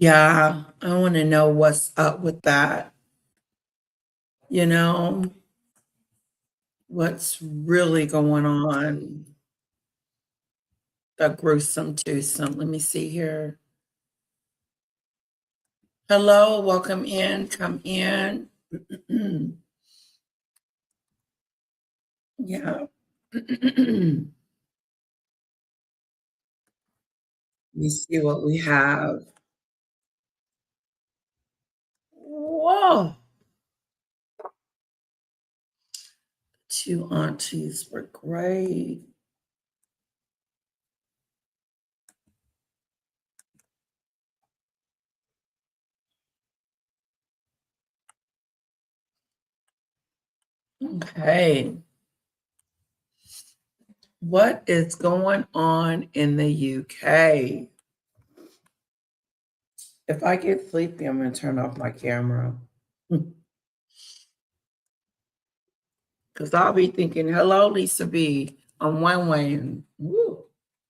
Yeah, I want to know what's up with that. You know, what's really going on? The gruesome twosome. Let me see here. Hello, welcome in. Come in. Yeah. Let me see what we have. Whoa. Two aunties were great. Okay. What is going on in the UK? If I get sleepy, I'm going to turn off my camera. Because I'll be thinking, hello, Lisa B. I'm one way and woo,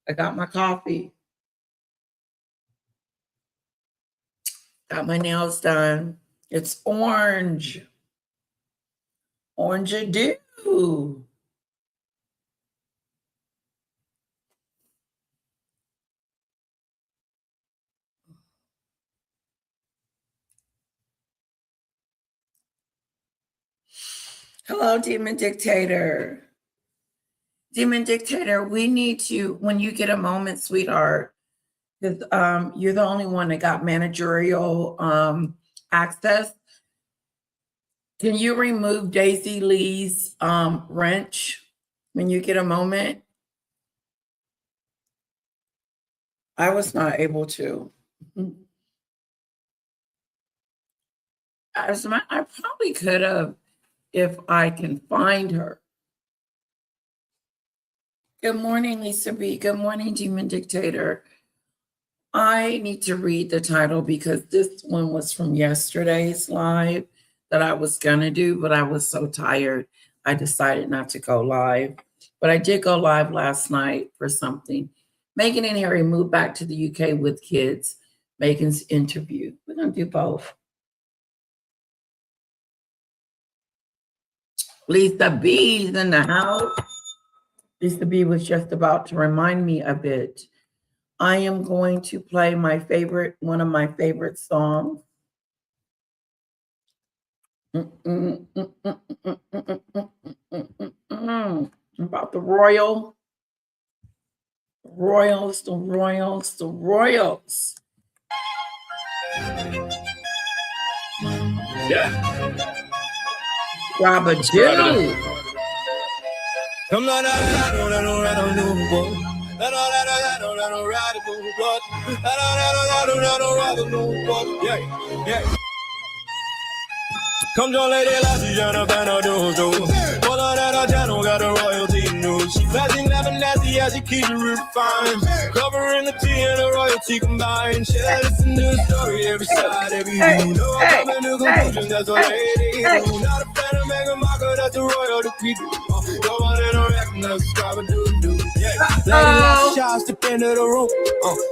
I got my coffee. Got my nails done. It's orange. Orange do. Hello, Demon Dictator. Demon Dictator, we need to, when you get a moment, sweetheart, because you're the only one that got managerial access. Can you remove Daisy Lee's wrench when you get a moment? I was not able to. I probably could have if I can find her. Good morning, Lisa B. Good morning, Demon Dictator. I need to read the title because this one was from yesterday's live that I was going to do, but I was so tired, I decided not to go live. But I did go live last night for something. Meghan and Harry moved back to the UK with kids. Meghan's interview. We're going to do both. Lisa B's in the house. Lisa B was just about to remind me of it. I am going to play one of my favorite songs. About the Royals. Yeah. Robert Jew. Come on, come on, lady, Louisiana, do. Well, that channel got a royalty news. She classy, never nasty, as she keeps it refined. Covering the tea and the royalty combined. She listen to the story, every side, every view. No, I'm coming to conclusions, that's what lady do. Not a fan of Meghan Markle, that's the royalty people. Go on and recognize, subscribe, do. Lady shots step into the room.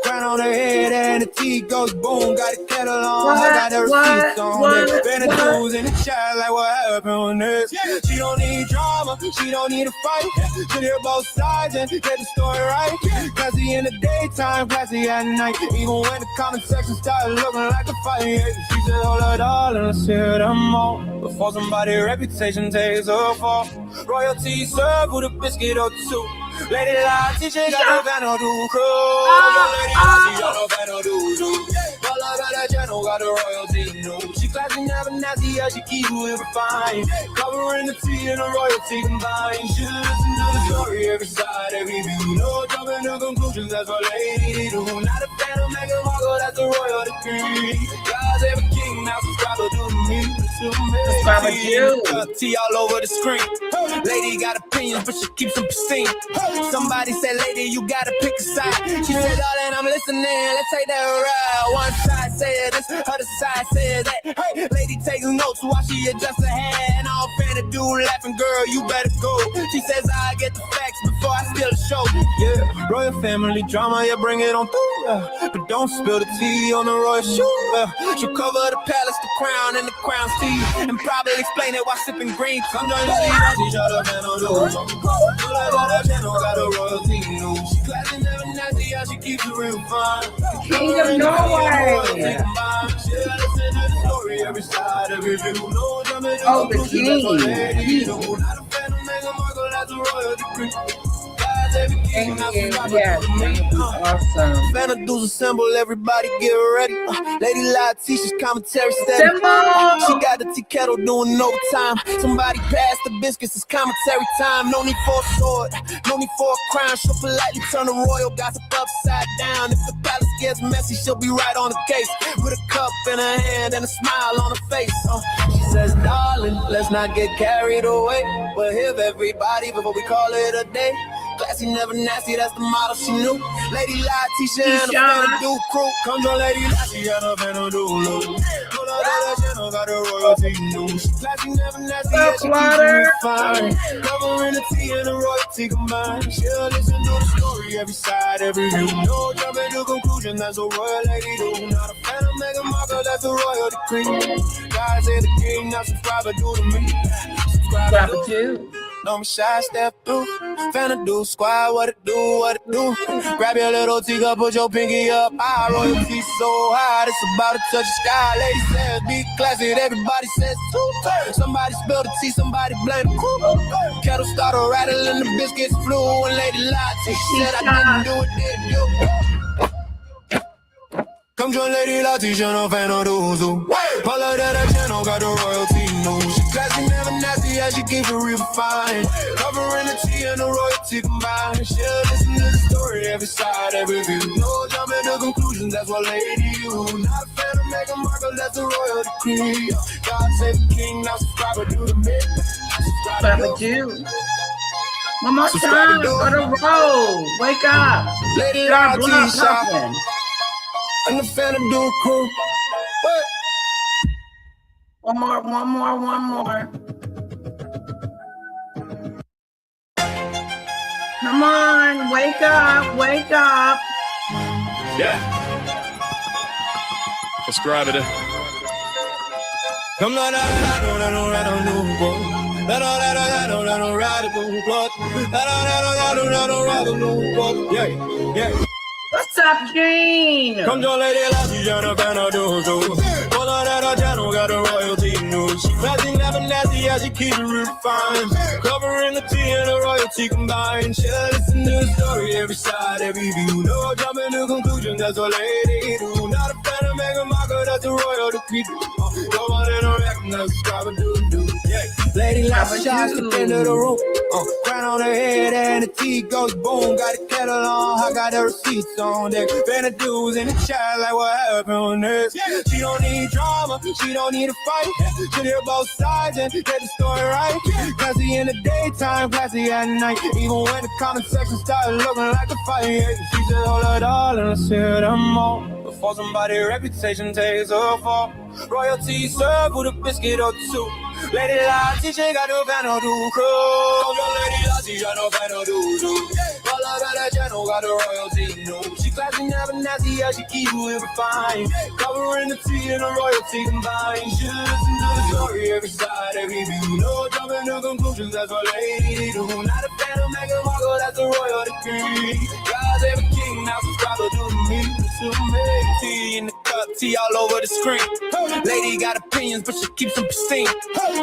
Crown on her head and the tea goes boom. Got a kettle on, got her receipts on. Been the tools in the chat like what happened on this. She don't need drama, she don't need a fight. She hear both sides and get the story right. Classy in the daytime, classy at night. Even when the comment section started looking like a fight. She said, hold it all and let's hear them all. Before somebody's reputation takes a fall. Royalty served with a biscuit or two. Lady Lottie, she got no fan do crew. Lady Lottie, got no fan do. All I got a channel, got a royalty new. She classy, never nasty, yeah, she keep it refined. Covering the tea and the royalty combined. She listen to the story, every side, every view. No jumping to conclusions, that's what lady do. Not a fan of Meghan Markle, that's the royal decree. God's every king, now subscribe to me. Subscribe to you. Tea all over the screen. Lady got opinions, but she keeps them pristine. Somebody said, lady, you gotta pick a side. She said, darling, I'm listening, let's take that ride. One side said this, other side said that. Hey, lady takes notes while she adjusts her hair. And all fan to do laughing, girl, you better go. She says, I get the facts before I steal the show. Yeah, royal family drama, yeah, bring it on through. but don't spill the tea on the royal shoe. She'll cover the palace, the crown, and the crown's tea, and probably explain it while sipping green. Come join the shut up and on got a royalty news. She classy, never nasty, how she keeps it real fine. King of Norway. Every side, every view, no jumping. Oh, the king. Awesome. Xanadus assemble, everybody get ready. Lady Letitia's commentary steady. She got the tea kettle doing overtime. Somebody pass the biscuits, it's commentary time. No need for a sword, no need for a crown. She'll politely turn the royal gossip upside down. If the palace gets messy, she'll be right on the case. With a cup in her hand and a smile on her face. She says, darling, let's not get carried away. We'll hear everybody before we call it a day. Classy, never nasty, that's the model she knew. Lady Letitia and the Xanadu crew. Come on, Lady Letitia and the Xanadu look. Pull up that channel, got the royalty news. Classy, never nasty, yeah, she keeps it fine. Covering the tea and the royalty combined. She'll listen to the story, every side, every view. No jumping to conclusion, that's what royal lady do. Not a fan of Meghan Markle, that's the royal decree. God say the king, now subscribe or do to me. Subscribe or do. Don't be shy, step through. Xanadu squad, what it do, what it do. Grab your little teacup, put your pinky up. Our royalty so high, it's about to touch the sky. Lady says, be classy, everybody says too. Somebody spill the tea, somebody blame the crew. Kettle started rattling, the biscuits flew. And Lady Letitia said, I didn't do it, didn't you? Come join Lady Letitia, no fan of the zoo. Pull out that channel, got the royalty news. She classy, never nasty, yeah, she keeps it real fine. Covering the tea and the royalty combined. She'll listen to the story, every side, every view. No jumping to conclusions, that's what lady you. Not a fan of Meghan Markle, that's the royal decree. God save the king, now subscribe or do the mid. Subscribe or do. One more time for the road. Wake up. Lady Letitia and the Xanadu crew. What? One more. Come on, wake up. Yeah. Subscribe it. Come on, yeah. What's up, Gene? Come to Lady Letitia and the Xanadu. Pull out that channel, got the royalty news. She classy, never nasty, yeah, she keeps it real fine. Covering the tea and the royalty combined. She'll listen to the story, every side, every view. No jumping to conclusions, that's what lady do. Not a fan of Meghan Markle, that's the royal decree. Go on and recognize, subscribe and do. Yeah. Lady Letitia step into the room. Crown on her head and the tea goes boom. Got the kettle on, I got the receipts on deck. Xanadu's in the chat like what happened next. She don't need drama, she don't need a fight. She'll hear both sides and get the story right. Classy in the daytime, classy at night. Even when the comment section started looking like a fight. She said, hold it all and let's hear them all. Before somebody's reputation takes a fall. Royalty served with a biscuit or two. Lady Letitia got no Xanadu crew. Lady Letitia no Xanadu. All of that channel got the royalty news. She classy, never nasty, yeah, she keep it fine. Covering the tea and the royalty combined. She listen to the story, every side, every view. No jumping to conclusions, that's what lady do. Not a fan of Meghan Markle, that's the royal decree. God's every king, now subscribe to me. Tea in the cup, tea all over the screen. Lady got opinions, but she keeps them pristine.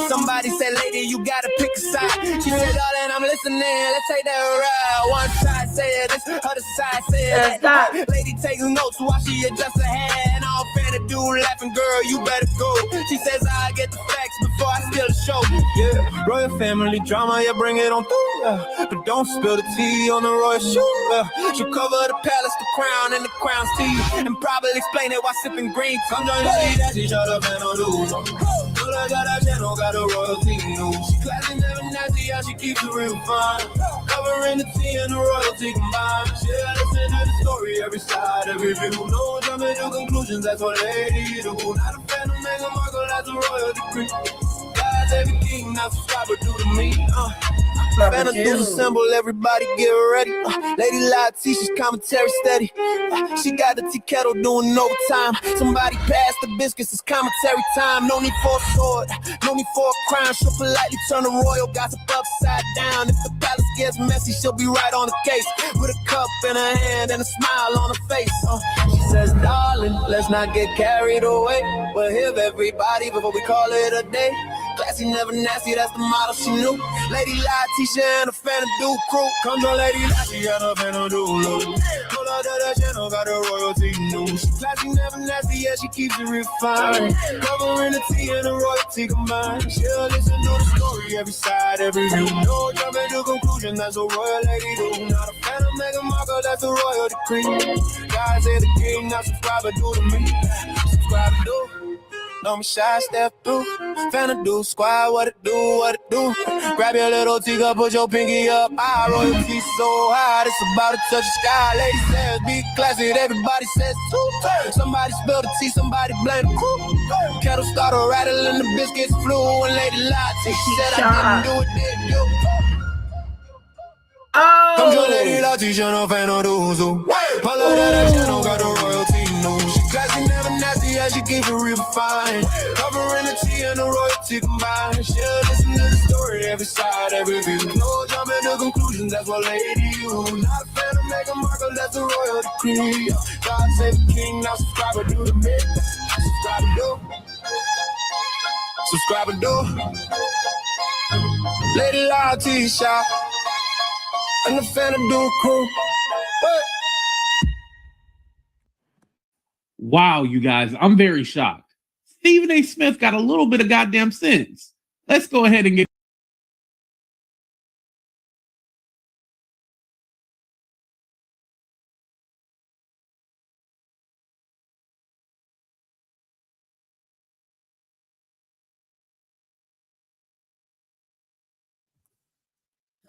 Somebody said, lady, you gotta pick a side. She said, darling, I'm listening, let's take that ride. One side said this, other side said that. Lady takes notes while she adjusts her hair. And all fan to do laughing, girl, you better go. She says, I'll get the facts before I steal the show. Yeah, royal family drama, yeah, bring it on through. But don't spill the tea on the royal shoe. She'll cover the palace, the crown, and the crown's tea. And probably explain it while sipping green. Come join Lady Letitia, shut up and don't lose. Got that channel, got a royalty news. She classy, never nasty, yeah, she keeps it real fine. Covering the tea and the royalty combined. She'll listen to the story, every side, every view. No jumping to conclusions, that's what lady do. Not a fan of Meghan Markle, that's a royal decree. God's every king, now subscribe or do to me. Fanta dudes assemble, everybody get ready. Lady Letitia's commentary steady. She got the tea kettle doing overtime. Somebody pass the biscuits, it's commentary time. No need for a sword, no need for a crime. She'll politely turn the royal gossip upside down. If the palace gets messy, she'll be right on the case. With a cup in her hand and a smile on her face. She says, darling, let's not get carried away. We'll hear everybody before we call it a day. Classy, never nasty, that's the motto she knew. Lady Letitia and a Fanta Dude crew. Comes on Lady Letitia and a Fanta Dude look. Pull out that channel, got the royalty news. She classy, never nasty, yeah, she keeps it refined. Covering the tea and the royalty combined. She'll listen to the story, every side, every view. No jumping to conclusion, that's a royal lady do. Not a fan of Meghan Markle, that's the royal decree. God say the king, not subscribe, do to me. Subscribe, do. Don't be shy, step through. Fanta Dude squad, what it do, what it do. Grab your little teacup, put your pinky up. High royalty so high, it's about to touch the sky. Lady says, be classy, everybody says too. Somebody spill the tea, somebody blame the crew. Kettle started rattling, the biscuits flew. And Lady Lottie, she said I didn't do it, did you? Come to Lady Letitia, no Fanta Dudes. Pull out that channel, got the royalty news. She classy, never nasty, yeah, she keeps it real fine. Covering the tea and the royalty combined. She'll listen to the story, every side, every view. No jumping to conclusions, that's what lady you. Not a fan of Meghan Markle, that's a royal decree. God save the king, now subscribe or do the mid. Subscribe and do. Subscribe and do. Lady Letitia and the Fanta Dude crew. Wow, you guys, I'm very shocked. Stephen A. Smith got a little bit of goddamn sense. Let's go ahead and get.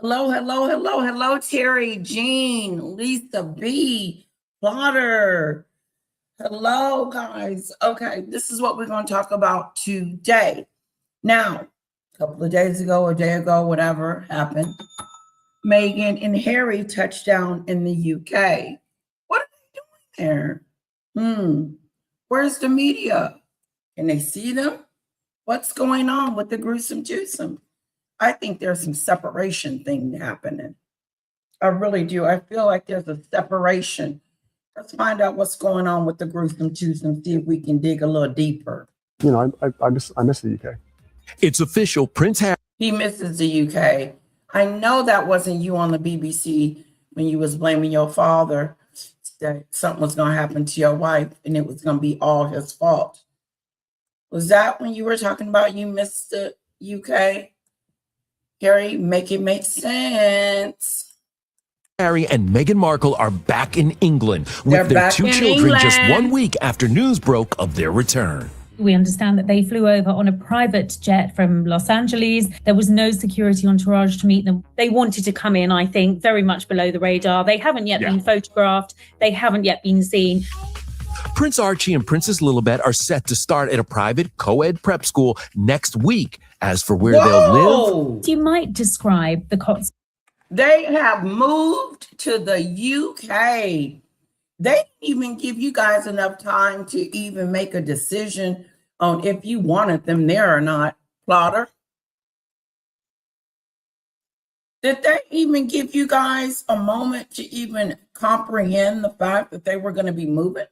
Hello, Terry, Jean, Lisa B, Plotter. Hello, guys. Okay, this is what we're going to talk about today. Now, a couple of days ago, a day ago, whatever happened, Meghan and Harry touched down in the UK. What are they doing there? Where's the media? Can they see them? What's going on with the gruesome twosome? I think there's some separation thing happening. I really do. I feel like there's a separation. Let's find out what's going on with the gruesome twosome, see if we can dig a little deeper. You know, I miss the UK. It's official. Prince Harry. He misses the UK. I know that wasn't you on the BBC when you was blaming your father that something was going to happen to your wife and it was going to be all his fault. Was that when you were talking about you missed the UK? Harry, make it make sense. Harry and Meghan Markle are back in England with their two children just 1 week after news broke of their return. We understand that they flew over on a private jet from Los Angeles. There was no security entourage to meet them. They wanted to come in, I think, very much below the radar. They haven't yet been photographed. They haven't yet been seen. Prince Archie and Princess Lilibet are set to start at a private co-ed prep school next week. As for where they'll live, you might describe the Cots. They have moved to the UK. They didn't even give you guys enough time to even make a decision on if you wanted them there or not, Plotter. Did they even give you guys a moment to even comprehend the fact that they were going to be moving?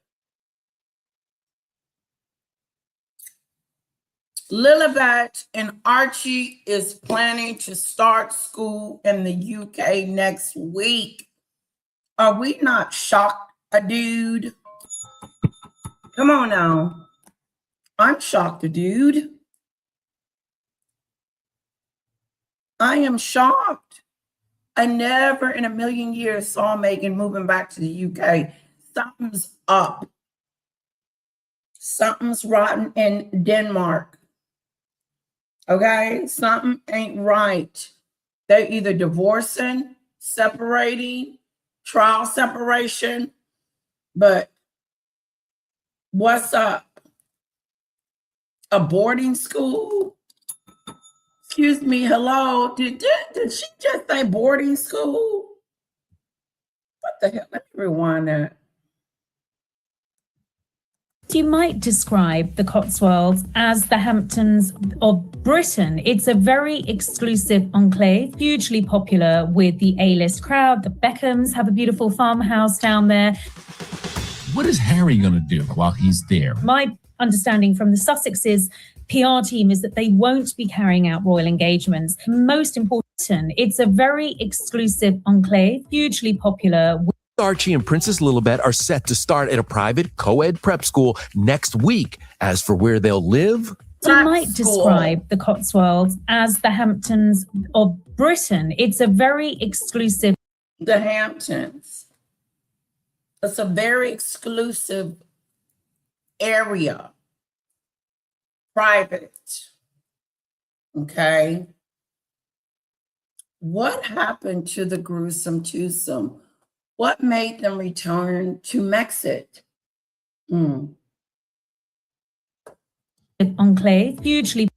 Lilibet and Archie is planning to start school in the UK next week. Are we not shocked, dude? Come on now. I'm shocked, dude. I am shocked. I never in a million years saw Meghan moving back to the UK. Something's up. Something's rotten in Denmark. Okay, something ain't right. They're either divorcing, separating, trial separation, but what's up? A boarding school? Excuse me, hello. Did she just say boarding school? What the hell? Let me rewind that. You might describe the Cotswolds as the Hamptons of Britain. It's a very exclusive enclave, hugely popular with the A-list crowd. The Beckhams have a beautiful farmhouse down there. What is Harry going to do while he's there? My understanding from the Sussexes' PR team is that they won't be carrying out royal engagements. Most important, it's a very exclusive enclave, hugely popular. Archie and Princess Lilibet are set to start at a private co-ed prep school next week. As for where they'll live, You might describe the Cotswolds as the Hamptons of Britain. It's a very exclusive. The Hamptons. It's a very exclusive area. Private. Okay. What happened to the gruesome twosome? What made them return to Mexit? Enclave, hugely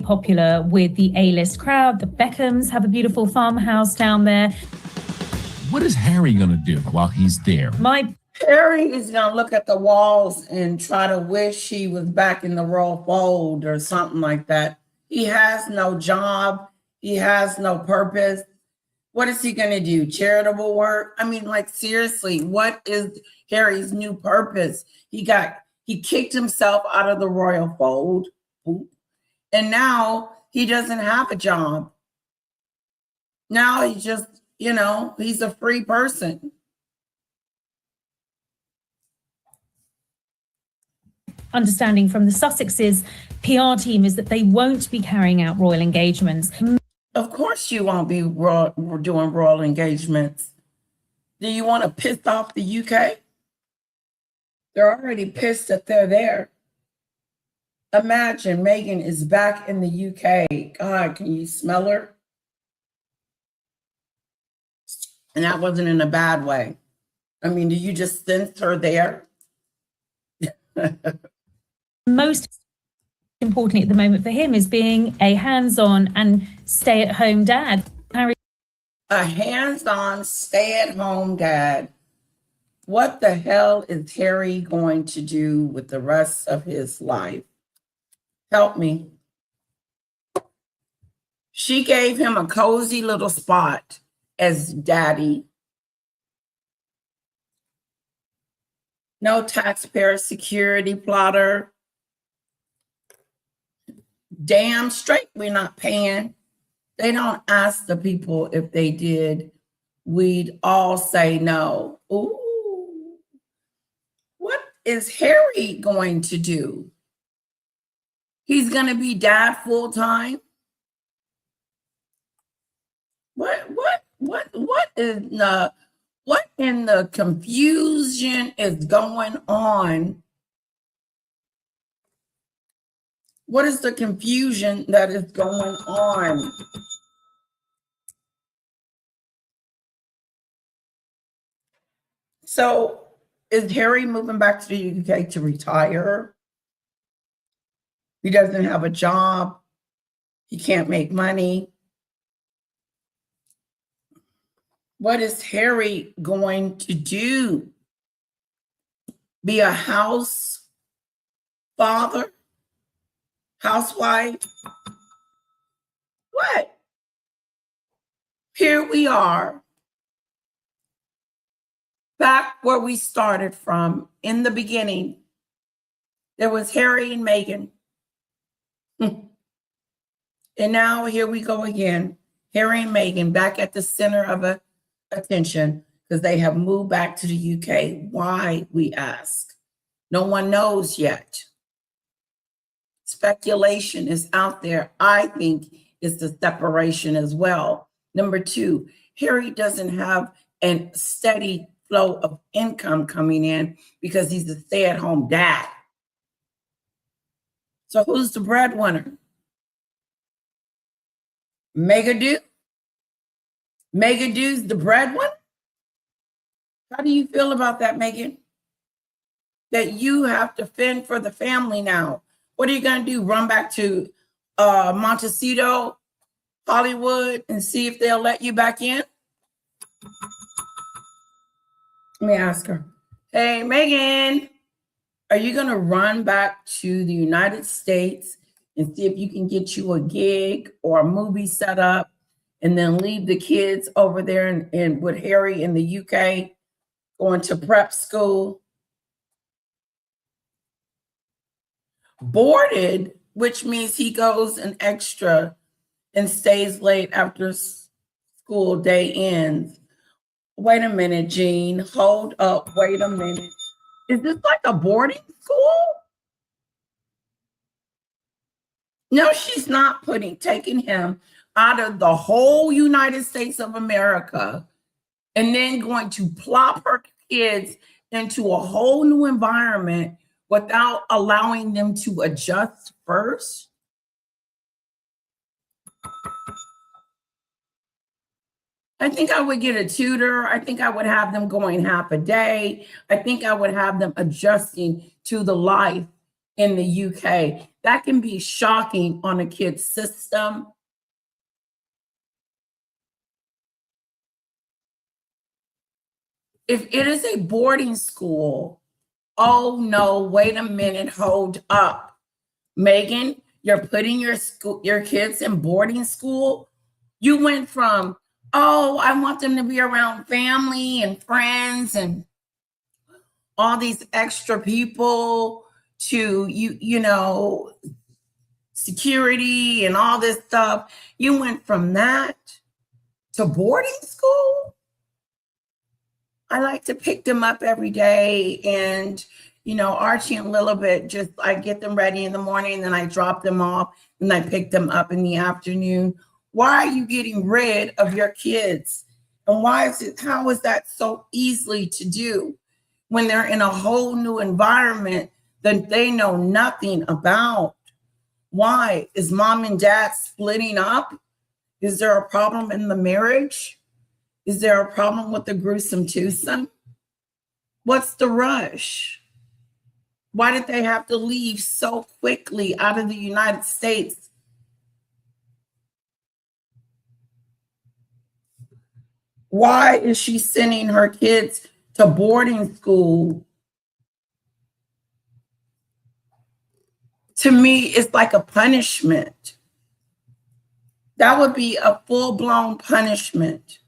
popular with the A-list crowd. The Beckhams have a beautiful farmhouse down there. What is Harry going to do while he's there? Harry is going to look at the walls and try to wish he was back in the royal fold or something like that. He has no job. He has no purpose. What is he going to do? Charitable work? I mean, like, seriously, what is Harry's new purpose? He kicked himself out of the royal fold, and now he doesn't have a job. Now he's just, he's a free person. Understanding from the Sussexes' PR team is that they won't be carrying out royal engagements. Of course you won't be doing royal engagements. Do you want to piss off the UK? They're already pissed that they're there. Imagine Meghan is back in the UK. God, can you smell her? And that wasn't in a bad way. I mean, do you just sense her there? Most importantly at the moment for him is being a hands-on and stay-at-home dad. A hands-on stay-at-home dad. What the hell is Harry going to do with the rest of his life? Help me. She gave him a cozy little spot as daddy. No taxpayer security plotter. Damn straight we're not paying. They don't ask the people if they did. We'd all say no. Ooh. What is Harry going to do? He's going to be dad full time? What in the confusion is going on? What is the confusion that is going on? So is Harry moving back to the UK to retire? He doesn't have a job. He can't make money. What is Harry going to do? Be a house father? Housewife? What? Here we are, back where we started from in the beginning. There was Harry and Meghan. And now here we go again. Harry and Meghan back at the center of attention because they have moved back to the UK. Why, we ask? No one knows yet. Speculation is out there. I think it's the separation as well. Number two, Harry doesn't have a steady flow of income coming in because he's a stay-at-home dad. So who's the breadwinner? Meghan? Meghan's the breadwinner? How do you feel about that, Meghan? That you have to fend for the family now. What are you going to do? Run back to Montecito, Hollywood, and see if they'll let you back in? Let me ask her. Hey, Meghan, are you going to run back to the United States and see if you can get you a gig or a movie set up and then leave the kids over there in with Harry in the UK going to prep school? Boarded, which means he goes an extra and stays late after school day ends. Wait a minute, Jean. Hold up. Wait a minute. Is this like a boarding school? No, she's not taking him out of the whole United States of America and then going to plop her kids into a whole new environment without allowing them to adjust first. I think I would get a tutor. I think I would have them going half a day. I think I would have them adjusting to the life in the UK. That can be shocking on a kid's system. If it is a boarding school, oh no, wait a minute, hold up. Meghan, you're putting your kids in boarding school? You went from, oh, I want them to be around family and friends and all these extra people to, you know, security and all this stuff. You went from that to boarding school? I like to pick them up every day, and you know, Archie and Lilibet, just I get them ready in the morning, and then I drop them off, and I pick them up in the afternoon. Why are you getting rid of your kids? And how is that so easily to do when they're in a whole new environment that they know nothing about? Why? Is mom and dad splitting up? Is there a problem in the marriage? Is there a problem with the gruesome twosome? What's the rush? Why did they have to leave so quickly out of the United States? Why is she sending her kids to boarding school? To me, it's like a punishment. That would be a full-blown punishment.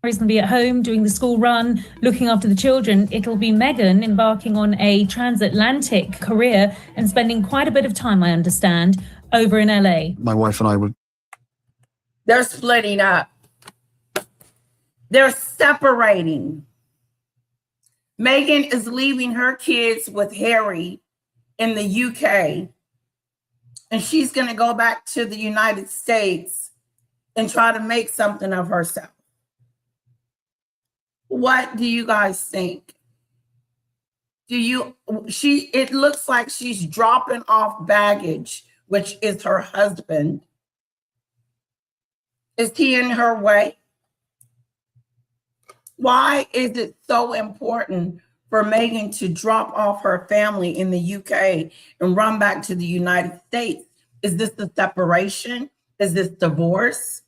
Harry's going to be at home doing the school run, looking after the children. It'll be Meghan embarking on a transatlantic career and spending quite a bit of time, I understand, over in LA. My wife and I would. They're splitting up. They're separating. Meghan is leaving her kids with Harry in the UK, and she's going to go back to the United States and try to make something of herself. What do you guys think? It looks like she's dropping off baggage, which is her husband. Is he in her way? Why is it so important for Meghan to drop off her family in the UK and run back to the United States? Is this the separation? Is this divorce?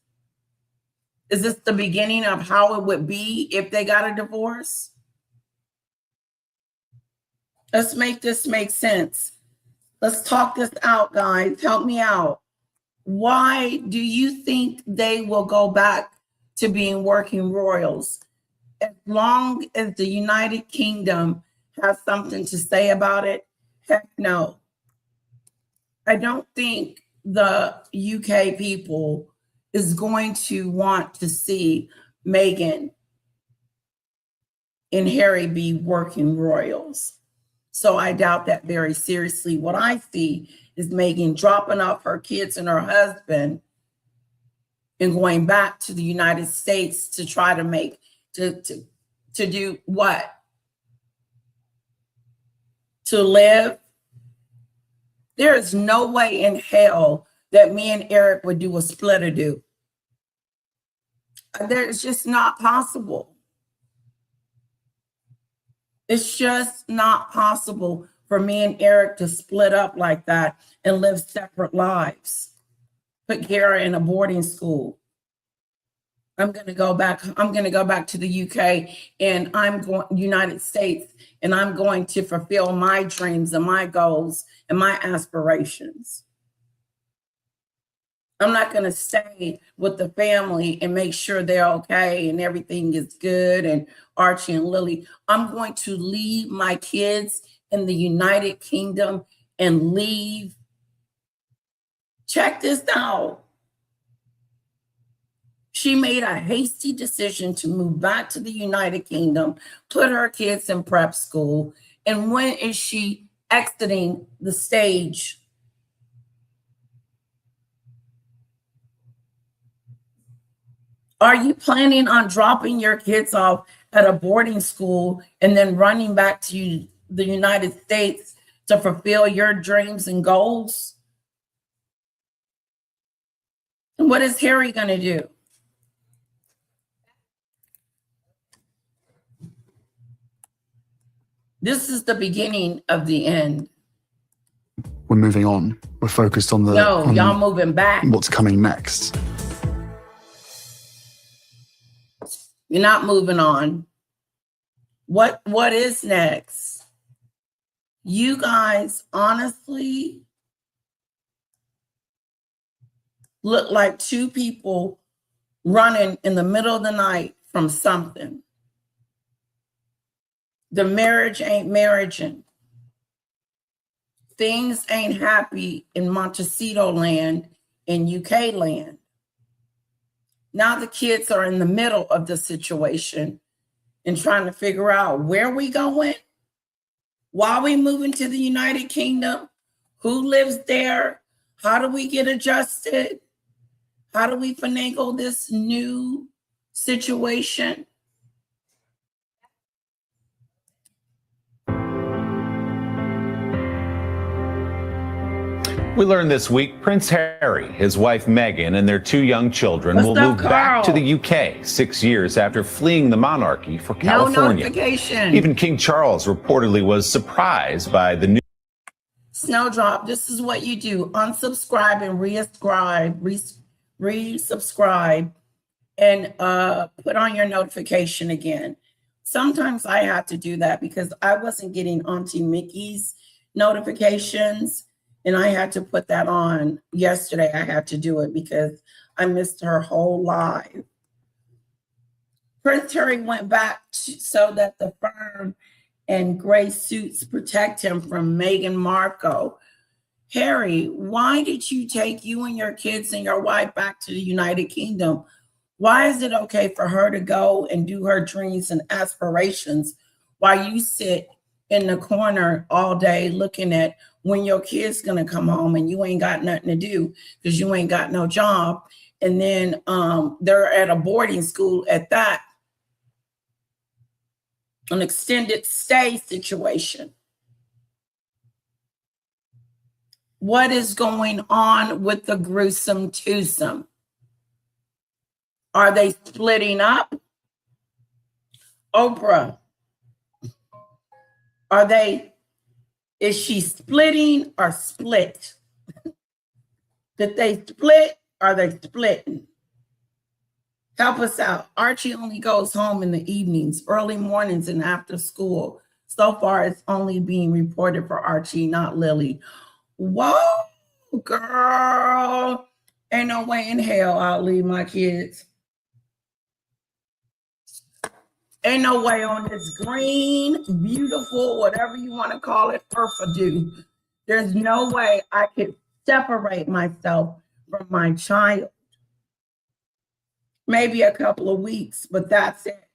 Is this the beginning of how it would be if they got a divorce? Let's make this make sense. Let's talk this out, guys. Help me out. Why do you think they will go back to being working royals? As long as the United Kingdom has something to say about it, heck no. I don't think the UK people is going to want to see Meghan and Harry be working royals. So I doubt that very seriously. What I see is Meghan dropping off her kids and her husband and going back to the United States to try to to do what? To live? There is no way in hell that me and Eric would do a split-a-do. It's just not possible. It's just not possible for for me and Eric to split up like that and live separate lives. Put Kara in a boarding school. I'm going to go back to the UK, and I'm going United States, and I'm going to fulfill my dreams and my goals and my aspirations. I'm not going to stay with the family and make sure they're okay and everything is good and Archie and Lily. I'm going to leave my kids in the United Kingdom and leave. Check this out. She made a hasty decision to move back to the United Kingdom, put her kids in prep school. And when is she exiting the stage? Are you planning on dropping your kids off at a boarding school and then running back to the United States to fulfill your dreams and goals? And what is Harry going to do? This is the beginning of the end. We're moving on. We're focused on the No, y'all moving back. what's coming next. You're not moving on. What is next? You guys honestly look like two people running in the middle of the night from something. The marriage ain't marriaging. Things ain't happy in Montecito land, in UK land. Now the kids are in the middle of the situation and trying to figure out where we going, why we moving to the United Kingdom, who lives there, how do we get adjusted, how do we finagle this new situation? We learned this week Prince Harry, his wife Meghan, and their 2 young children will move back to the UK 6 years after fleeing the monarchy for California. No notification. Even King Charles reportedly was surprised by the news. Snowdrop, this is what you do. Unsubscribe and resubscribe and put on your notification again. Sometimes I have to do that because I wasn't getting Auntie Mickey's notifications. And I had to put that on yesterday. I had to do it because I missed her whole live. Prince Harry went back so that the firm and gray suits protect him from Meghan Markle. Harry, why did you take you and your kids and your wife back to the United Kingdom? Why is it okay for her to go and do her dreams and aspirations while you sit in the corner all day looking at when your kid's gonna come home and you ain't got nothing to do because you ain't got no job, and then they're at a boarding school at that, an extended stay situation? What is going on with the gruesome twosome? Are they splitting up? Oprah, is she splitting or split? Did they split? Are they splitting? Help us out. Archie only goes home in the evenings, early mornings, and after school. So far, it's only being reported for Archie, not Lily. Whoa, girl. Ain't no way in hell I'll leave my kids. Ain't no way on this green, beautiful, whatever you want to call it, earth-a-do. There's no way I could separate myself from my child. Maybe a couple of weeks, but that's it.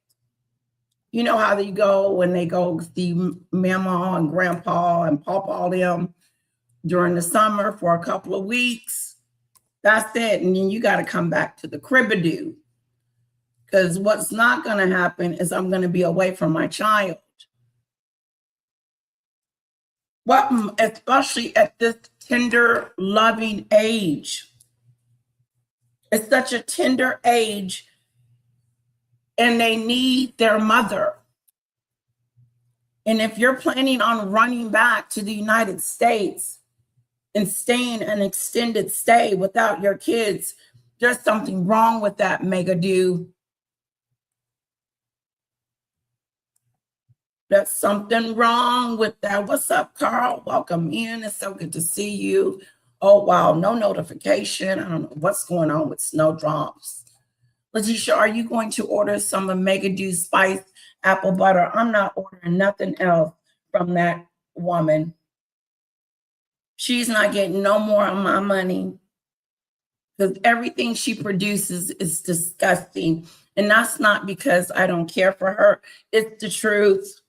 You know how they go when they go see Mama and Grandpa and Papa them during the summer for a couple of weeks. That's it. And then you got to come back to the crib-a-do. Because what's not going to happen is I'm going to be away from my child. Well, especially at this tender, loving age. It's such a tender age, and they need their mother. And if you're planning on running back to the United States and staying an extended stay without your kids, there's something wrong with that, Meghan. There's something wrong with that. What's up, Carl? Welcome in. It's so good to see you. Oh, wow. No notification. I don't know what's going on with Snowdrops. Letitia, are you going to order some of Meghan's spiced apple butter? I'm not ordering nothing else from that woman. She's not getting no more of my money because everything she produces is disgusting. And that's not because I don't care for her. It's the truth.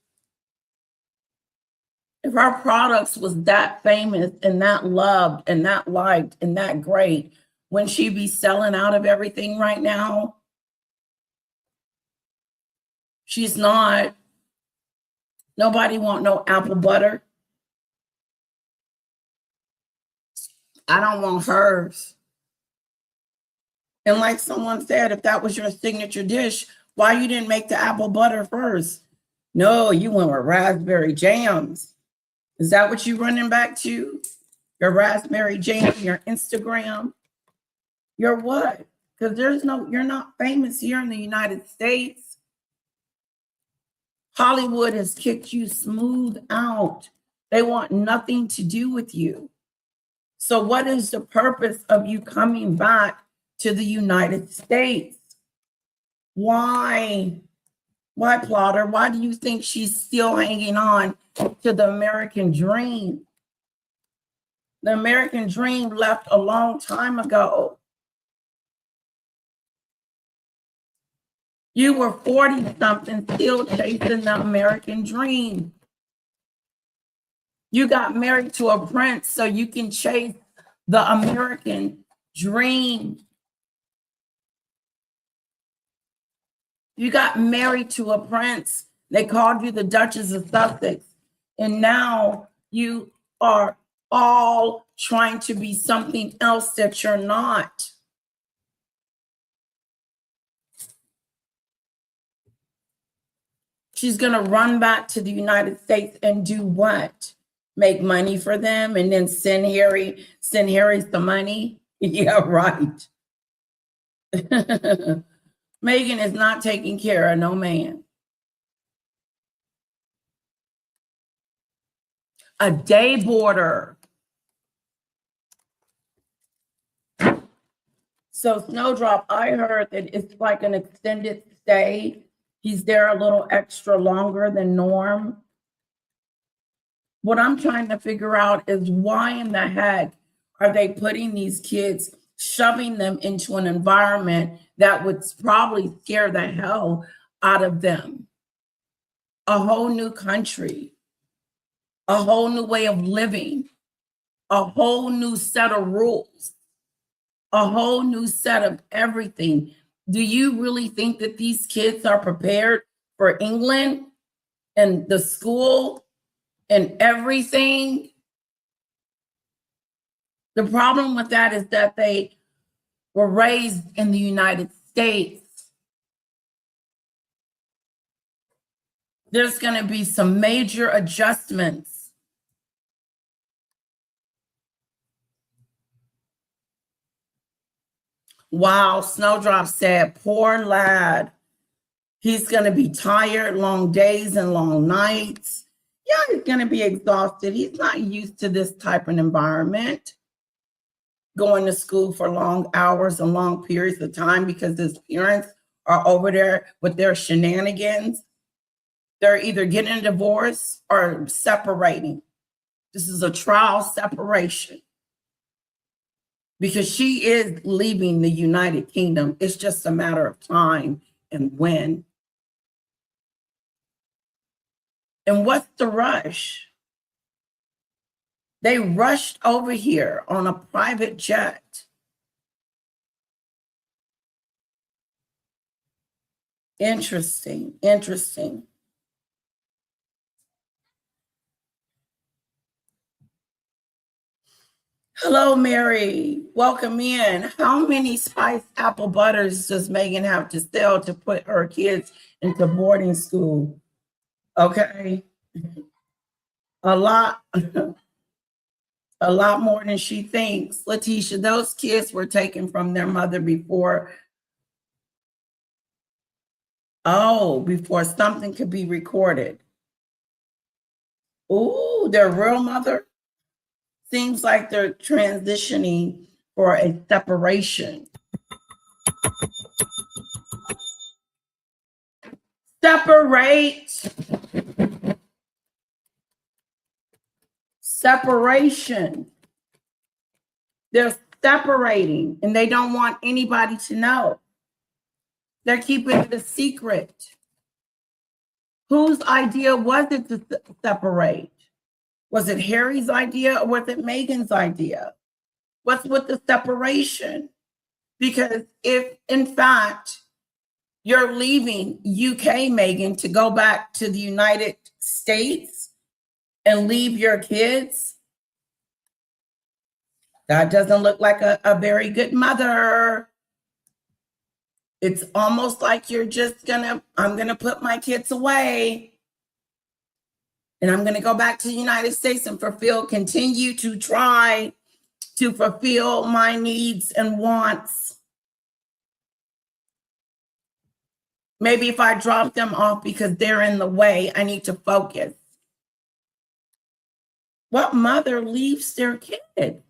If our products was that famous and that loved and that liked and that great, wouldn't she be selling out of everything right now? She's not. Nobody want no apple butter. I don't want hers. And like someone said, if that was your signature dish, why you didn't make the apple butter first? No, you went with raspberry jams. Is that what you running back to? Your raspberry jam, your Instagram? Your what? Because you're not famous here in the United States. Hollywood has kicked you smooth out. They want nothing to do with you. So what is the purpose of you coming back to the United States? Why? Why, Plotter? Why do you think she's still hanging on to the American dream? The American dream left a long time ago. You were 40-something still chasing the American dream. You got married to a prince so you can chase the American dream. You got married to a prince. They called you the Duchess of Sussex. And now you are all trying to be something else that you're not. She's going to run back to the United States and do what? Make money for them and then send Harry the money? Yeah, right. Meghan is not taking care of no man. A day boarder. So Snowdrop, I heard that it's like an extended stay. He's there a little extra longer than norm. What I'm trying to figure out is why in the heck are they putting these kids, shoving them into an environment that would probably scare the hell out of them? A whole new country, a whole new way of living, a whole new set of rules, a whole new set of everything. Do you really think that these kids are prepared for England and the school and everything? The problem with that is that they were raised in the United States. There's going to be some major adjustments. Wow, Snowdrop said, poor lad. He's going to be tired, long days and long nights. Yeah, he's going to be exhausted. He's not used to this type of environment. Going to school for long hours and long periods of time because his parents are over there with their shenanigans. They're either getting a divorce or separating. This is a trial separation because she is leaving the United Kingdom. It's just a matter of time and when. And what's the rush? They rushed over here on a private jet. Interesting, interesting. Hello, Mary. Welcome in. How many spiced apple butters does Meghan have to sell to put her kids into boarding school? Okay. A lot, a lot more than she thinks. Letitia, those kids were taken from their mother before something could be recorded. Ooh, their real mother? Seems like they're transitioning for a separation. Separation. They're separating and they don't want anybody to know. They're keeping it a secret. Whose idea was it to separate? Was it Harry's idea or was it Meghan's idea? What's with the separation? Because if, in fact, you're leaving UK, Meghan, to go back to the United States and leave your kids, that doesn't look like a very good mother. It's almost like you're just I'm gonna put my kids away and I'm gonna go back to the United States and continue to try to fulfill my needs and wants. Maybe if I drop them off because they're in the way, I need to focus. What mother leaves their kid?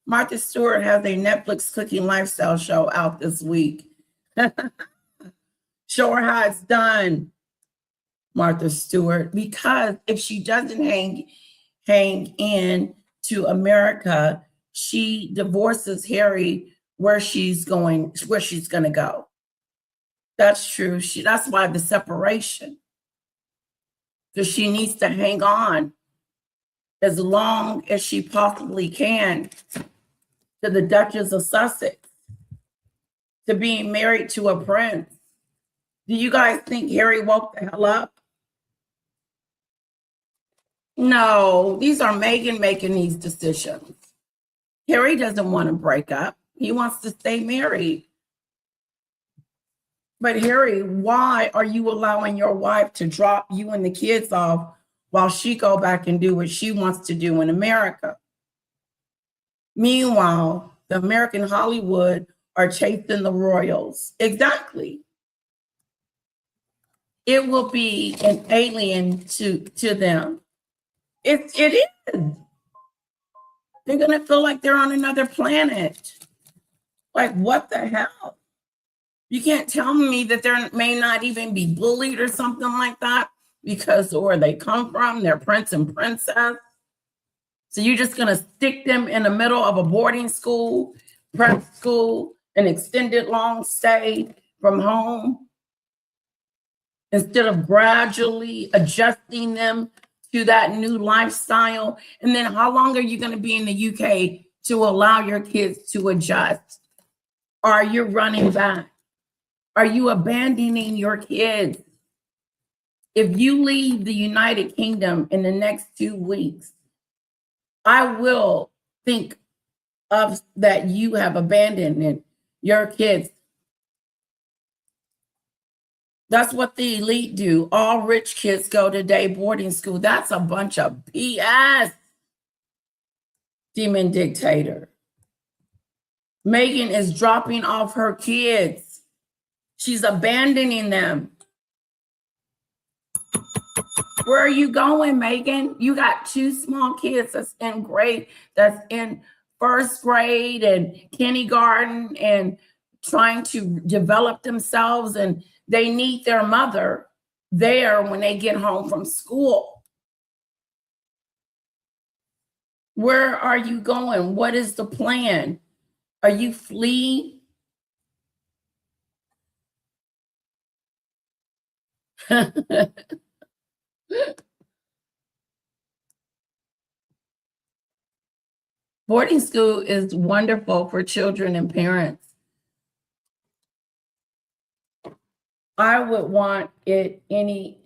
Martha Stewart has a Netflix cooking lifestyle show out this week. Show her how it's done, Martha Stewart, because if she doesn't hang in to America, she divorces Harry where she's going to go. That's true. That's why the separation. Because she needs to hang on as long as she possibly can to the Duchess of Sussex, to being married to a prince. Do you guys think Harry woke the hell up? No, these are Meghan making these decisions. Harry doesn't want to break up. He wants to stay married. But Harry, why are you allowing your wife to drop you and the kids off while she go back and do what she wants to do in America? Meanwhile, the American Hollywood are chasing the royals. Exactly. It will be an alien to them. It is. They're going to feel like they're on another planet. Like, what the hell? You can't tell me that they may not even be bullied or something like that because of where they come from, they're prince and princess. So you're just going to stick them in the middle of a boarding school, prep school, an extended long stay from home, instead of gradually adjusting them to that new lifestyle. And then how long are you going to be in the UK to allow your kids to adjust? Are you running back? Are you abandoning your kids? If you leave the United Kingdom in the next 2 weeks, I will think of that you have abandoned your kids. That's what the elite do. All rich kids go to day boarding school. That's a bunch of BS. Demon dictator. Meghan is dropping off her kids. She's abandoning them. Where are you going, Meghan? You got 2 small kids that's in first grade and kindergarten and trying to develop themselves, and they need their mother there when they get home from school. Where are you going? What is the plan? Are you fleeing? Boarding school is wonderful for children and parents. I wouldn't want it any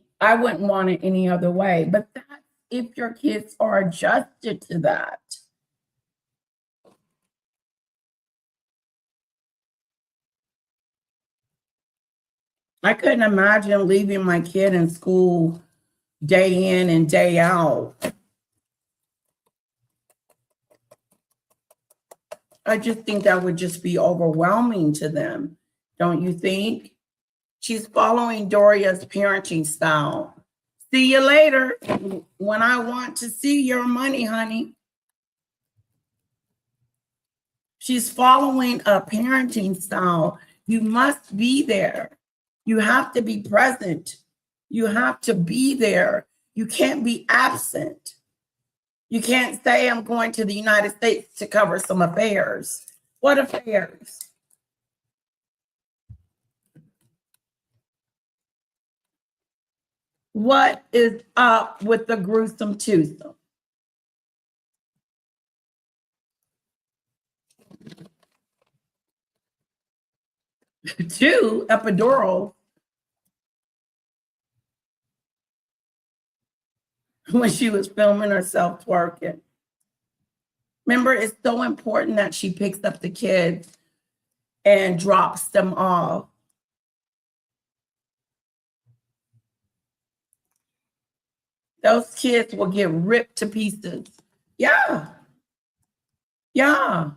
other way, but that's if your kids are adjusted to that. I couldn't imagine leaving my kid in school day in and day out. I just think that would just be overwhelming to them. Don't you think? She's following Doria's parenting style. See you later when I want to see your money, honey. She's following a parenting style. You must be there. You have to be present. You have to be there. You can't be absent. You can't say, I'm going to the United States to cover some affairs. What affairs? What is up with the gruesome twosome? Two epidural when she was filming herself twerking. Remember, it's so important that she picks up the kids and drops them off. Those kids will get ripped to pieces. Yeah. Yeah.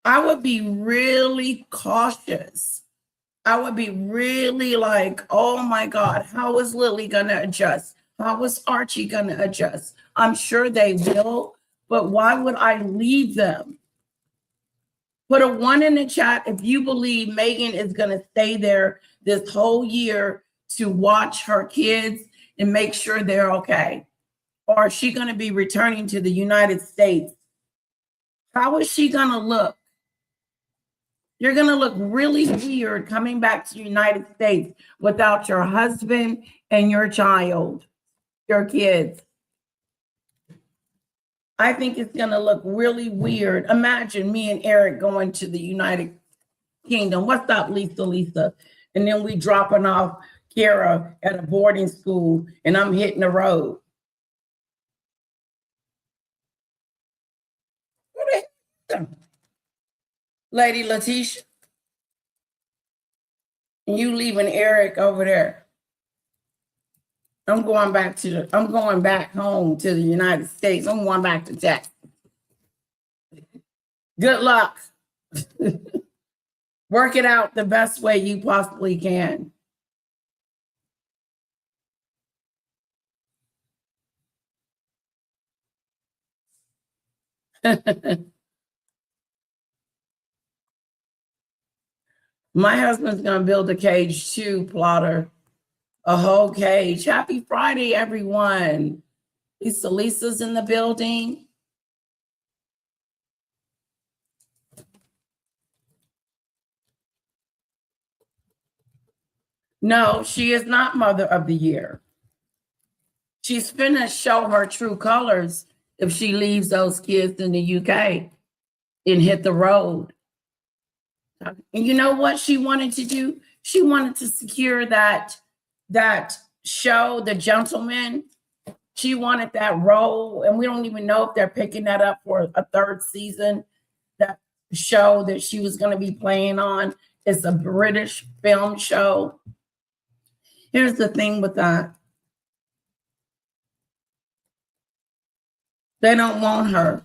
I would be really cautious. I would be really like, oh my God, how is Lily going to adjust? How is Archie going to adjust? I'm sure they will, but why would I leave them? Put a 1 in the chat if you believe Meghan is going to stay there this whole year to watch her kids and make sure they're okay. Or is she going to be returning to the United States? How is she going to look? You're going to look really weird coming back to the United States without your husband and your child, your kids. I think it's going to look really weird. Imagine me and Eric going to the United Kingdom. What's up, Lisa? And then we dropping off Kara at a boarding school and I'm hitting the road. What the hell? Lady Letitia, and you leaving Eric over there. I'm going back home to the United States. I'm going back to Texas. Good luck. Work it out the best way you possibly can. My husband's going to build a cage too, Plotter. A whole cage. Happy Friday, everyone. Lisa's in the building. No, she is not Mother of the Year. She's finna show her true colors if she leaves those kids in the UK and hit the road. And you know what she wanted to do? She wanted to secure that show, The Gentleman. She wanted that role, and we don't even know if they're picking that up for a third season. That show that she was going to be playing on is a British film show. Here's the thing with that. They don't want her.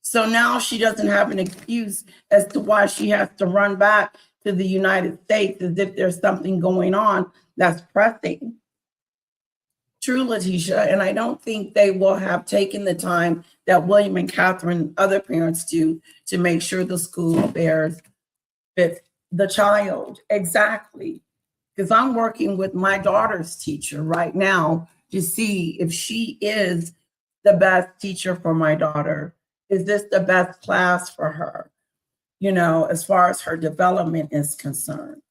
So now she doesn't have an excuse as to why she has to run back to the United States as if there's something going on that's pressing. True, Letitia, and I don't think they will have taken the time that William and Catherine and other parents do to make sure the school affairs fit the child. Exactly. Because I'm working with my daughter's teacher right now to see if she is the best teacher for my daughter. Is this the best class for her? You know, as far as her development is concerned.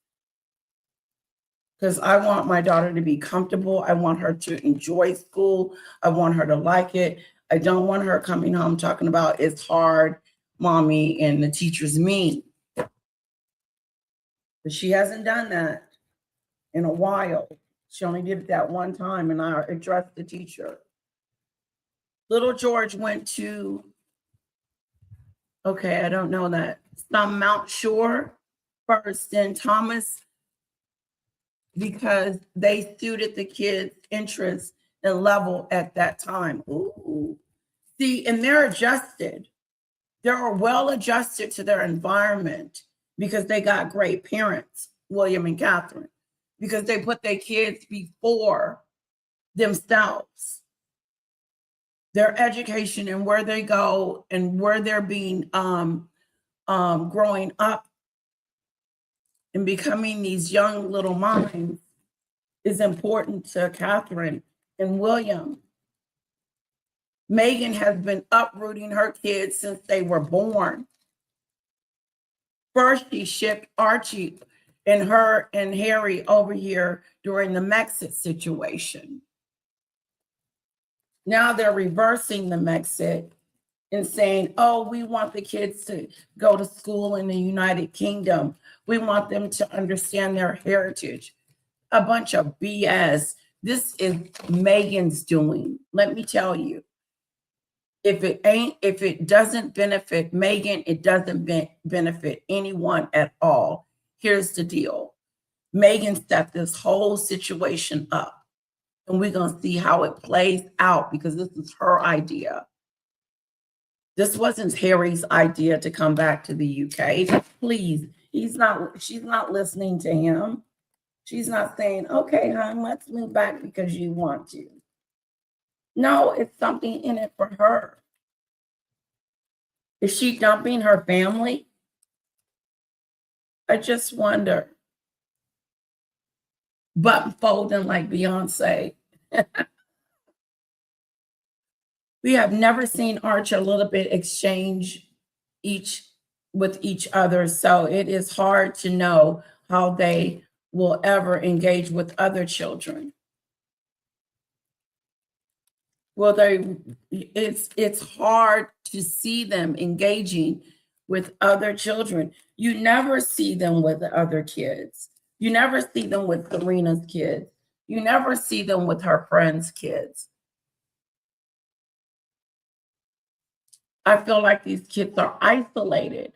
Because I want my daughter to be comfortable. I want her to enjoy school. I want her to like it. I don't want her coming home talking about it's hard, mommy, and the teacher's mean. But she hasn't done that in a while. She only did it that one time, and I addressed the teacher. Little George went to, okay, I don't know that. Some Mount Shore first, then Thomas because they suited the kids' interests and level at that time. Ooh. See, and they're adjusted. They're well adjusted to their environment because they got great parents, William and Catherine, because they put their kids before themselves. Their education and where they go and where they're being growing up and becoming these young little minds is important to Catherine and William. Meghan has been uprooting her kids since they were born. First, she shipped Archie and her and Harry over here during the Brexit situation. Now they're reversing the Brexit and saying, oh, we want the kids to go to school in the United Kingdom. We want them to understand their heritage. A bunch of BS. This is Meghan's doing. Let me tell you. If it doesn't benefit Meghan, it doesn't benefit anyone at all. Here's the deal. Meghan set this whole situation up, and we're going to see how it plays out because this is her idea. This wasn't Harry's idea to come back to the UK. Please, she's not listening to him. She's not saying, okay, hon, let's move back because you want to. No, it's something in it for her. Is she dumping her family? I just wonder. Button folding like Beyonce. We have never seen Arch a little bit exchange with each other, so it is hard to know how they will ever engage with other children. Well, it's hard to see them engaging with other children. You never see them with other kids. You never see them with Serena's kids. You never see them with her friends' kids. I feel like these kids are isolated.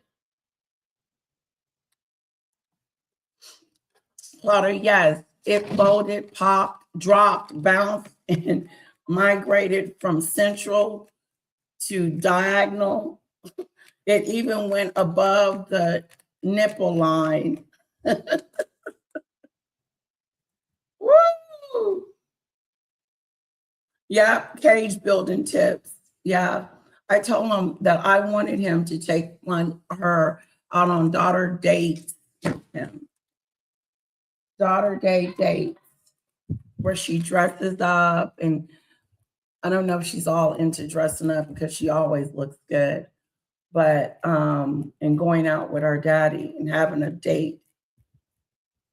Plotter, yes, it folded, popped, dropped, bounced, and migrated from central to diagonal. It even went above the nipple line. Woo! Yeah, cage building tips. Yeah, I told him that I wanted him to take her out on daughter dates. Daughter dates where she dresses up, and I don't know if she's all into dressing up because she always looks good, but and going out with her daddy and having a date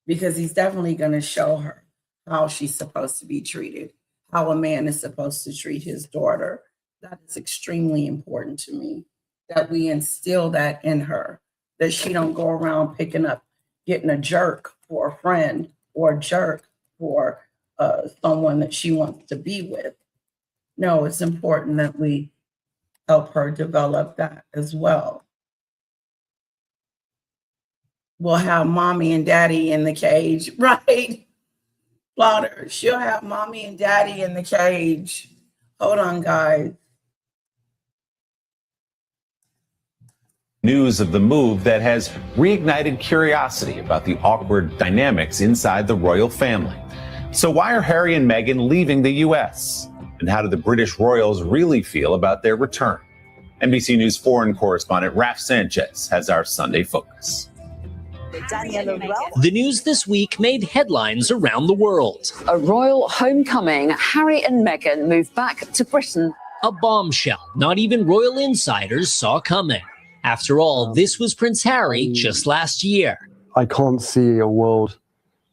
because he's definitely going to show her how she's supposed to be treated, how a man is supposed to treat his daughter. That is extremely important to me, that we instill that in her, that she don't go around getting a jerk for a friend or a jerk for someone that she wants to be with. No, it's important that we help her develop that as well. We'll have mommy and daddy in the cage, right? Plotter, she'll have mommy and daddy in the cage. Hold on, guys. News of the move that has reignited curiosity about the awkward dynamics inside the royal family. So why are Harry and Meghan leaving the U.S.? And how do the British royals really feel about their return? NBC News foreign correspondent Raf Sanchez has our Sunday focus. The news this week made headlines around the world. A royal homecoming. Harry and Meghan move back to Britain. A bombshell not even royal insiders saw coming. After all, this was Prince Harry just last year. I can't see a world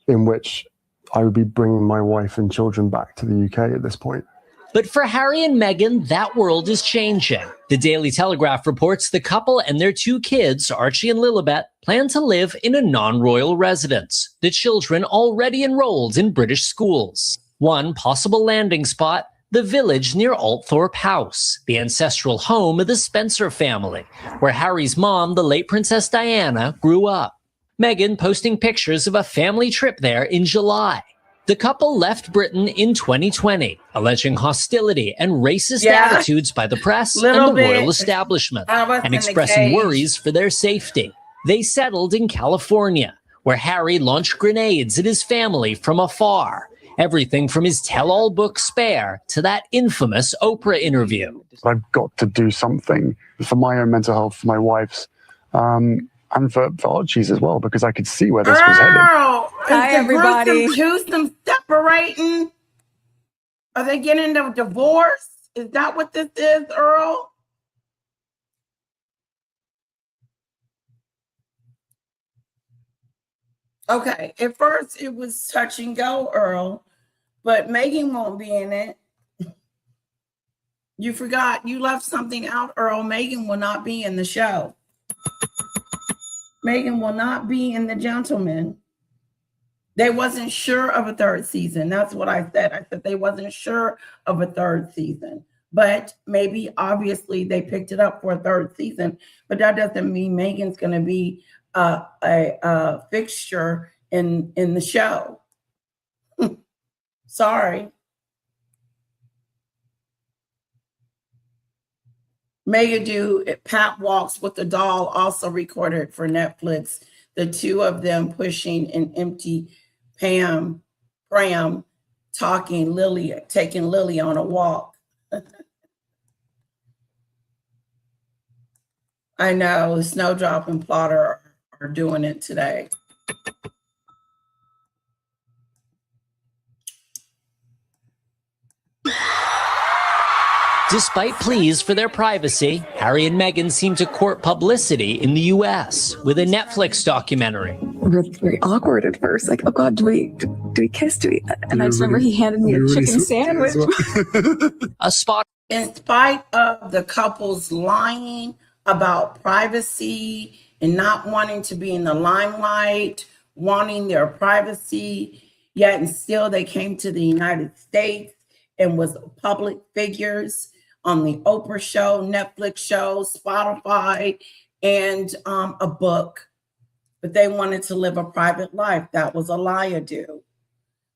in which I would be bringing my wife and children back to the UK at this point. But for Harry and Meghan, that world is changing. The Daily Telegraph reports the couple and their two kids, Archie and Lilibet, plan to live in a non-royal residence. The children already enrolled in British schools. One possible landing spot, the village near Althorpe House, the ancestral home of the Spencer family, where Harry's mom, the late Princess Diana, grew up. Meghan posting pictures of a family trip there in July. The couple left Britain in 2020, alleging hostility and racist attitudes by the press and the royal establishment, and expressing worries for their safety. They settled in California, where Harry launched grenades at his family from afar. Everything from his tell-all book Spare to that infamous Oprah interview. I've got to do something for my own mental health, for my wife's, and for Archie's as well, because I could see where this was headed. Hi, everybody. Some separating. Are they getting a divorce? Is that what this is, Earl? Okay, at first it was touch and go, Earl, but Meghan won't be in it. You forgot, you left something out, Earl. Meghan will not be in the show. Meghan will not be in The Gentleman. They wasn't sure of a third season. That's what I said. I said they wasn't sure of a third season. But maybe, obviously, they picked it up for a third season. But that doesn't mean Meghan's going to be a fixture in the show. Sorry. Meghan Pat Walks with the Doll also recorded for Netflix. The two of them pushing an empty pram, taking Lily on a walk. I know Snowdrop and Plotter are doing it today. Despite pleas for their privacy, Harry and Meghan seem to court publicity in the US with a Netflix documentary. Very awkward at first, like, oh God, do we kiss? And I just remember he handed me a chicken sandwich. A spot. In spite of the couple's lying about privacy and not wanting to be in the limelight, wanting their privacy, yet and still they came to the United States and was public figures on the Oprah show, Netflix show, Spotify, and a book. But they wanted to live a private life. That was a lie, do.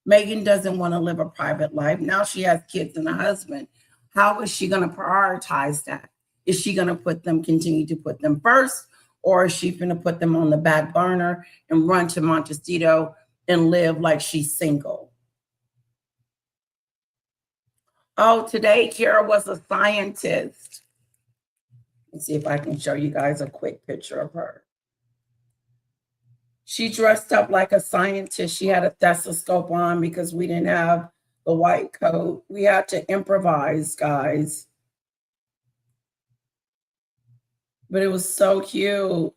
Meghan doesn't want to live a private life. Now she has kids and a husband. How is she going to prioritize that? Is she going to continue to put them first, or is she going to put them on the back burner and run to Montecito and live like she's single? Oh, today Kara was a scientist. Let's see if I can show you guys a quick picture of her. She dressed up like a scientist. She had a stethoscope on because we didn't have the white coat. We had to improvise, guys. But it was so cute.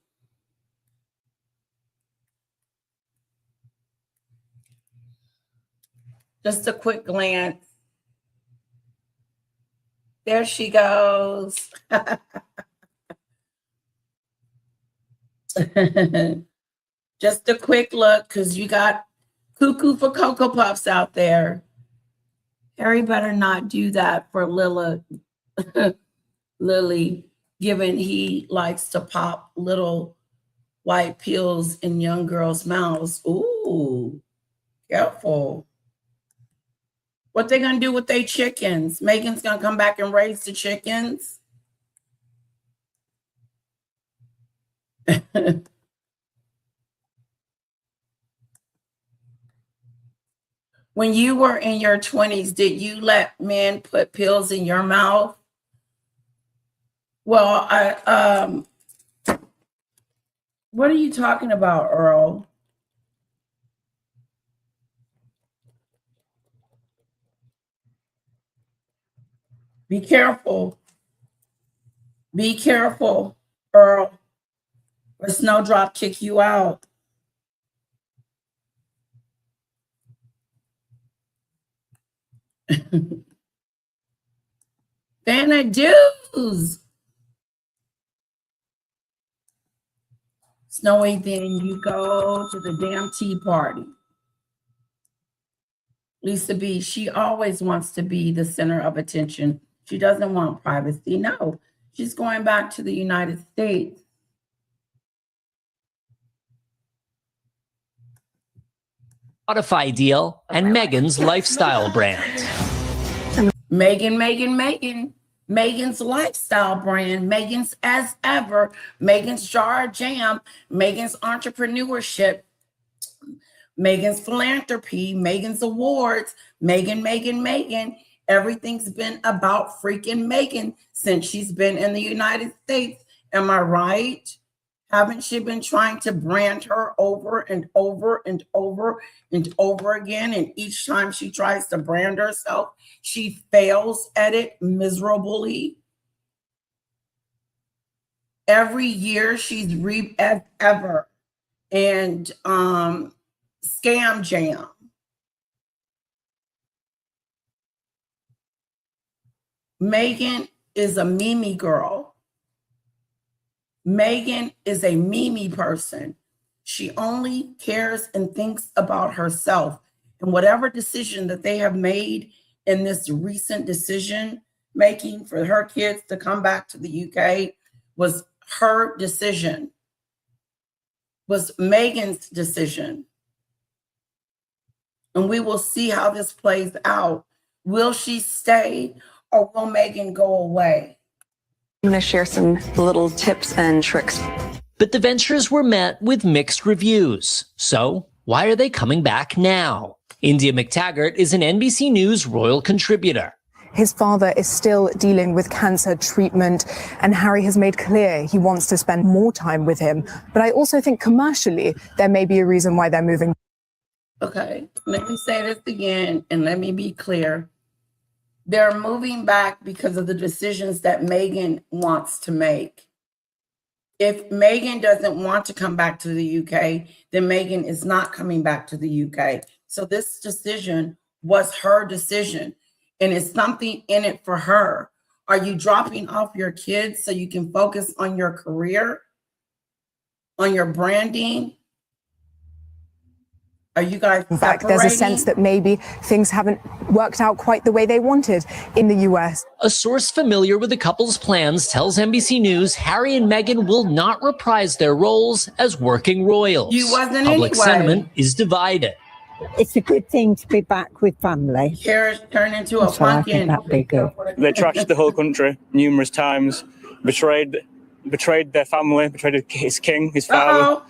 Just a quick glance. There she goes. Just a quick look, because you got cuckoo for Cocoa Puffs out there. Harry better not do that for Lily, given he likes to pop little white pills in young girls' mouths. Ooh, careful. What they gonna do with their chickens? Meghan's gonna come back and raise the chickens? When you were in your 20s, did you let men put pills in your mouth? Well, what are you talking about, Earl? Be careful. Be careful, Earl, or Snowdrop kick you out. Vanna Dews. Snowy, then you go to the damn tea party. Lisa B, she always wants to be the center of attention. She doesn't want privacy. No, she's going back to the United States. Spotify deal, and Meghan's lifestyle brand. Meghan's lifestyle brand, Meghan's as ever, Meghan's jar of jam, Meghan's entrepreneurship, Meghan's philanthropy, Meghan's awards, Meghan. Everything's been about freaking Meghan since she's been in the United States. Am I right? Haven't she been trying to brand her over and over and over and over again? And each time she tries to brand herself, she fails at it miserably. Every year she's ever and Scam Jam. Meghan is a Mimi girl. Meghan is a Mimi person. She only cares and thinks about herself. And whatever decision that they have made in this recent decision making for her kids to come back to the UK was her decision, was Meghan's decision. And we will see how this plays out. Will she stay or will Meghan go away? I'm going to share some little tips and tricks. But the ventures were met with mixed reviews. So why are they coming back now? India McTaggart is an NBC News royal contributor. His father is still dealing with cancer treatment, and Harry has made clear he wants to spend more time with him. But I also think commercially, there may be a reason why they're moving. Okay, let me say this again and let me be clear. They're moving back because of the decisions that Meghan wants to make. If Meghan doesn't want to come back to the UK, then Meghan is not coming back to the UK. So this decision was her decision, and it's something in it for her. Are you dropping off your kids so you can focus on your career, on your branding? Are you guys separating? In fact, there's a sense that maybe things haven't worked out quite the way they wanted in the US. A source familiar with the couple's plans tells NBC News Harry and Meghan will not reprise their roles as working royals. You wasn't Public anyway. sentiment is divided. It's a good thing to be back with family. Harris turned into a So I think pumpkin. that'd be good. They trashed the whole country numerous times, betrayed their family, betrayed his king, his father.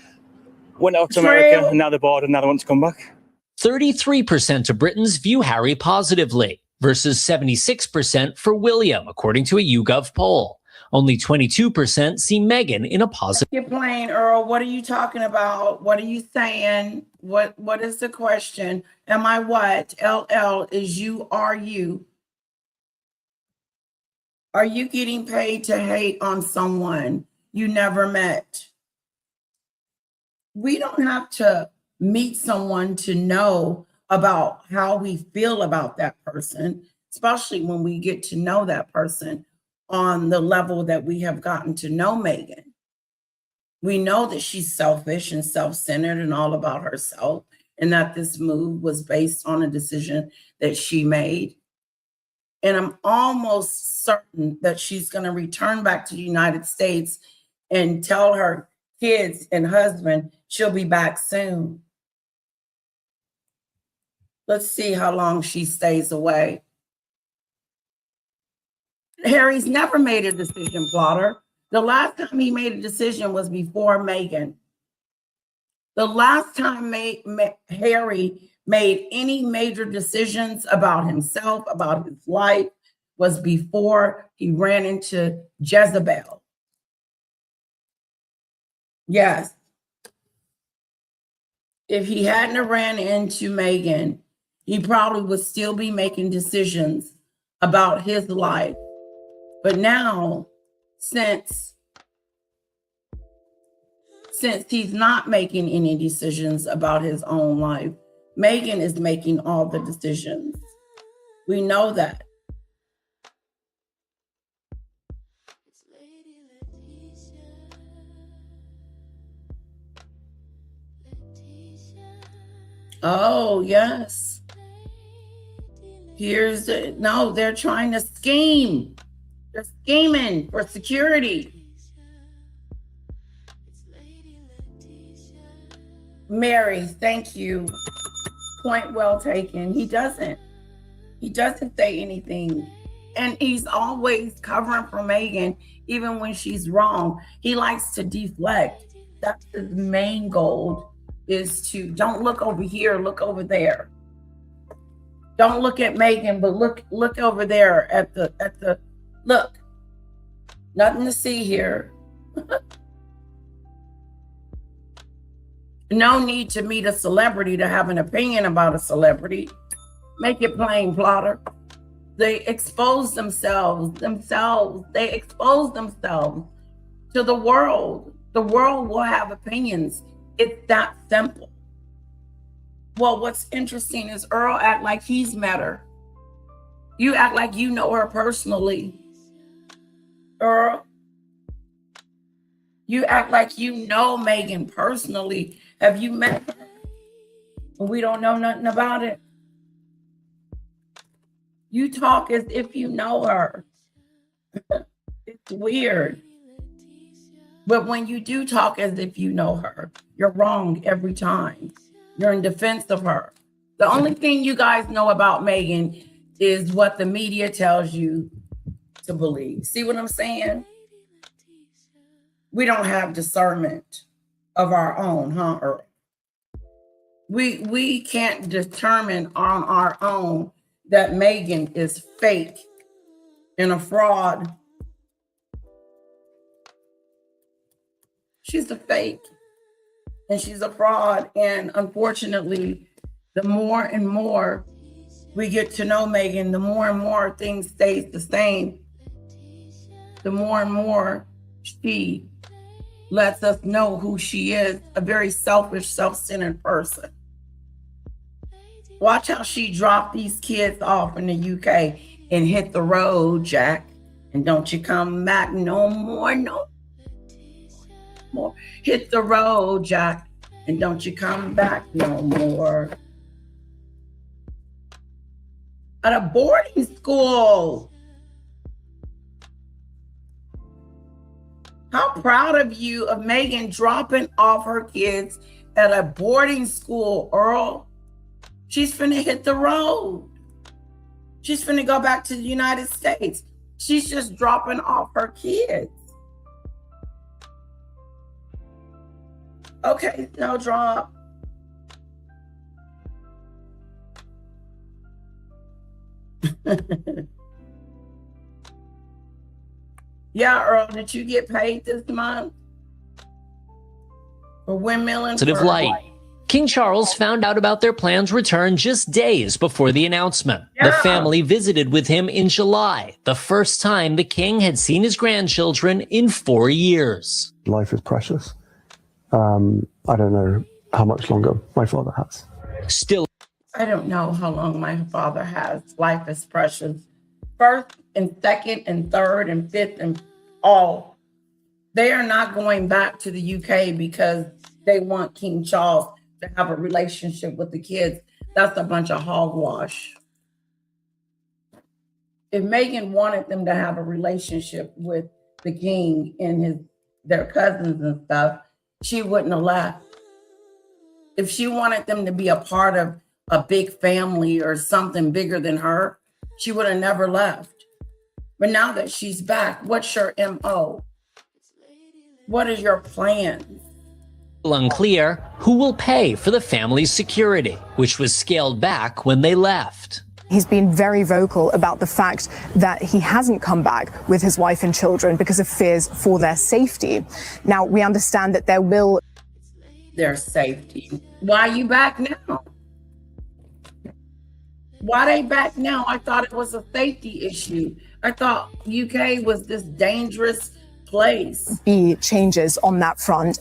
Went out to America, and now they're bored, and now they want to come back. 33% of Britons view Harry positively versus 76% for William, according to a YouGov poll. Only 22% see Meghan in a positive. You're playing, Earl. What are you talking about? What are you saying? What is the question? Am I what? LL is you, are you? Are you getting paid to hate on someone you never met? We don't have to meet someone to know about how we feel about that person, especially when we get to know that person on the level that we have gotten to know Meghan. We know that she's selfish and self-centered and all about herself, and that this move was based on a decision that she made. And I'm almost certain that she's going to return back to the United States and tell her kids and husband she'll be back soon. Let's see how long she stays away. Harry's never made a decision, Plotter. The last time he made a decision was before Meghan. The last time Harry made any major decisions about himself, about his life, was before he ran into Jezebel. Yes. If he hadn't ran into Meghan, he probably would still be making decisions about his life. But now, since he's not making any decisions about his own life, Meghan is making all the decisions. We know that. Oh, yes. They're trying to scheme. They're scheming for security. Mary, thank you. Point well taken. He doesn't say anything. And he's always covering for Meghan, even when she's wrong. He likes to deflect. That's his main goal, is to don't look over here, look over there. Don't look at Meghan, but look over there at the look. Nothing to see here. No need to meet a celebrity to have an opinion about a celebrity. Make it plain, plotter. They expose themselves. They expose themselves to the world. The world will have opinions. It's that simple. Well, what's interesting is Earl act like he's met her. You act like you know her personally. Earl, you act like you know Meghan personally. Have you met her? We don't know nothing about it. You talk as if you know her. It's weird. But when you do talk as if you know her, you're wrong every time. You're in defense of her. The only thing you guys know about Meghan is what the media tells you to believe. See what I'm saying? We don't have discernment of our own, huh, Earl? We can't determine on our own that Meghan is fake and a fraud. She's a fake and she's a fraud. And unfortunately, the more and more we get to know Meghan, the more and more things stays the same. The more and more she lets us know who she is, a very selfish, self-centered person. Watch how she dropped these kids off in the UK and hit the road, Jack. And don't you come back no more, no more. Hit the road, Jack. And don't you come back no more. At a boarding school. How proud of you of Meghan dropping off her kids at a boarding school, Earl. She's finna hit the road. She's finna go back to the United States. She's just dropping off her kids. Okay, no drop. Yeah, Earl, did you get paid this month? For windmilling? Positive light. King Charles found out about their planned return just days before the announcement. The family visited with him in July, the first time the king had seen his grandchildren in 4 years. Life is precious. I don't know how much longer my father has. Still, I don't know how long my father has. Life is precious. First and second and third and fifth and all. They are not going back to the UK because they want King Charles to have a relationship with the kids. That's a bunch of hogwash. If Meghan wanted them to have a relationship with the king and their cousins and stuff, she wouldn't have left. If she wanted them to be a part of a big family or something bigger than her, she would have never left. But now that she's back, what's your MO? What is your plan? Unclear who will pay for the family's security, which was scaled back when they left. He's been very vocal about the fact that he hasn't come back with his wife and children because of fears for their safety. Now, we understand that there will... Their safety. Why are you back now? Why they back now? I thought it was a safety issue. I thought UK was this dangerous place. Be changes on that front.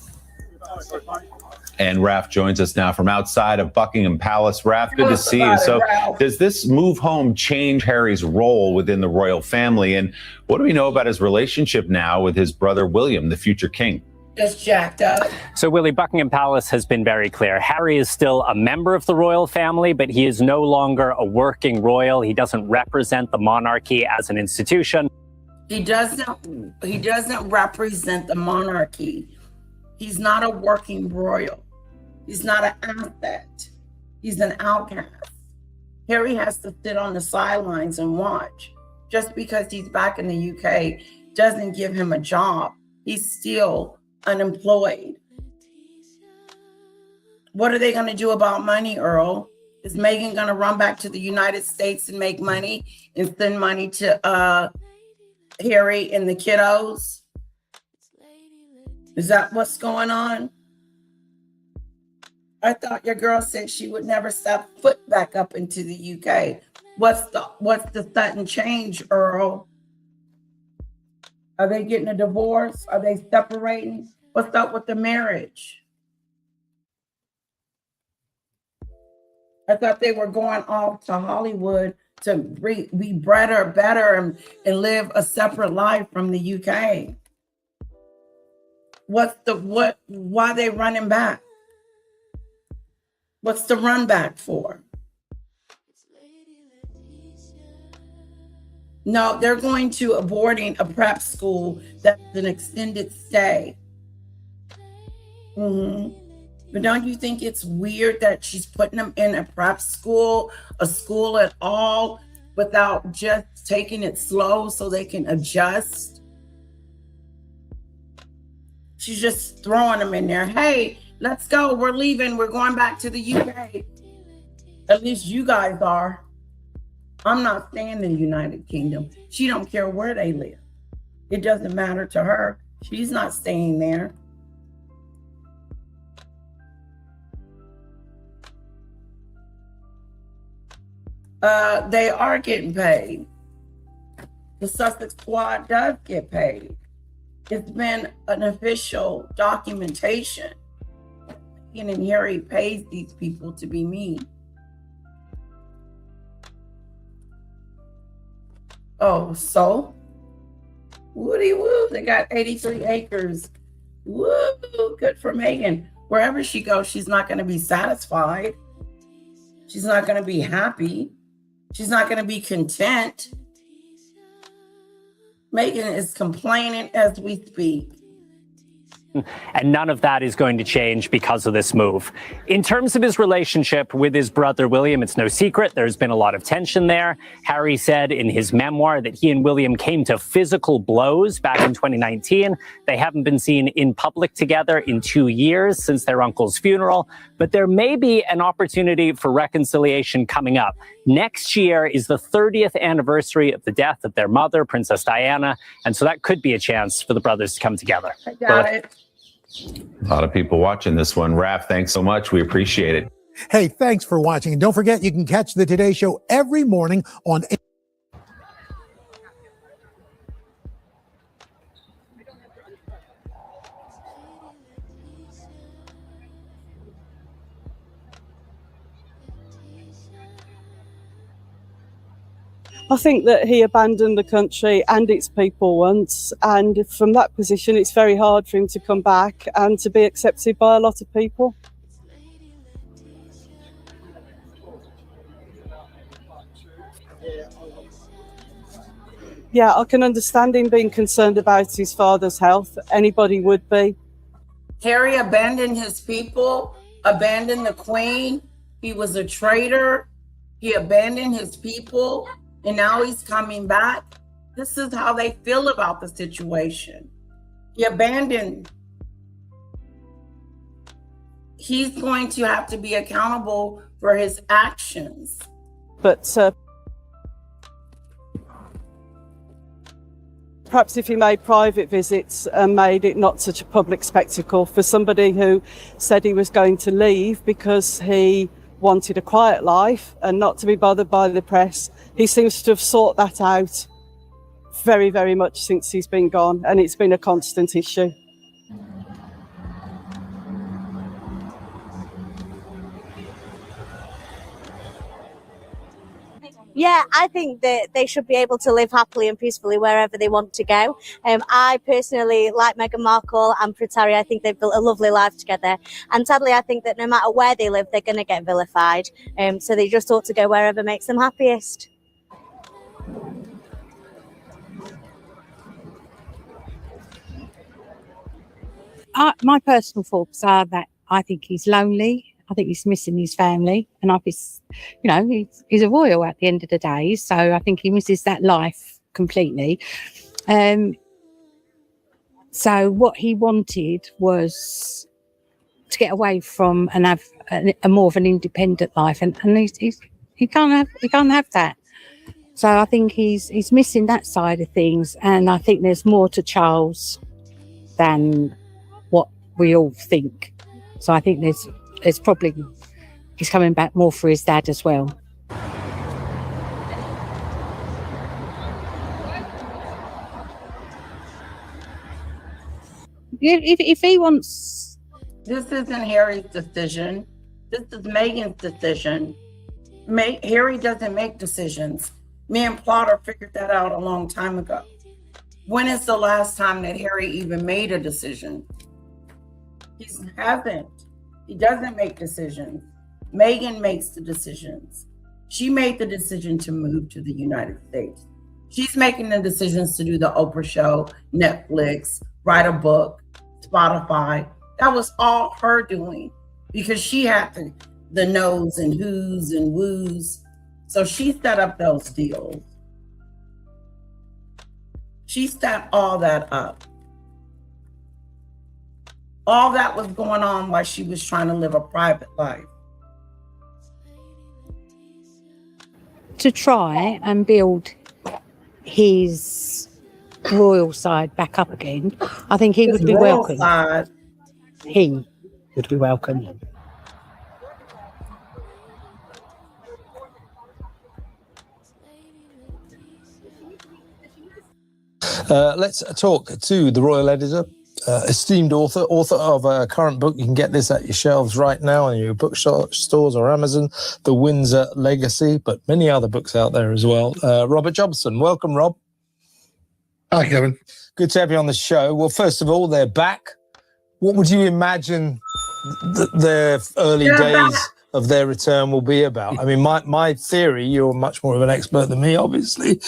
And Raph joins us now from outside of Buckingham Palace. Raph, good to see you. So does this move home change Harry's role within the royal family? And what do we know about his relationship now with his brother William, the future king? Just jacked up. So, Willie, Buckingham Palace has been very clear. Harry is still a member of the royal family, but he is no longer a working royal. He doesn't represent the monarchy as an institution. He doesn't represent the monarchy. He's not a working royal. He's not an asset. He's an outcast. Harry has to sit on the sidelines and watch. Just because he's back in the UK doesn't give him a job. He's still unemployed. What are they going to do about money, Earl? Is Meghan going to run back to the United States and make money and send money to Harry and the kiddos? Is that what's going on? I thought your girl said she would never step foot back up into the UK. What's the sudden change, Earl? Are they getting a divorce? Are they separating? What's up with the marriage? I thought they were going off to Hollywood to be better and live a separate life from the UK. Why are they running back? What's the run back for? No, they're going to a prep school that's an extended stay. But don't you think it's weird that she's putting them in a prep school, a school at all, without just taking it slow so they can adjust? She's just throwing them in there. Hey, let's go. We're leaving. We're going back to the UK. At least you guys are. I'm not staying in the United Kingdom. She don't care where they live. It doesn't matter to her. She's not staying there. They are getting paid. The Sussex Squad does get paid. It's been an official documentation. Meghan and Harry pays these people to be mean. Oh, so? Woody woo, they got 83 acres. Woo, good for Meghan. Wherever she goes, she's not going to be satisfied. She's not going to be happy. She's not going to be content. Meghan is complaining as we speak. And none of that is going to change because of this move. In terms of his relationship with his brother William, it's no secret there's been a lot of tension there. Harry said in his memoir that he and William came to physical blows back in 2019. They haven't been seen in public together in 2 years since their uncle's funeral. But there may be an opportunity for reconciliation coming up. Next year is the 30th anniversary of the death of their mother, Princess Diana. And so that could be a chance for the brothers to come together. I got it. A lot of people watching this one. Raph, thanks so much. We appreciate it. Hey, thanks for watching. And don't forget, you can catch the Today Show every morning on... I think that he abandoned the country and its people once, and from that position it's very hard for him to come back and to be accepted by a lot of people. Yeah, I can understand him being concerned about his father's health. Anybody would be. Harry abandoned his people, abandoned the Queen. He was a traitor. He abandoned his people. And now he's coming back. This is how they feel about the situation. He abandoned. He's going to have to be accountable for his actions. But perhaps if he made private visits and made it not such a public spectacle for somebody who said he was going to leave because he wanted a quiet life and not to be bothered by the press. He seems to have sought that out very, very much since he's been gone, and it's been a constant issue. Yeah, I think that they should be able to live happily and peacefully wherever they want to go. I personally like Meghan Markle and Prince Harry. I think they've built a lovely life together. And sadly, I think that no matter where they live, they're going to get vilified. So they just ought to go wherever makes them happiest. My personal thoughts are that I think he's lonely. I think he's missing his family, and he's a royal at the end of the day, so I think he misses that life completely. So what he wanted was to get away from and have a more of an independent life, and he can't have that. So I think he's missing that side of things, and I think there's more to Charles than what we all think. So I think there's probably he's coming back more for his dad as well. If he wants, this isn't Harry's decision. This is Meghan's decision. Harry doesn't make decisions. Me and Plotter figured that out a long time ago. When is the last time that Harry even made a decision? He hasn't. He doesn't make decisions. Meghan makes the decisions. She made the decision to move to the United States. She's making the decisions to do the Oprah show, Netflix, write a book, Spotify. That was all her doing because she had the no's and who's and who's. So she set up those deals. She set all that up. All that was going on while she was trying to live a private life. To try and build his royal side back up again, I think he would be welcome. He would be welcome. Let's talk to the royal editor, esteemed author of a current book. You can get this at your shelves right now in your bookstores or Amazon, The Windsor Legacy, but many other books out there as well. Robert Jobson. Welcome, Rob. Hi, Kevin. Good to have you on the show. Well, first of all, they're back. What would you imagine their early days of their return will be about? I mean, my theory, you're much more of an expert than me, obviously,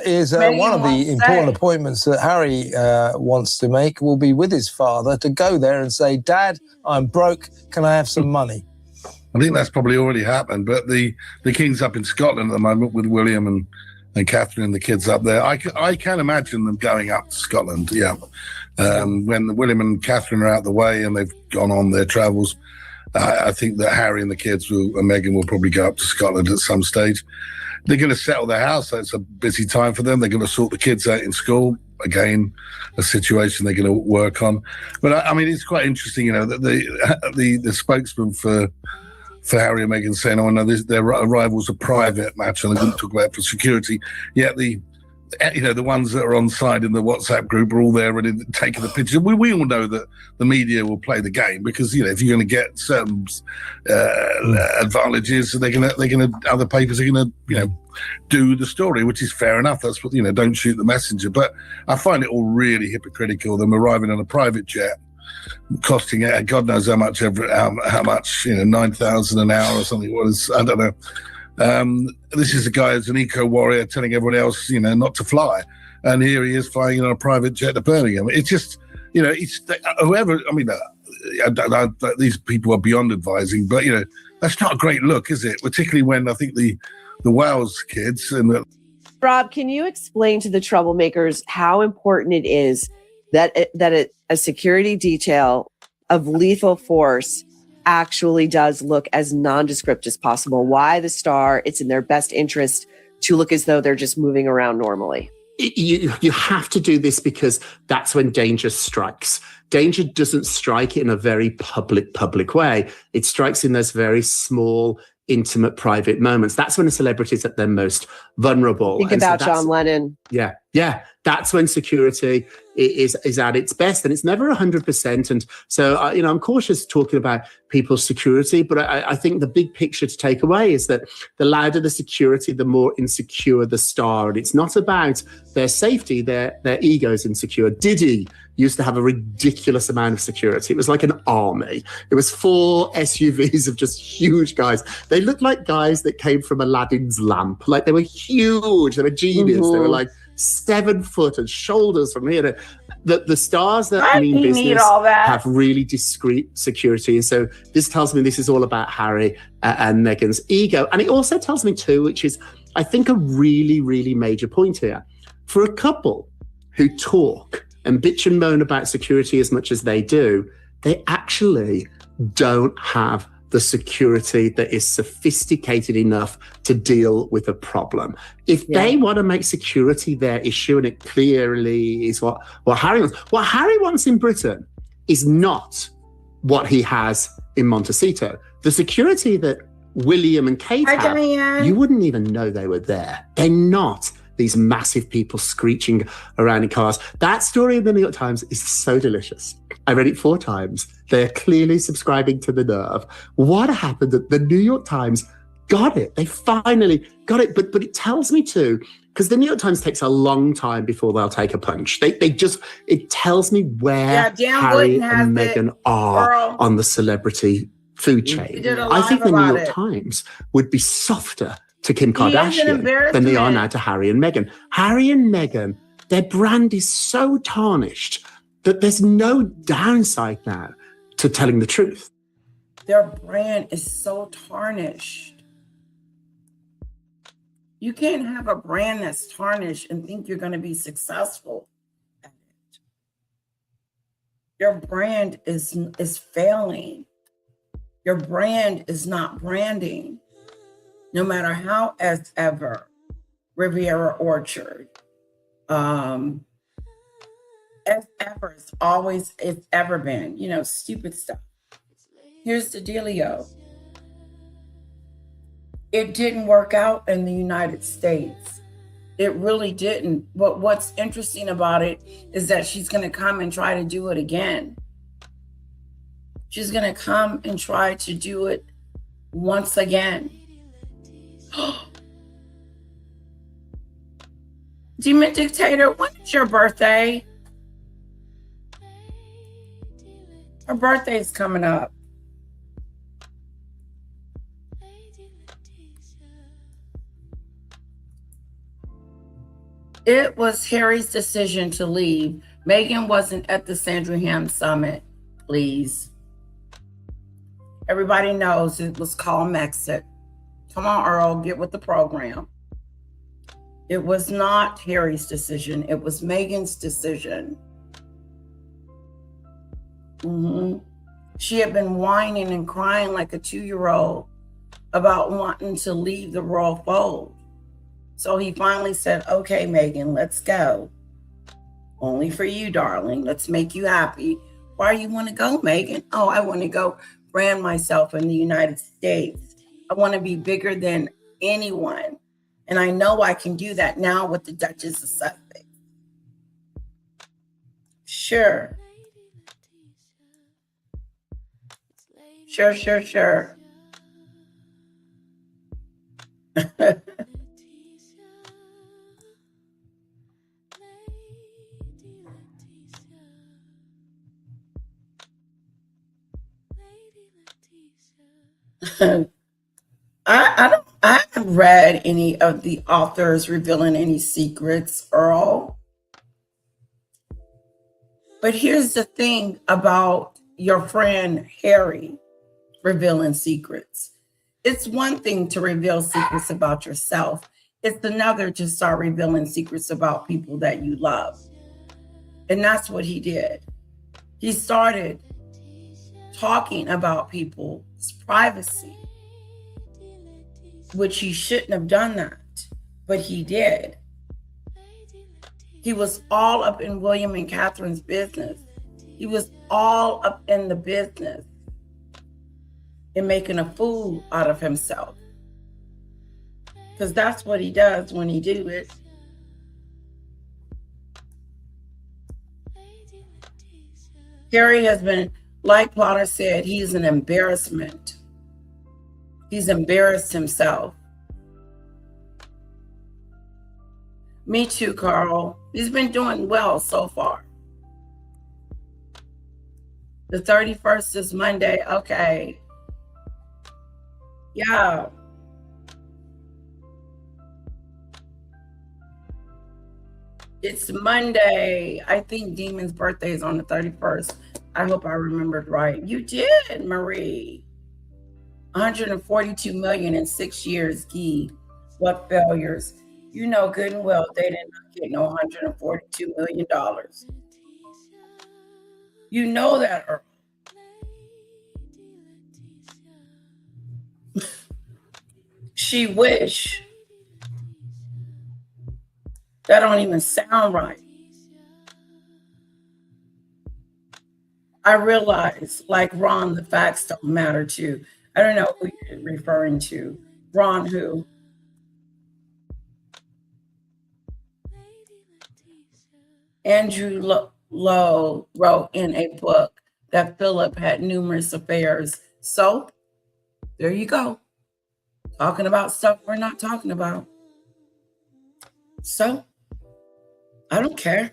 is one of the important appointments that Harry wants to make will be with his father to go there and say, Dad, I'm broke. Can I have some money? I think that's probably already happened, but the King's up in Scotland at the moment with William and Catherine and the kids up there. I can imagine them going up to Scotland, yeah. When William and Catherine are out the way and they've gone on their travels, I think that Harry and the kids and Meghan will probably go up to Scotland at some stage. They're going to settle their house, so it's a busy time for them. They're going to sort the kids out in school. Again, a situation they're going to work on. But I mean, it's quite interesting, you know, that the spokesman for Harry and Meghan saying, "Oh no, their arrival's a private matter, and they wouldn't talk about it for security." Yet the ones that are on side in the WhatsApp group are all there and taking the picture. We all know that the media will play the game because, you know, if you're going to get certain advantages, other papers are going to, you know, do the story, which is fair enough. That's what, you know, don't shoot the messenger. But I find it all really hypocritical, them arriving on a private jet, costing God knows how much, you know, $9,000 an hour or something. What is, I don't know. This is a guy who's an eco-warrior telling everyone else, you know, not to fly. And here he is flying on a private jet to Birmingham. It's just, you know, it's whoever, I mean, these people are beyond advising, but, you know, that's not a great look, is it? Particularly when I think the Wales kids and Rob, can you explain to the troublemakers how important it is that a security detail of lethal force actually does look as nondescript as possible? Why the Star, it's in their best interest to look as though they're just moving around normally. You have to do this because that's when danger strikes. Danger doesn't strike in a very public way. It strikes in those very small, intimate, private moments. That's when a celebrity is at their most vulnerable. Think about John Lennon. Yeah. That's when security is at its best, and it's never 100%. And so, I'm cautious talking about people's security, but I think the big picture to take away is that the louder the security, the more insecure the Star. And it's not about their safety, their ego is insecure. Diddy used to have a ridiculous amount of security. It was like an army. It was 4 SUVs of just huge guys. They looked like guys that came from Aladdin's lamp. Like, they were huge. They were genius. Mm-hmm. They were like 7 foot and shoulders from here. the stars that Why mean do you need business all that? have really discreet security. And so this tells me this is all about Harry and Meghan's ego. And it also tells me too, which is, I think, a really, really major point here. For a couple who talk and bitch and moan about security as much as they do, they actually don't have the security that is sophisticated enough to deal with a problem. If they want to make security their issue, and it clearly is what Harry wants. What Harry wants in Britain is not what he has in Montecito. The security that William and Kate have, you wouldn't even know they were there. They're not these massive people screeching around in cars. That story in the New York Times is so delicious. I read it 4 times. They're clearly subscribing to the nerve. What happened? That the New York Times got it. They finally got it. But it tells me too, because the New York Times takes a long time before they'll take a punch. It tells me where Harry and Meghan are on the celebrity food chain. I think the New York Times would be softer to Kim Kardashian than they are now to Harry and Meghan. Harry and Meghan, their brand is so tarnished that there's no downside now to telling the truth. Their brand is so tarnished. You can't have a brand that's tarnished and think you're going to be successful at it. Your brand is failing. Your brand is not branding. No matter how as ever, Riviera Orchard, as ever, it's ever been, stupid stuff. Here's the dealio. It didn't work out in the United States. It really didn't. But what's interesting about it is that she's going to come and try to do it again. She's going to come and try to do it once again. Demon Dictator, when is your birthday? Her birthday's coming up. It was Harry's decision to leave. Meghan wasn't at the Sandringham summit, please. Everybody knows it was called Mexit. Come on, Earl, get with the program. It was not Harry's decision. It was Meghan's decision. She had been whining and crying like a 2-year-old about wanting to leave the royal fold. So he finally said, okay, Meghan, let's go. Only for you, darling. Let's make you happy. Why do you want to go, Meghan? Oh, I want to go brand myself in the United States. I want to be bigger than anyone. And I know I can do that now with the Duchess of Sussex. Sure. Sure. I haven't read any of the authors revealing any secrets, Earl. But here's the thing about your friend Harry revealing secrets. It's one thing to reveal secrets about yourself. It's another to start revealing secrets about people that you love. And that's what he did. He started talking about people's privacy, which he shouldn't have done that, but he did. He was all up in William and Catherine's business. He was all up in the business and making a fool out of himself. Because that's what he does when he do it. Harry has been, like Potter said, he's an embarrassment. He's embarrassed himself. Me too, Carl. He's been doing well so far. The 31st is Monday. Okay. Yeah. It's Monday. I think Demon's birthday is on the 31st. I hope I remembered right. You did, Marie. 142 million in 6 years, Gee. What failures. You know good and well they did not get no $142 million. You know that, Earl. She wish. That don't even sound right. I realize, like Ron, the facts don't matter too. I don't know who you're referring to. Ron who? Andrew Lowe wrote in a book that Philip had numerous affairs. So, there you go. Talking about stuff we're not talking about. So, I don't care.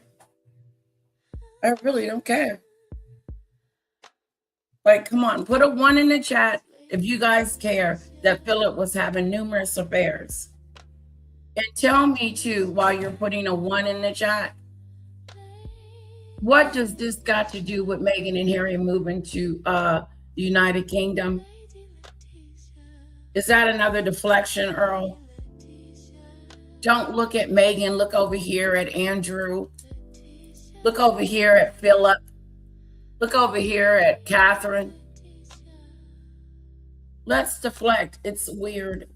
I really don't care. Like, come on, put a 1 in the chat if you guys care that Philip was having numerous affairs. And tell me too, while you're putting a 1 in the chat, what does this got to do with Meghan and Harry moving to the United Kingdom? Is that another deflection, Earl? Don't look at Meghan. Look over here at Andrew. Look over here at Philip. Look over here at Catherine. Let's deflect. It's weird.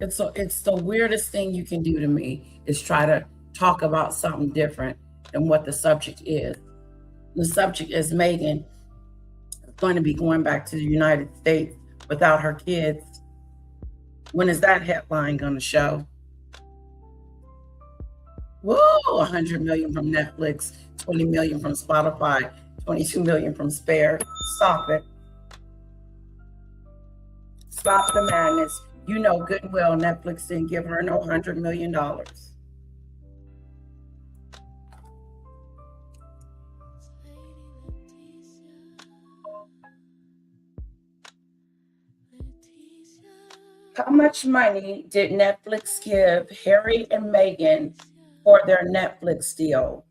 It's the weirdest thing you can do to me is try to talk about something different than what the subject is. The subject is Meghan going to be going back to the United States without her kids. When is that headline going to show? Whoa, 100 million from Netflix, 20 million from Spotify, 22 million from Spare. Stop it. Stop the madness. You know good and well Netflix didn't give her no $100 million. How much money did Netflix give Harry and Meghan for their Netflix deal?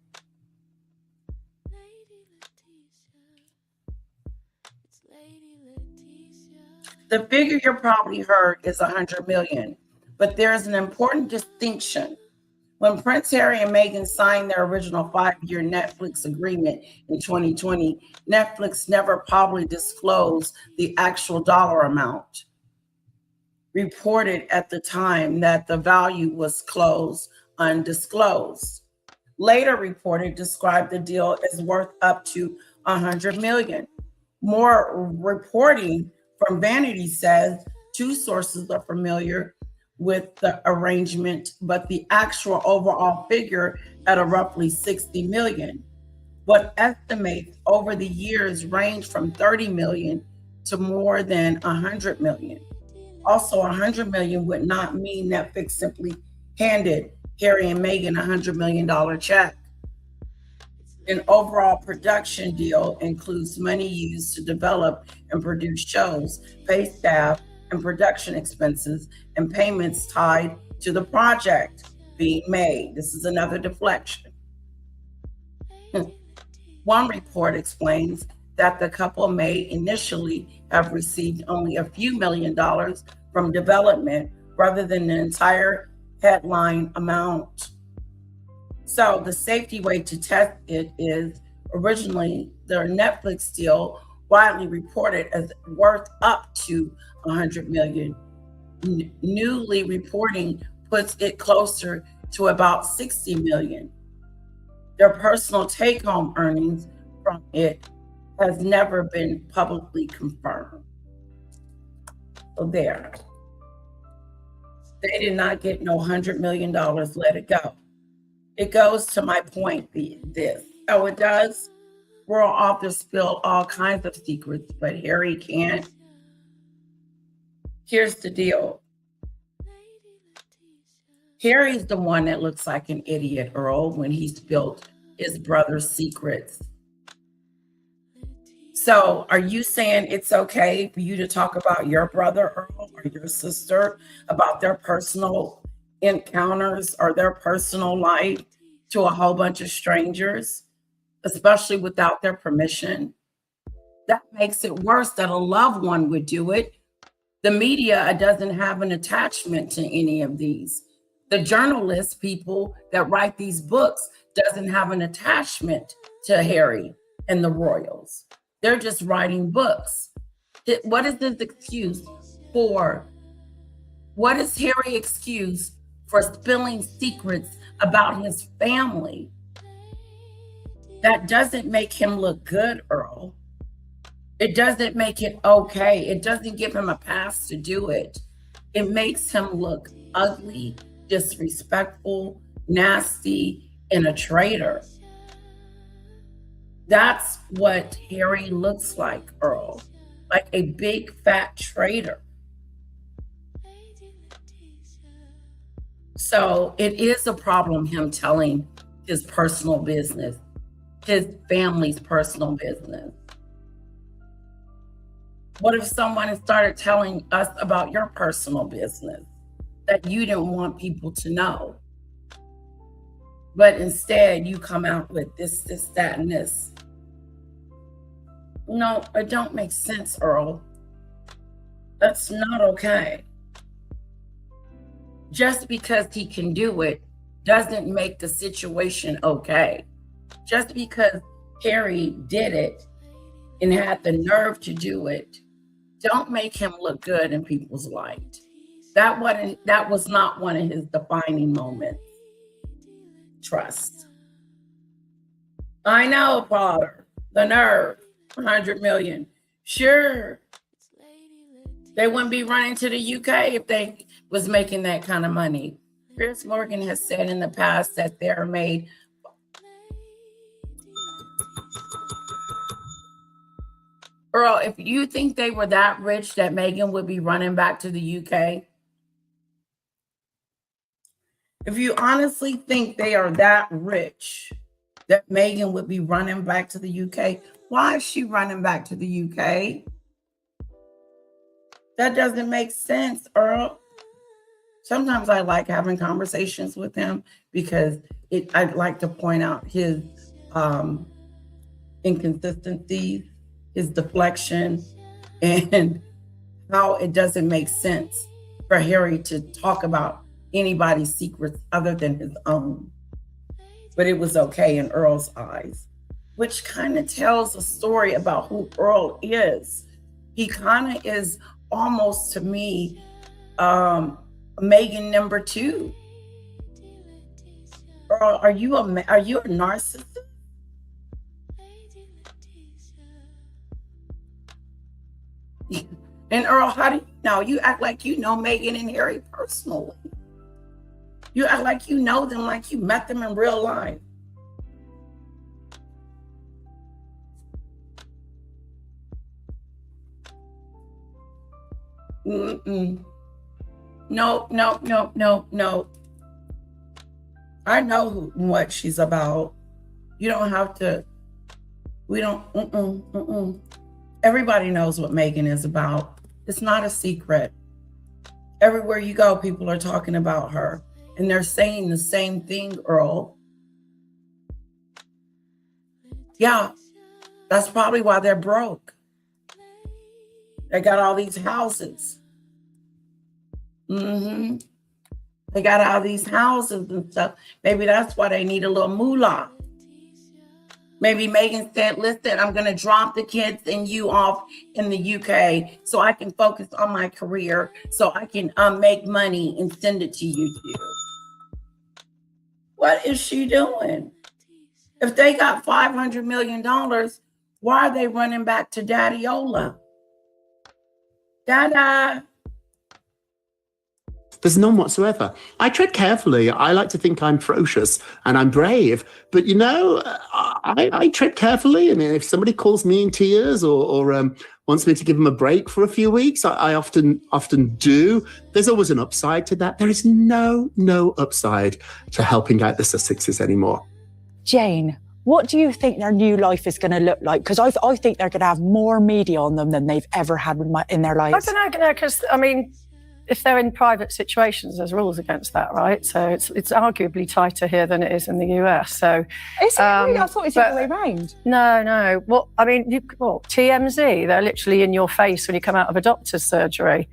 The figure you probably heard is 100 million, but there's an important distinction. When Prince Harry and Meghan signed their original 5-year Netflix agreement in 2020, Netflix never publicly disclosed the actual dollar amount. Reported at the time that the value was closed undisclosed. Later reported described the deal as worth up to 100 million. More reporting from Vanity says 2 sources are familiar with the arrangement, but the actual overall figure at a roughly 60 million. What estimates over the years range from 30 million to more than 100 million. Also, 100 million would not mean Netflix simply handed Harry and Meghan $100 million check. An overall production deal includes money used to develop and produce shows, pay staff, and production expenses, and payments tied to the project being made. This is another deflection. One report explains that the couple may initially have received only a few $1,000,000 from development rather than the entire headline amount. So the safety way to test it is originally their Netflix deal widely reported as worth up to 100 million. Newly reporting puts it closer to about 60 million. Their personal take-home earnings from it has never been publicly confirmed. So there. They did not get no $100 million, let it go. It goes to my point, this. Oh, it does? World authors spill all kinds of secrets, but Harry can't. Here's the deal. Harry's the one that looks like an idiot, Earl, when he spilled his brother's secrets. So are you saying it's okay for you to talk about your brother, Earl, or your sister, about their personal encounters or their personal life to a whole bunch of strangers, especially without their permission. That makes it worse that a loved one would do it. The media doesn't have an attachment to any of these. The journalists, people that write these books, doesn't have an attachment to Harry and the royals. They're just writing books. What is his excuse for? What is Harry excuse for spilling secrets about his family? That doesn't make him look good, Earl. It doesn't make it okay. It doesn't give him a pass to do it. It makes him look ugly, disrespectful, nasty, and a traitor. That's what Harry looks like, Earl. Like a big fat traitor. So it is a problem, him telling his personal business, his family's personal business. What if someone had started telling us about your personal business that you didn't want people to know? But instead you come out with this, that, and this. No, it don't make sense, Earl. That's not okay. Just because he can do it doesn't make the situation okay. Just because Harry did it and had the nerve to do it, don't make him look good in people's light. That was not one of his defining moments. Trust. I know, Potter, the nerve, 100 million. Sure. They wouldn't be running to the UK if they was making that kind of money. Piers Morgan has said in the past that they're made. Earl, if you think they were that rich that Meghan would be running back to the UK, if you honestly think they are that rich that Meghan would be running back to the UK, why is she running back to the UK? That doesn't make sense, Earl. Sometimes I like having conversations with him because I'd like to point out his inconsistencies, his deflection, and how it doesn't make sense for Harry to talk about anybody's secrets other than his own. But it was okay in Earl's eyes, which kind of tells a story about who Earl is. He kind of is almost, to me, Meghan number 2. Earl, are you a narcissist? And Earl, how do you know? You act like you know Meghan and Harry personally. You act like you know them, like you met them in real life. No. I know what she's about. You don't have to. We don't. Everybody knows what Meghan is about. It's not a secret. Everywhere you go, people are talking about her. And they're saying the same thing, Earl. Yeah, that's probably why they're broke. They got all these houses. They got all these houses and stuff. Maybe that's why they need a little moolah. Maybe Meghan said, listen, I'm going to drop the kids and you off in the UK so I can focus on my career, so I can make money and send it to you too. What is she doing? If they got $500 million, why are they running back to Daddy-ola? Dada. There's none whatsoever. I tread carefully. I like to think I'm ferocious and I'm brave. But, I tread carefully. I mean, if somebody calls me in tears or wants me to give them a break for a few weeks, I often do. There's always an upside to that. There is no upside to helping out the Sussexes anymore. Jane, what do you think their new life is going to look like? Because I think they're going to have more media on them than they've ever had in their lives. I don't know, because, if they're in private situations, there's rules against that, right? So it's arguably tighter here than it is in the US. So is it really? I thought it's the other way around. No. What I mean, TMZ? They're literally in your face when you come out of a doctor's surgery.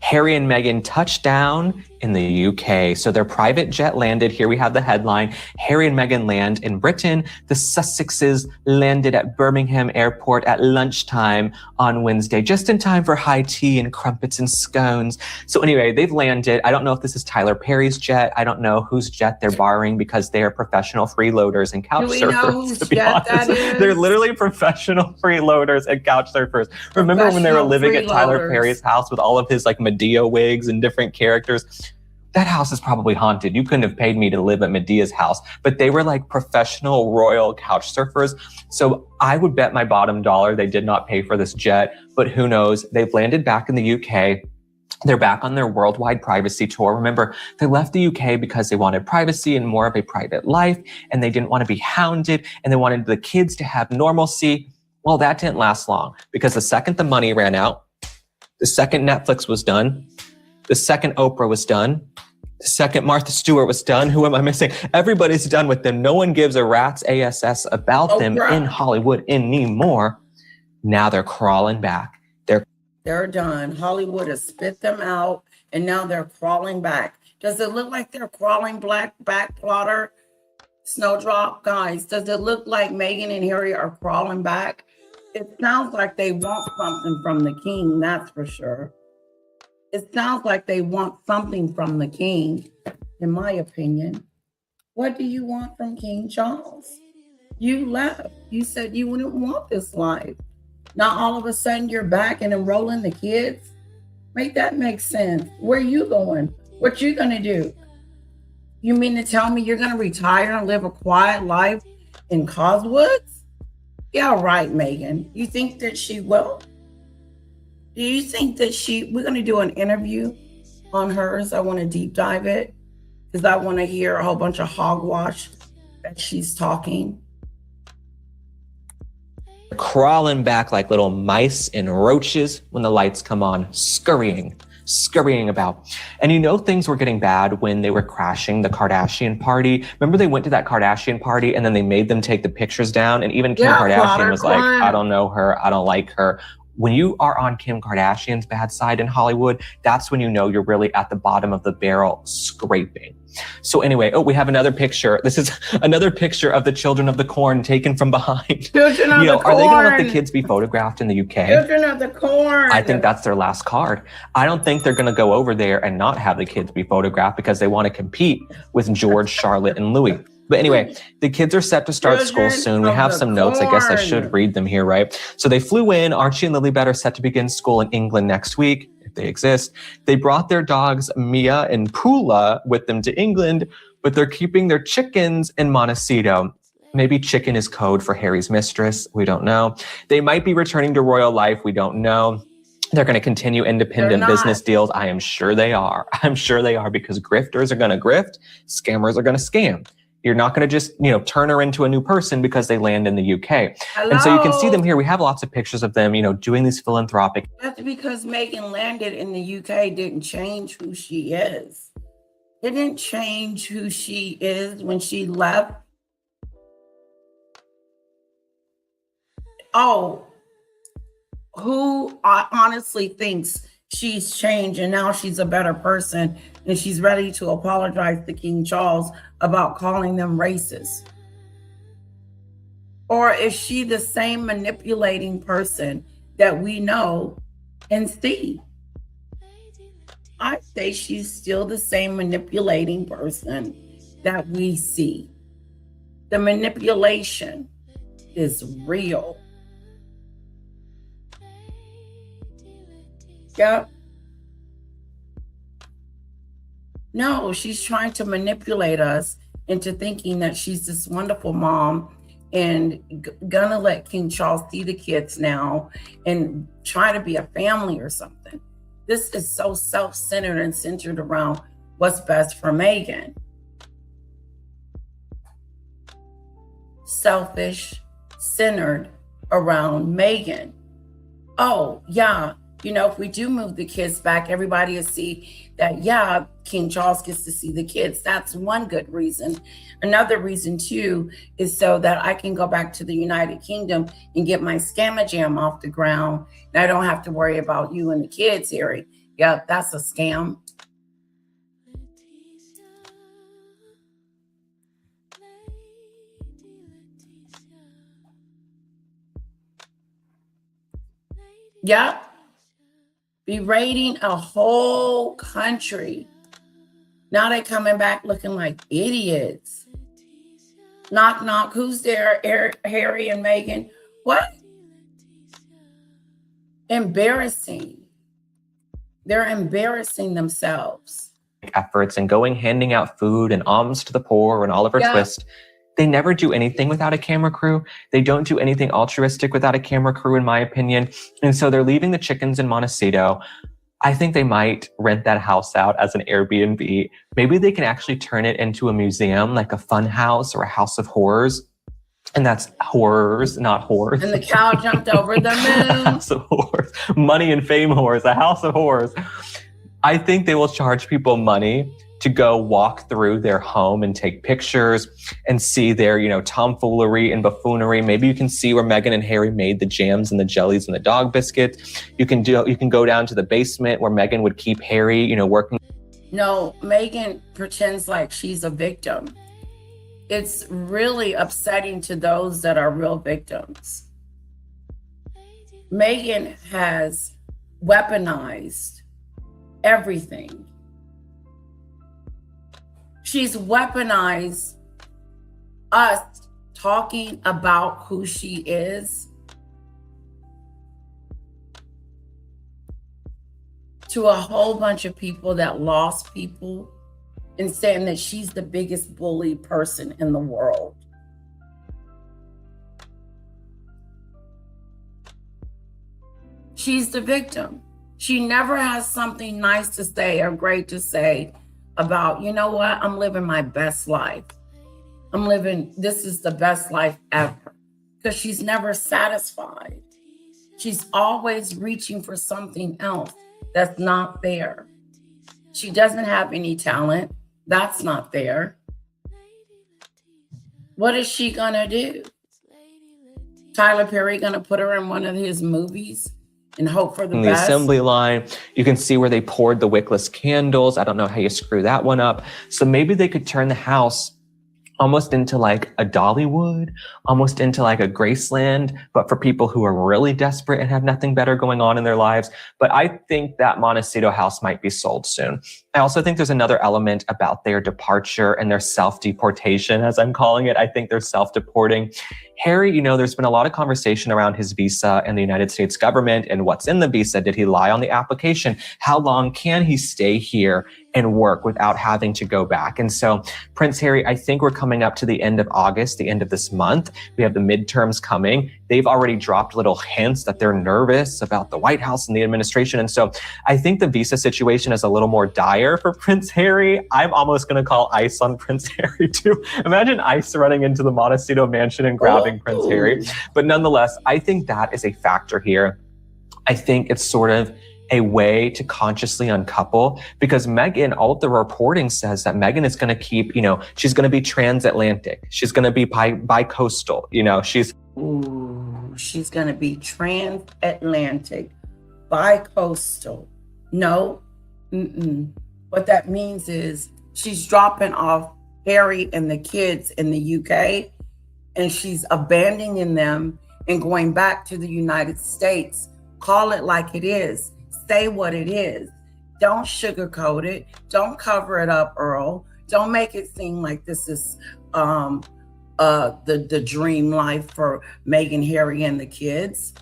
Harry and Meghan touched down in the UK. So their private jet landed. Here we have the headline. Harry and Meghan land in Britain. The Sussexes landed at Birmingham Airport at lunchtime on Wednesday, just in time for high tea and crumpets and scones. So anyway, they've landed. I don't know if this is Tyler Perry's jet. I don't know whose jet they're borrowing because they are professional freeloaders and couch surfers. Know whose to be jet honest, that is? they're literally professional freeloaders and couch surfers. Remember when they were living at Tyler Perry's house with all of his like Medea wigs and different characters? That house is probably haunted. You couldn't have paid me to live at Medea's house, but they were like professional royal couch surfers. So I would bet my bottom dollar they did not pay for this jet, but who knows? They've landed back in the UK. They're back on their worldwide privacy tour. Remember, they left the UK because they wanted privacy and more of a private life, and they didn't want to be hounded, and they wanted the kids to have normalcy. Well, that didn't last long because the second the money ran out, the second Netflix was done, the second Oprah was done, the second Martha Stewart was done. Who am I missing? Everybody's done with them. No one gives a rat's ass about them in Hollywood anymore. Now they're crawling back. They're done. Hollywood has spit them out, and now they're crawling back. Does it look like they're crawling back, Plotter? Snowdrop, guys, does it look like Meghan and Harry are crawling back? It sounds like they want something from the king, that's for sure. It sounds like they want something from the king, in my opinion. What do you want from King Charles? You left. You said you wouldn't want this life. Now all of a sudden you're back and enrolling the kids? Make that make sense. Where are you going? What you gonna do? You mean to tell me you're gonna retire and live a quiet life in Coswoods? Yeah, right, Meghan. You think that she will? Do you think that we're going to do an interview on hers? I want to deep dive it because I want to hear a whole bunch of hogwash that she's talking. Crawling back like little mice and roaches when the lights come on, scurrying about. And you know things were getting bad when they were crashing the Kardashian party. Remember they went to that Kardashian party and then they made them take the pictures down, and even Kim Kardashian was like, I don't know her, I don't like her. When you are on Kim Kardashian's bad side in Hollywood, that's when you know you're really at the bottom of the barrel scraping. So anyway, we have another picture. This is another picture of the Children of the Corn taken from behind. Children of the Corn. Are they going to let the kids be photographed in the UK? Children of the Corn. I think that's their last card. I don't think they're going to go over there and not have the kids be photographed because they want to compete with George, Charlotte, and Louis. But anyway, the kids are set to start school soon. We have some notes. I guess I should read them here, right? So they flew in. Archie and Lilibet are set to begin school in England next week, if they exist. They brought their dogs, Mia and Pula, with them to England, but they're keeping their chickens in Montecito. Maybe chicken is code for Harry's mistress. We don't know. They might be returning to royal life. We don't know. They're going to continue independent business deals. I am sure they are. I'm sure they are because grifters are going to grift. Scammers are going to scam. You're not going to just, turn her into a new person because they land in the UK. Hello? And so you can see them here. We have lots of pictures of them, doing these philanthropic. That's because Meghan landed in the UK didn't change who she is. It didn't change who she is when she left. Oh, who honestly thinks she's changed and now she's a better person and she's ready to apologize to King Charles about calling them racist? Or is she the same manipulating person that we know and see? I say she's still the same manipulating person that we see. The manipulation is real. Yep. No, she's trying to manipulate us into thinking that she's this wonderful mom and gonna let King Charles see the kids now and try to be a family or something. This is so self-centered and centered around what's best for Meghan. Selfish, centered around Meghan. Oh, yeah, You know, if we do move the kids back, everybody will see that, yeah, King Charles gets to see the kids. That's one good reason. Another reason, too, is so that I can go back to the United Kingdom and get my scammer jam off the ground. And I don't have to worry about you and the kids, Harry. Yeah, that's a scam. Yep. Berating a whole country. Now they coming back looking like idiots. Knock, knock. Who's there? Harry and Meghan. What? Embarrassing. They're embarrassing themselves. Efforts and handing out food and alms to the poor and Oliver Twist. They never do anything without a camera crew. They don't do anything altruistic without a camera crew, in my opinion. And so they're leaving the chickens in Montecito. I think they might rent that house out as an Airbnb. Maybe they can actually turn it into a museum, like a fun house or a house of horrors. And that's horrors, not whores. And the cow jumped over the moon. House of horrors. Money and fame horrors, a house of horrors. I think they will charge people money to go walk through their home and take pictures and see their, tomfoolery and buffoonery. Maybe you can see where Meghan and Harry made the jams and the jellies and the dog biscuits. You can go down to the basement where Meghan would keep Harry, working. No, Meghan pretends like she's a victim. It's really upsetting to those that are real victims. Meghan has weaponized everything. She's weaponized us talking about who she is to a whole bunch of people that lost people and saying that she's the biggest bully person in the world. She's the victim. She never has something nice to say or great to say about, you know what, I'm living my best life. This is the best life ever. Because she's never satisfied. She's always reaching for something else that's not there. She doesn't have any talent. That's not there. What is she gonna do? Tyler Perry gonna put her in one of his movies and hope for the best? Assembly line, you can see where they poured the wickless candles. I don't know how you screw that one up. So maybe they could turn the house almost into like a Dollywood, almost into like a Graceland, but for people who are really desperate and have nothing better going on in their lives. But I think that Montecito house might be sold soon. I also think there's another element about their departure and their self-deportation, as I'm calling it. I think they're self-deporting. Harry, there's been a lot of conversation around his visa and the United States government and what's in the visa. Did he lie on the application? How long can he stay here and work without having to go back? And so Prince Harry, I think we're coming up to the end of August, the end of this month. We have the midterms coming. They've already dropped little hints that they're nervous about the White House and the administration. And so I think the visa situation is a little more dire for Prince Harry. I'm almost going to call ICE on Prince Harry too. Imagine ICE running into the Montecito mansion and grabbing Prince Harry. But nonetheless, I think that is a factor here. I think it's sort of a way to consciously uncouple, because Meghan, all of the reporting says that Meghan is going to keep, she's going to be transatlantic. She's going to be bi-coastal, she's going to be transatlantic, bi-coastal. No. What that means is she's dropping off Harry and the kids in the UK, and she's abandoning them and going back to the United States. Call it like it is. Say what it is. Don't sugarcoat it. Don't cover it up, Earl. Don't make it seem like this is the dream life for Meghan, Harry, and the kids.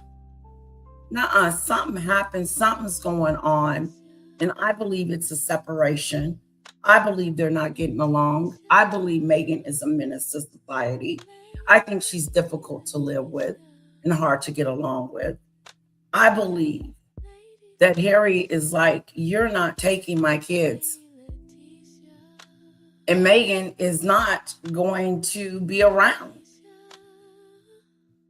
Nuh-uh, something happened. Something's going on. And I believe it's a separation. I believe they're not getting along. I believe Meghan is a menace to society. I think she's difficult to live with and hard to get along with. I believe that Harry is like, you're not taking my kids. And Meghan is not going to be around.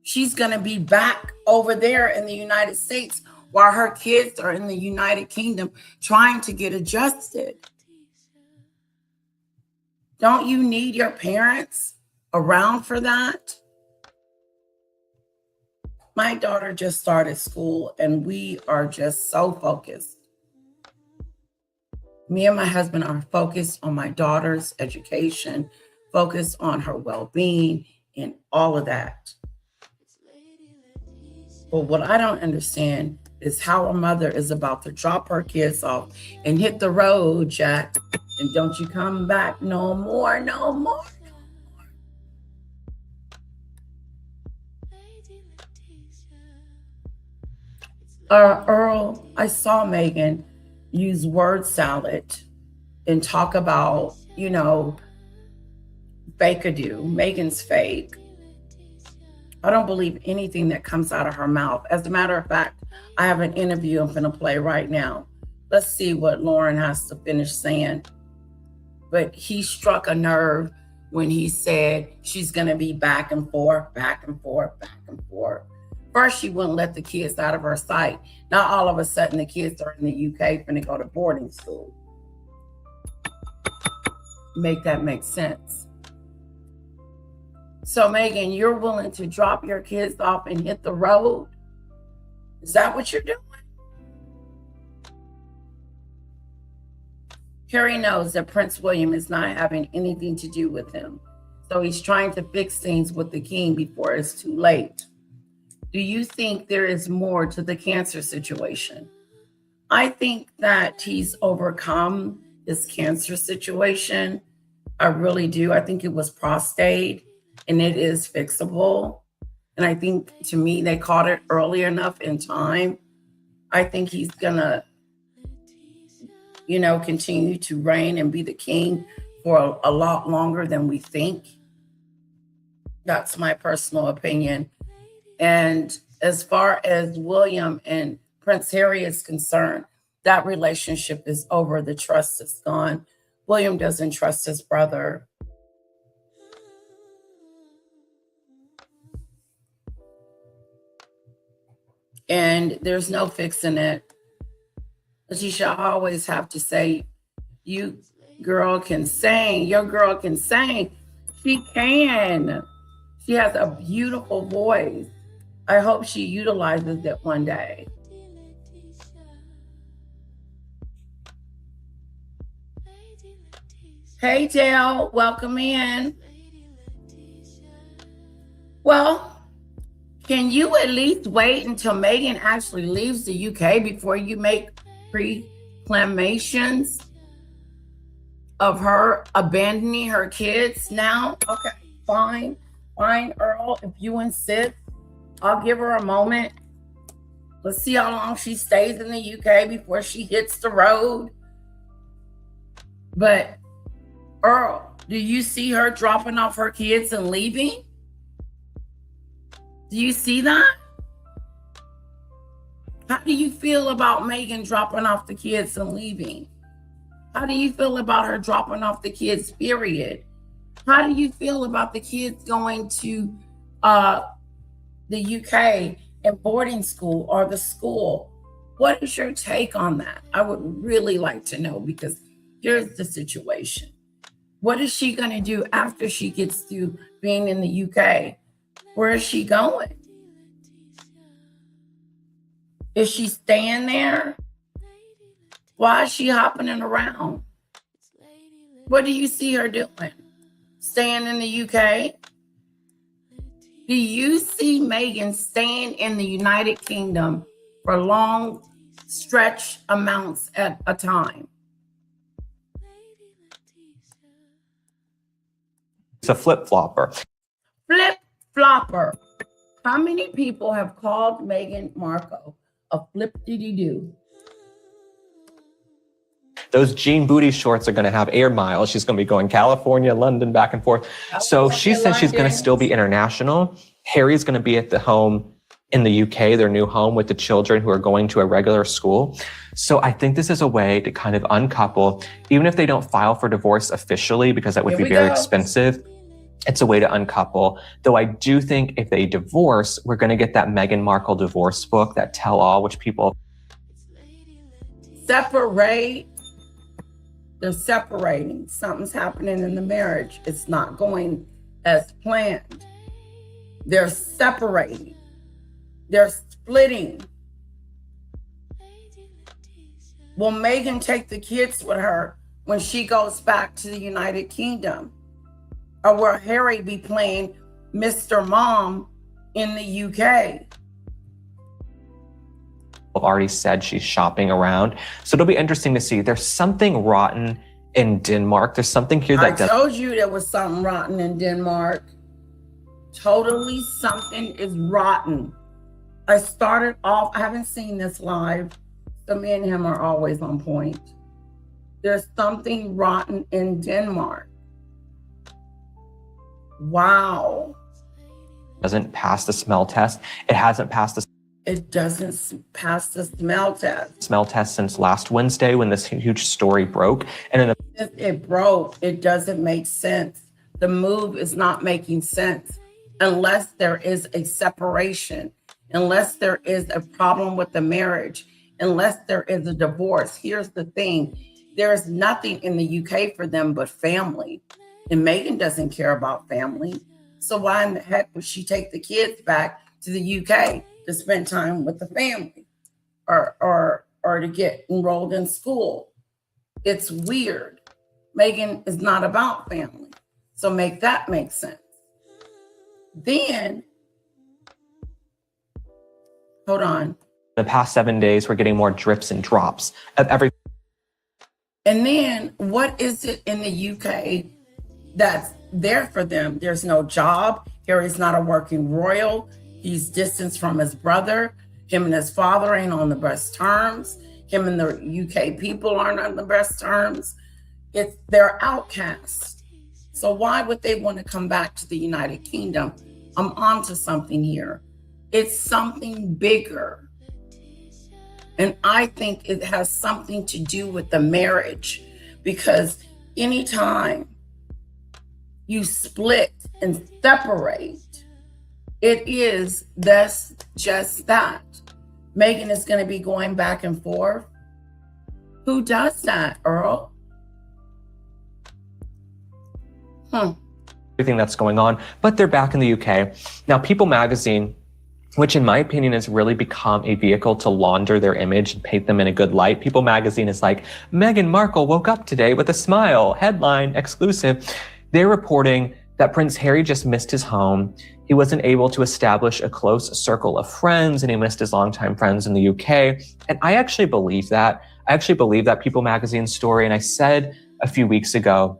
She's going to be back over there in the United States while her kids are in the United Kingdom trying to get adjusted. Don't you need your parents around for that? My daughter just started school and we are just so focused. Me and my husband are focused on my daughter's education, focused on her well-being and all of that. But what I don't understand is how a mother is about to drop her kids off and hit the road, Jack, and don't you come back no more, no more. Earl, I saw Meghan use word salad and talk about, you know, fake-a-do. Meghan's fake. I don't believe anything that comes out of her mouth. As a matter of fact, I have an interview I'm going to play right now. Let's see what Lauren has to finish saying. But he struck a nerve when he said she's going to be back and forth, back and forth, back and forth. First, she wouldn't let the kids out of her sight. Now, all of a sudden, the kids are in the UK finna go to boarding school. Make that make sense. So, Meghan, you're willing to drop your kids off and hit the road? Is that what you're doing? Harry knows that Prince William is not having anything to do with him. So he's trying to fix things with the king before it's too late. Do you think there is more to the cancer situation? I think that he's overcome this cancer situation. I really do. I think it was prostate and it is fixable. And I think, to me, they caught it early enough in time. I think he's gonna, you know, continue to reign and be the king for a lot longer than we think. That's my personal opinion. And as far as William and Prince Harry is concerned, that relationship is over. The trust is gone. William doesn't trust his brother. And there's no fixing it. Letitia, I always have to say, you girl can sing. Your girl can sing. She can. She has a beautiful voice. I hope she utilizes it one day. Hey, Dale, welcome in. Well, can you at least wait until Meghan actually leaves the UK before you make proclamations of her abandoning her kids now? Okay, fine, Earl, if you insist. I'll give her a moment. Let's see how long she stays in the UK before she hits the road. But Earl, do you see her dropping off her kids and leaving? Do you see that? How do you feel about Meghan dropping off the kids and leaving? How do you feel about her dropping off the kids, period? How do you feel about the kids going to the UK and boarding school or the school? What is your take on that? I would really like to know, because here's the situation. What is she going to do after she gets through being in the UK? Where is she going? Is she staying there? Why is she hopping around? What do you see her doing? Staying in the UK? Do you see Meghan staying in the United Kingdom for long stretch amounts at a time? It's a flip-flopper. Flip-flopper. How many people have called Meghan Markle a flip-diddy-doo? Those jean booty shorts are going to have air miles. She's going to be going California, London, back and forth. So she says she's going to still be international. Harry's going to be at the home in the UK, their new home, with the children who are going to a regular school. So I think this is a way to kind of uncouple, even if they don't file for divorce officially, because that would be very expensive. It's a way to uncouple. Though I do think if they divorce, we're going to get that Meghan Markle divorce book, that tell-all, which people separate, they're separating. Something's happening in the marriage. It's not going as planned. They're separating. They're splitting. Will Meghan take the kids with her when she goes back to the United Kingdom? Or will Harry be playing Mr. Mom in the UK? I've already said she's shopping around. So it'll be interesting to see. There's something rotten in Denmark. There's something here that I told you there was something rotten in Denmark. Totally something is rotten. I started off, I haven't seen this live, so me and him are always on point. There's something rotten in Denmark. Wow. doesn't pass the smell test. It hasn't passed the It doesn't pass the smell test. smell test since last Wednesday when this huge story broke. And in the If it broke, it doesn't make sense. The move is not making sense unless there is a separation, unless there is a problem with the marriage, unless there is a divorce. Here's the thing. There's nothing in the UK for them but family. And Meghan doesn't care about family. So why in the heck would she take the kids back to the UK to spend time with the family or to get enrolled in school? It's weird. Meghan is not about family. So make that make sense. Then, hold on. the past 7 days, we're getting more drips and drops of every. And then what is it in the UK that's there for them? There's no job. Harry's not a working royal. He's distanced from his brother. Him and his father ain't on the best terms. Him and the UK people aren't on the best terms. They're outcasts. So why would they want to come back to the United Kingdom? I'm onto something here. It's something bigger. And I think it has something to do with the marriage, because anytime you split and separate, that's just that. Meghan is going to be going back and forth. Who does that, Earl? Everything that's going on, but they're back in the UK. Now, People magazine, which in my opinion has really become a vehicle to launder their image and paint them in a good light. People magazine is like, Meghan Markle woke up today with a smile, headline, exclusive. They're reporting that Prince Harry just missed his home. He wasn't able to establish a close circle of friends, and he missed his longtime friends in the UK. And I actually believe that. I actually believe that People magazine story. And I said a few weeks ago,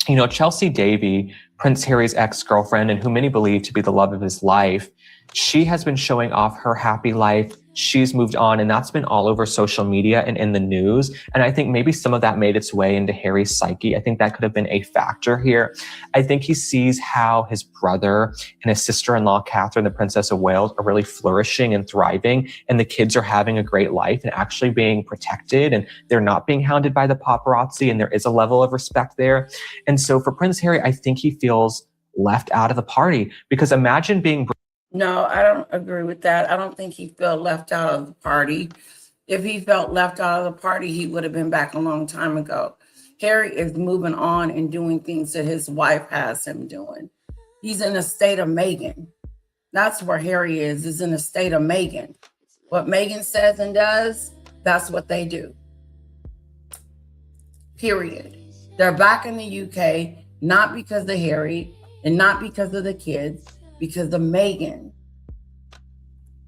you know, Chelsea Davy, Prince Harry's ex-girlfriend, and who many believe to be the love of his life, she has been showing off her happy life. She's moved on, and that's been all over social media and in the news. And I think maybe some of that made its way into Harry's psyche. I think that could have been a factor here. I think he sees how his brother and his sister-in-law, Catherine, the Princess of Wales, are really flourishing and thriving, and the kids are having a great life and actually being protected, and they're not being hounded by the paparazzi, and there is a level of respect there. And so for Prince Harry, I think he feels left out of the party, because imagine being No, I don't agree with that. I don't think he felt left out of the party. If he felt left out of the party, he would have been back a long time ago. Harry is moving on and doing things that his wife has him doing. He's in a state of Meghan. That's where Harry is in a state of Meghan. What Meghan says and does, that's what they do. Period. They're back in the UK, not because of Harry and not because of the kids, because of Meghan.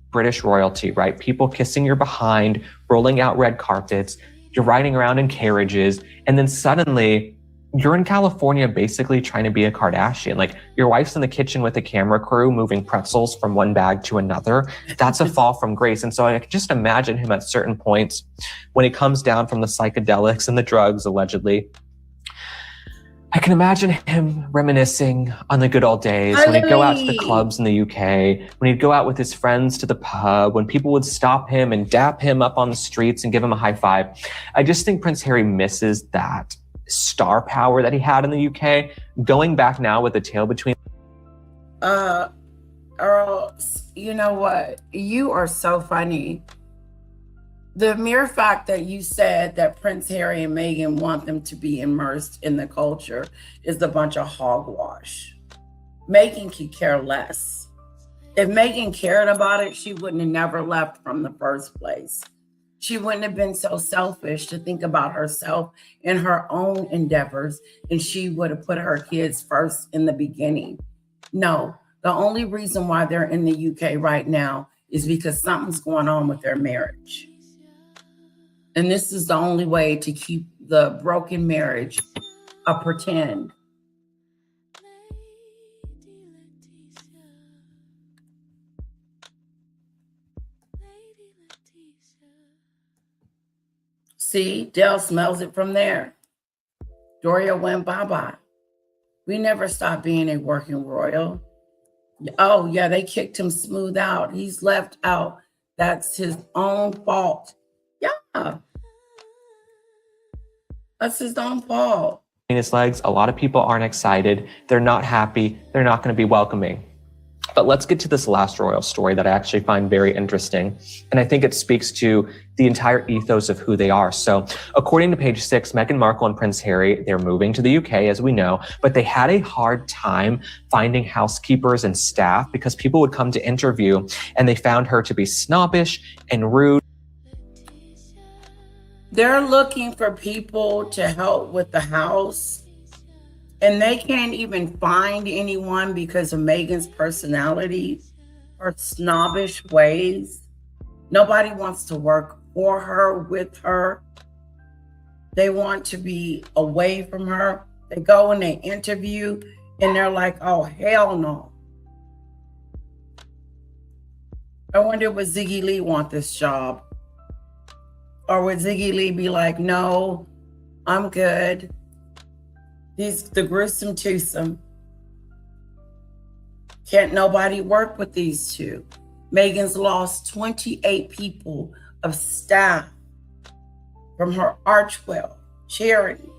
British royalty, right? People kissing your behind, rolling out red carpets, you're riding around in carriages, and then suddenly you're in California basically trying to be a Kardashian. Like, your wife's in the kitchen with a camera crew moving pretzels from one bag to another. That's a fall from grace. And so I can just imagine him at certain points when he comes down from the psychedelics and the drugs, allegedly. I can imagine him reminiscing on the good old days when he'd go out to the clubs in the UK, when he'd go out with his friends to the pub, when people would stop him and dap him up on the streets and give him a high five. I just think Prince Harry misses that star power that he had in the UK. Going back now with the tail between. Earl, you know what? You are so funny. The mere fact that you said that Prince Harry and Meghan want them to be immersed in the culture is a bunch of hogwash. Meghan could care less. If Meghan cared about it, she wouldn't have never left from the first place. She wouldn't have been so selfish to think about herself and her own endeavors, and she would have put her kids first in the beginning. No, the only reason why they're in the UK right now is because something's going on with their marriage. And this is the only way to keep the broken marriage a pretend. See, Dell smells it from there. Doria went bye-bye. We never stopped being a working royal. Oh, yeah, they kicked him smooth out. He's left out. That's his own fault. Yeah. That's his own fault. In his legs, a lot of people aren't excited. They're not happy. They're not going to be welcoming. But let's get to this last royal story that I actually find very interesting. And I think it speaks to the entire ethos of who they are. So according to page 6, Meghan Markle and Prince Harry, they're moving to the UK, as we know, but they had a hard time finding housekeepers and staff because people would come to interview and they found her to be snobbish and rude. They're looking for people to help with the house, and they can't even find anyone because of Meghan's personality, her snobbish ways. Nobody wants to work for her, with her. They want to be away from her. They go and they interview, and they're like, oh, hell no. I wonder, would Ziggy Lee want this job? Or would Ziggy Lee be like, no, I'm good. He's the gruesome twosome. Can't nobody work with these two. Meghan's lost 28 people of staff from her Archwell charity.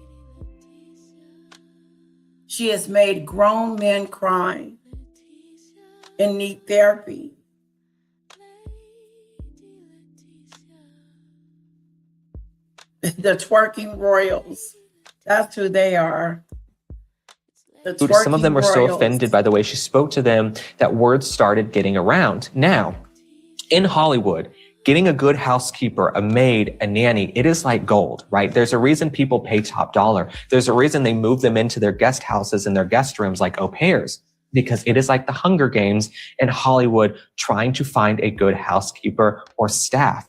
She has made grown men cry and need therapy. The twerking royals. That's who they are. Some of them were so offended by the way she spoke to them that words started getting around. Now, in Hollywood, getting a good housekeeper, a maid, a nanny, it is like gold, right? There's a reason people pay top dollar. There's a reason they move them into their guest houses and their guest rooms like au pairs, because it is like the Hunger Games in Hollywood trying to find a good housekeeper or staff.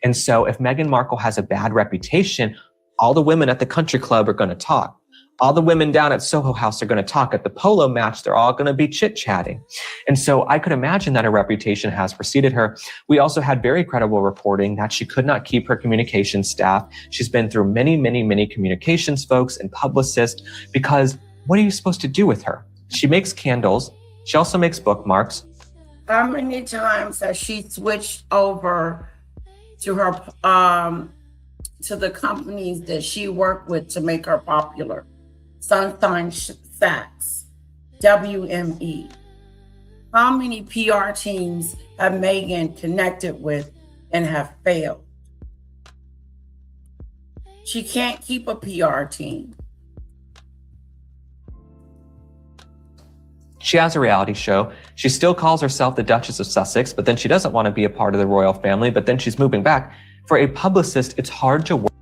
And so if Meghan Markle has a bad reputation, all the women at the country club are going to talk. All the women down at Soho House are going to talk. At the polo match, they're all going to be chit-chatting. And so I could imagine that her reputation has preceded her. We also had very credible reporting that she could not keep her communications staff. She's been through many, many, many communications folks and publicists, because what are you supposed to do with her? She makes candles. She also makes bookmarks. How many times has she switched over to her to the companies that she worked with to make her popular? Sunshine Sachs, WME. How many PR teams have Meghan connected with and have failed? She can't keep a PR team. She has a reality show. She still calls herself the Duchess of Sussex, but then she doesn't want to be a part of the royal family, but then she's moving back. For a publicist, it's hard to work.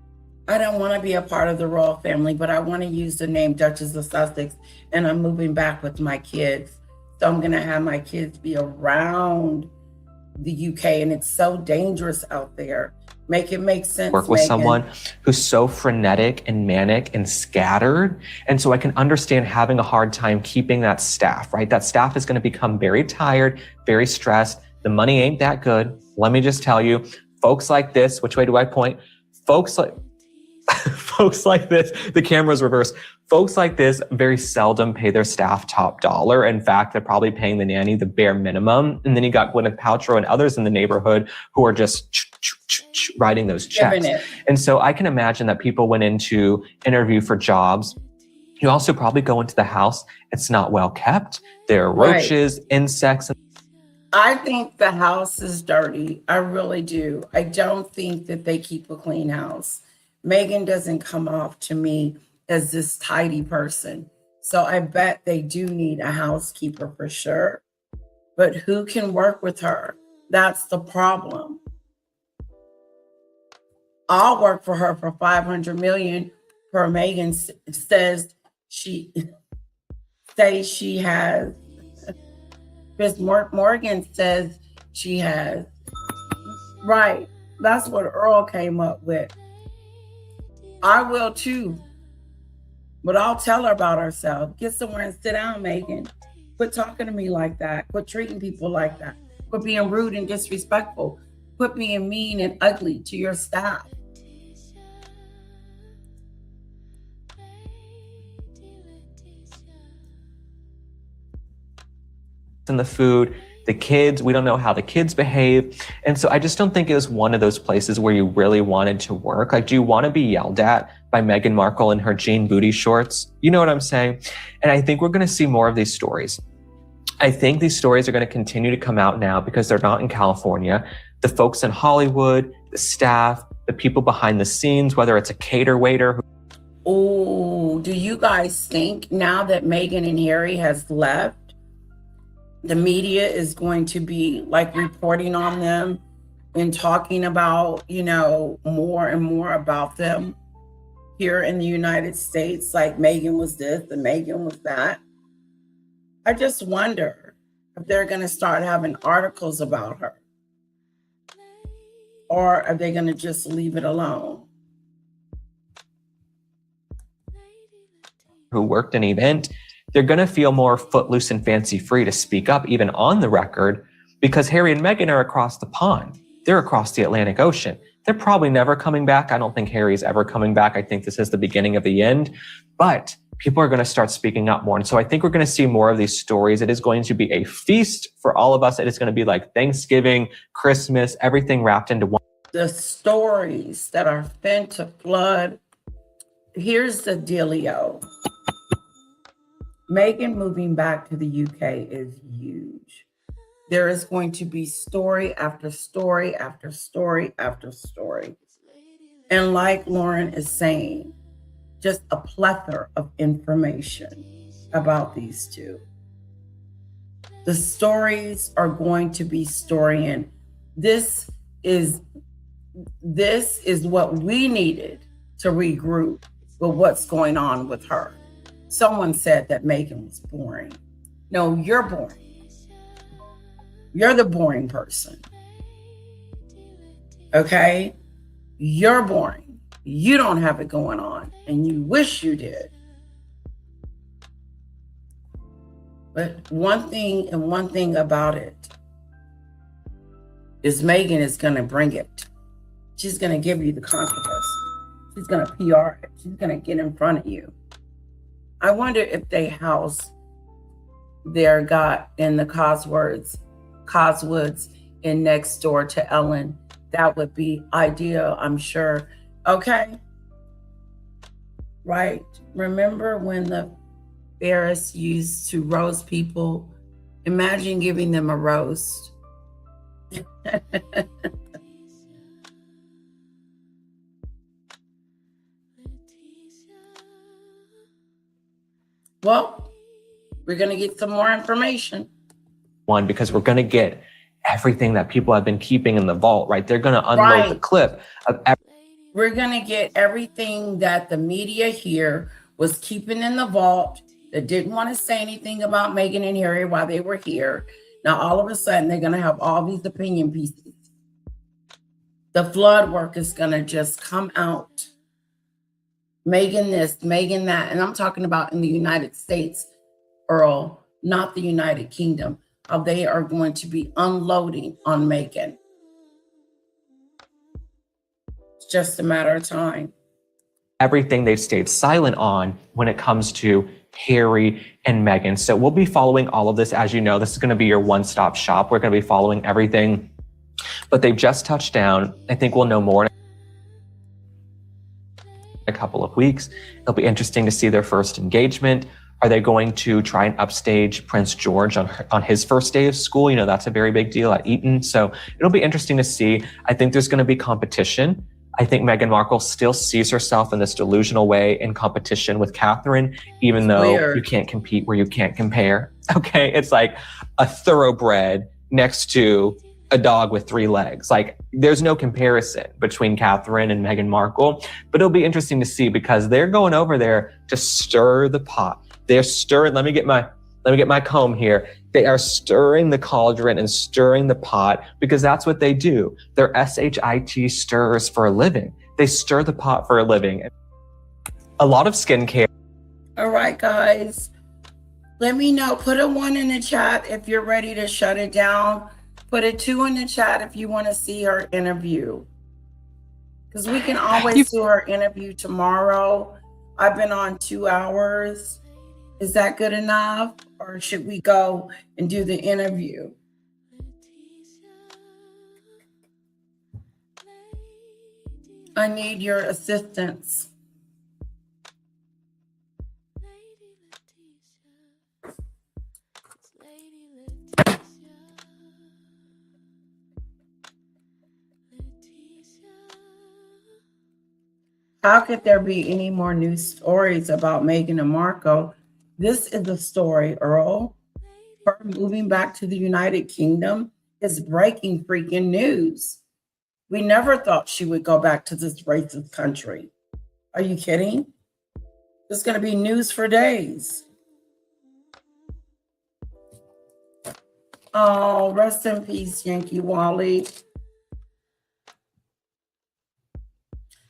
I don't want to be a part of the royal family, but I want to use the name Duchess of Sussex, and I'm moving back with my kids. So I'm going to have my kids be around the UK, and it's so dangerous out there. Make it make sense. Work with Meghan. someone who's so frenetic and manic and scattered. And so I can understand having a hard time keeping that staff, right? That staff is going to become very tired, very stressed. The money ain't that good. Let me just tell you, folks like this, which way do I point? Folks like this, the camera's reversed. Folks like this very seldom pay their staff top dollar. In fact, they're probably paying the nanny the bare minimum. And then you got Gwyneth Paltrow and others in the neighborhood who are just writing those checks. And so I can imagine that people went into interview for jobs. You also probably go into the house. It's not well kept. There are roaches, insects. I think the house is dirty. I really do. I don't think that they keep a clean house. Meghan doesn't come off to me as this tidy person. So I bet they do need a housekeeper for sure. But who can work with her? That's the problem. I'll work for her for $500 million. Per Meghan says she has. Chris Morgan says she has. Right. That's what Earl came up with. I will too. But I'll tell her about herself. Get somewhere and sit down, Meghan. Quit talking to me like that. Quit treating people like that. Quit being rude and disrespectful. Quit being mean and ugly to your staff. And the food, the kids, we don't know how the kids behave. And so I just don't think it was one of those places where you really wanted to work. Like, do you want to be yelled at by Meghan Markle in her jean booty shorts? You know what I'm saying? And I think we're going to see more of these stories. I think these stories are going to continue to come out now because they're not in California. The folks in Hollywood, the staff, the people behind the scenes, whether it's a cater waiter. Oh, do you guys think now that Meghan and Harry has left, the media is going to be like reporting on them and talking about, you know, more and more about them here in the United States, like Meghan was this and Meghan was that? I just wonder if they're going to start having articles about her, or are they going to just leave it alone? Who worked an event, they're going to feel more footloose and fancy free to speak up, even on the record, because Harry and Meghan are across the pond. They're across the Atlantic Ocean. They're probably never coming back. I don't think Harry's ever coming back. I think this is the beginning of the end. But people are going to start speaking up more. And so I think we're going to see more of these stories. It is going to be a feast for all of us. It is going to be like Thanksgiving, Christmas, everything wrapped into one. The stories that are fin to flood. Here's the dealio. Meghan moving back to the UK is huge. There is going to be story after story after story after story. And like Lauren is saying, just a plethora of information about these two. The stories are going to be storying. This is what we needed to regroup with what's going on with her. Someone said that Meghan was boring. No, you're boring. You're the boring person. Okay? You're boring. You don't have it going on, and you wish you did. But one thing about it is Meghan is going to bring it. She's going to give you the controversy. She's going to PR it. She's going to get in front of you. I wonder if they house their guy in the Coswoods in next door to Ellen. That would be ideal, I'm sure. Okay. Right. Remember when the Ferris used to roast people? Imagine giving them a roast. Well, we're going to get some more information. One, because we're going to get everything that people have been keeping in the vault, right? They're going to unload the clip of We're going to get everything that the media here was keeping in the vault, that didn't want to say anything about Meghan and Harry while they were here. Now, all of a sudden, they're going to have all these opinion pieces. The flood work is going to just come out. Meghan this, Meghan that. And I'm talking about in the United States, Earl, not the United Kingdom. How they are going to be unloading on Meghan. It's just a matter of time. everything they've stayed silent on when it comes to Harry and Meghan. So we'll be following all of this. As you know, this is going to be your one-stop shop. We're going to be following everything, but they've just touched down. I think we'll know more in a couple of weeks. It'll be interesting to see their first engagement. Are they going to try and upstage Prince George on his first day of school? You know, that's a very big deal at Eton. So it'll be interesting to see. I think there's going to be competition. I think Meghan Markle still sees herself in this delusional way in competition with Catherine, even though you can't compete where you can't compare. Okay, it's like a thoroughbred next to a dog with 3 legs. Like, there's no comparison between Catherine and Meghan Markle, but it'll be interesting to see because they're going over there to stir the pot. They're stirring, let me get my comb here. They are stirring the cauldron and stirring the pot because that's what they do. They're SHIT stirrers for a living. They stir the pot for a living. A lot of skincare. All right, guys. Let me know. Put a 1 in the chat if you're ready to shut it down. Put a 2 in the chat if you want to see her interview. Because we can always do her interview tomorrow. I've been on 2 hours. Is that good enough? Or should we go and do the interview? I need your assistance. How could there be any more news stories about Meghan and Markle? This is the story, Earl. Her moving back to the United Kingdom is breaking freaking news. We never thought she would go back to this racist country. Are you kidding? It's going to be news for days. Oh, rest in peace, Yankee Wally.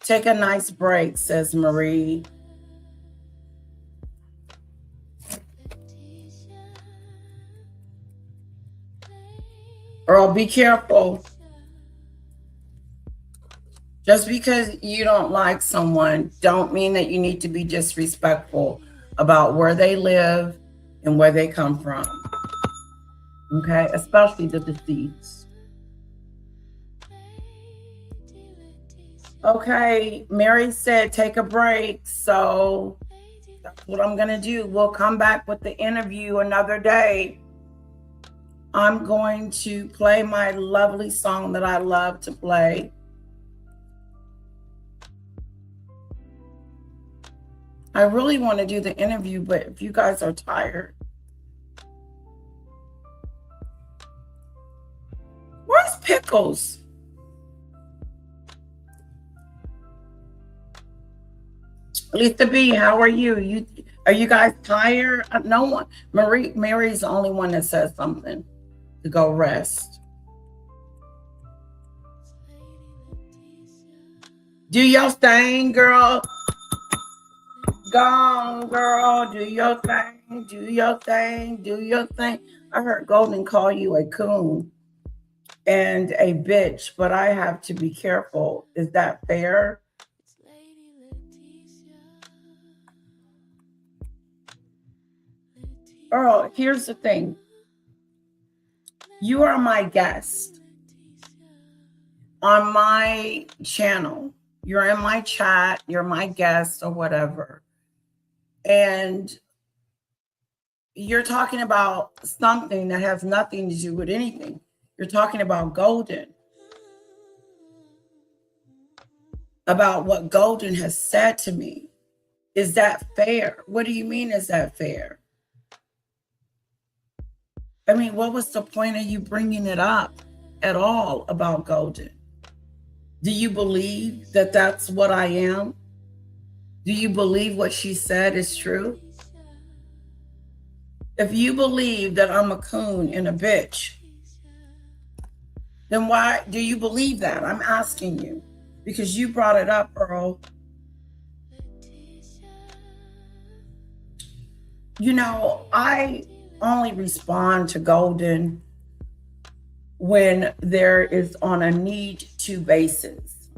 Take a nice break, says Marie. Earl, be careful. Just because you don't like someone, don't mean that you need to be disrespectful about where they live and where they come from. Okay, especially the deceased. Okay, Mary said take a break, so that's what I'm gonna do. We'll come back with the interview another day. I'm going to play my lovely song that I love to play. I really want to do the interview, but if you guys are tired. Where's Pickles? Lisa B, how are you? Are you guys tired? No one. Mary's the only one that says something to go rest. Do your thing, girl. Go on, girl. Do your thing. Do your thing. Do your thing. I heard Golden call you a coon and a bitch, but I have to be careful. Is that fair? Earl, here's the thing. You are my guest on my channel. You're in my chat. You're my guest or whatever. And you're talking about something that has nothing to do with anything. You're talking about Golden. About what Golden has said to me. Is that fair? What do you mean, is that fair? I mean, what was the point of you bringing it up at all about Golden? Do you believe that that's what I am? Do you believe what she said is true? If you believe that I'm a coon and a bitch, then why do you believe that? I'm asking you because you brought it up, Earl. You know, I only respond to Golden when there is on a need-to basis.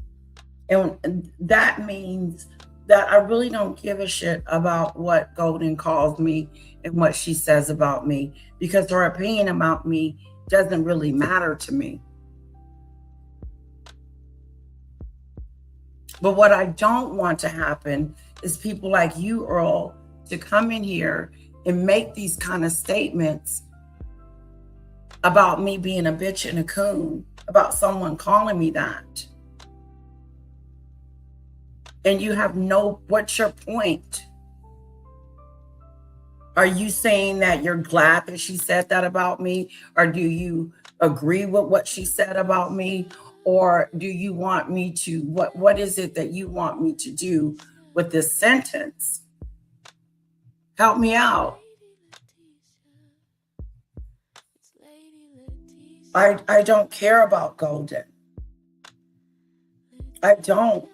And that means that I really don't give a shit about what Golden calls me and what she says about me, because her opinion about me doesn't really matter to me. But what I don't want to happen is people like you, Earl, to come in here and make these kind of statements about me being a bitch and a coon, about someone calling me that. And you have what's your point? Are you saying that you're glad that she said that about me? Or do you agree with what she said about me? Or do you want me to, what is it that you want me to do with this sentence? Help me out. I don't care about Golden. I don't.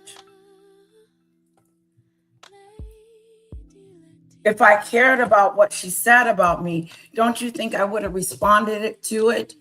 If I cared about what she said about me, don't you think I would have responded to it?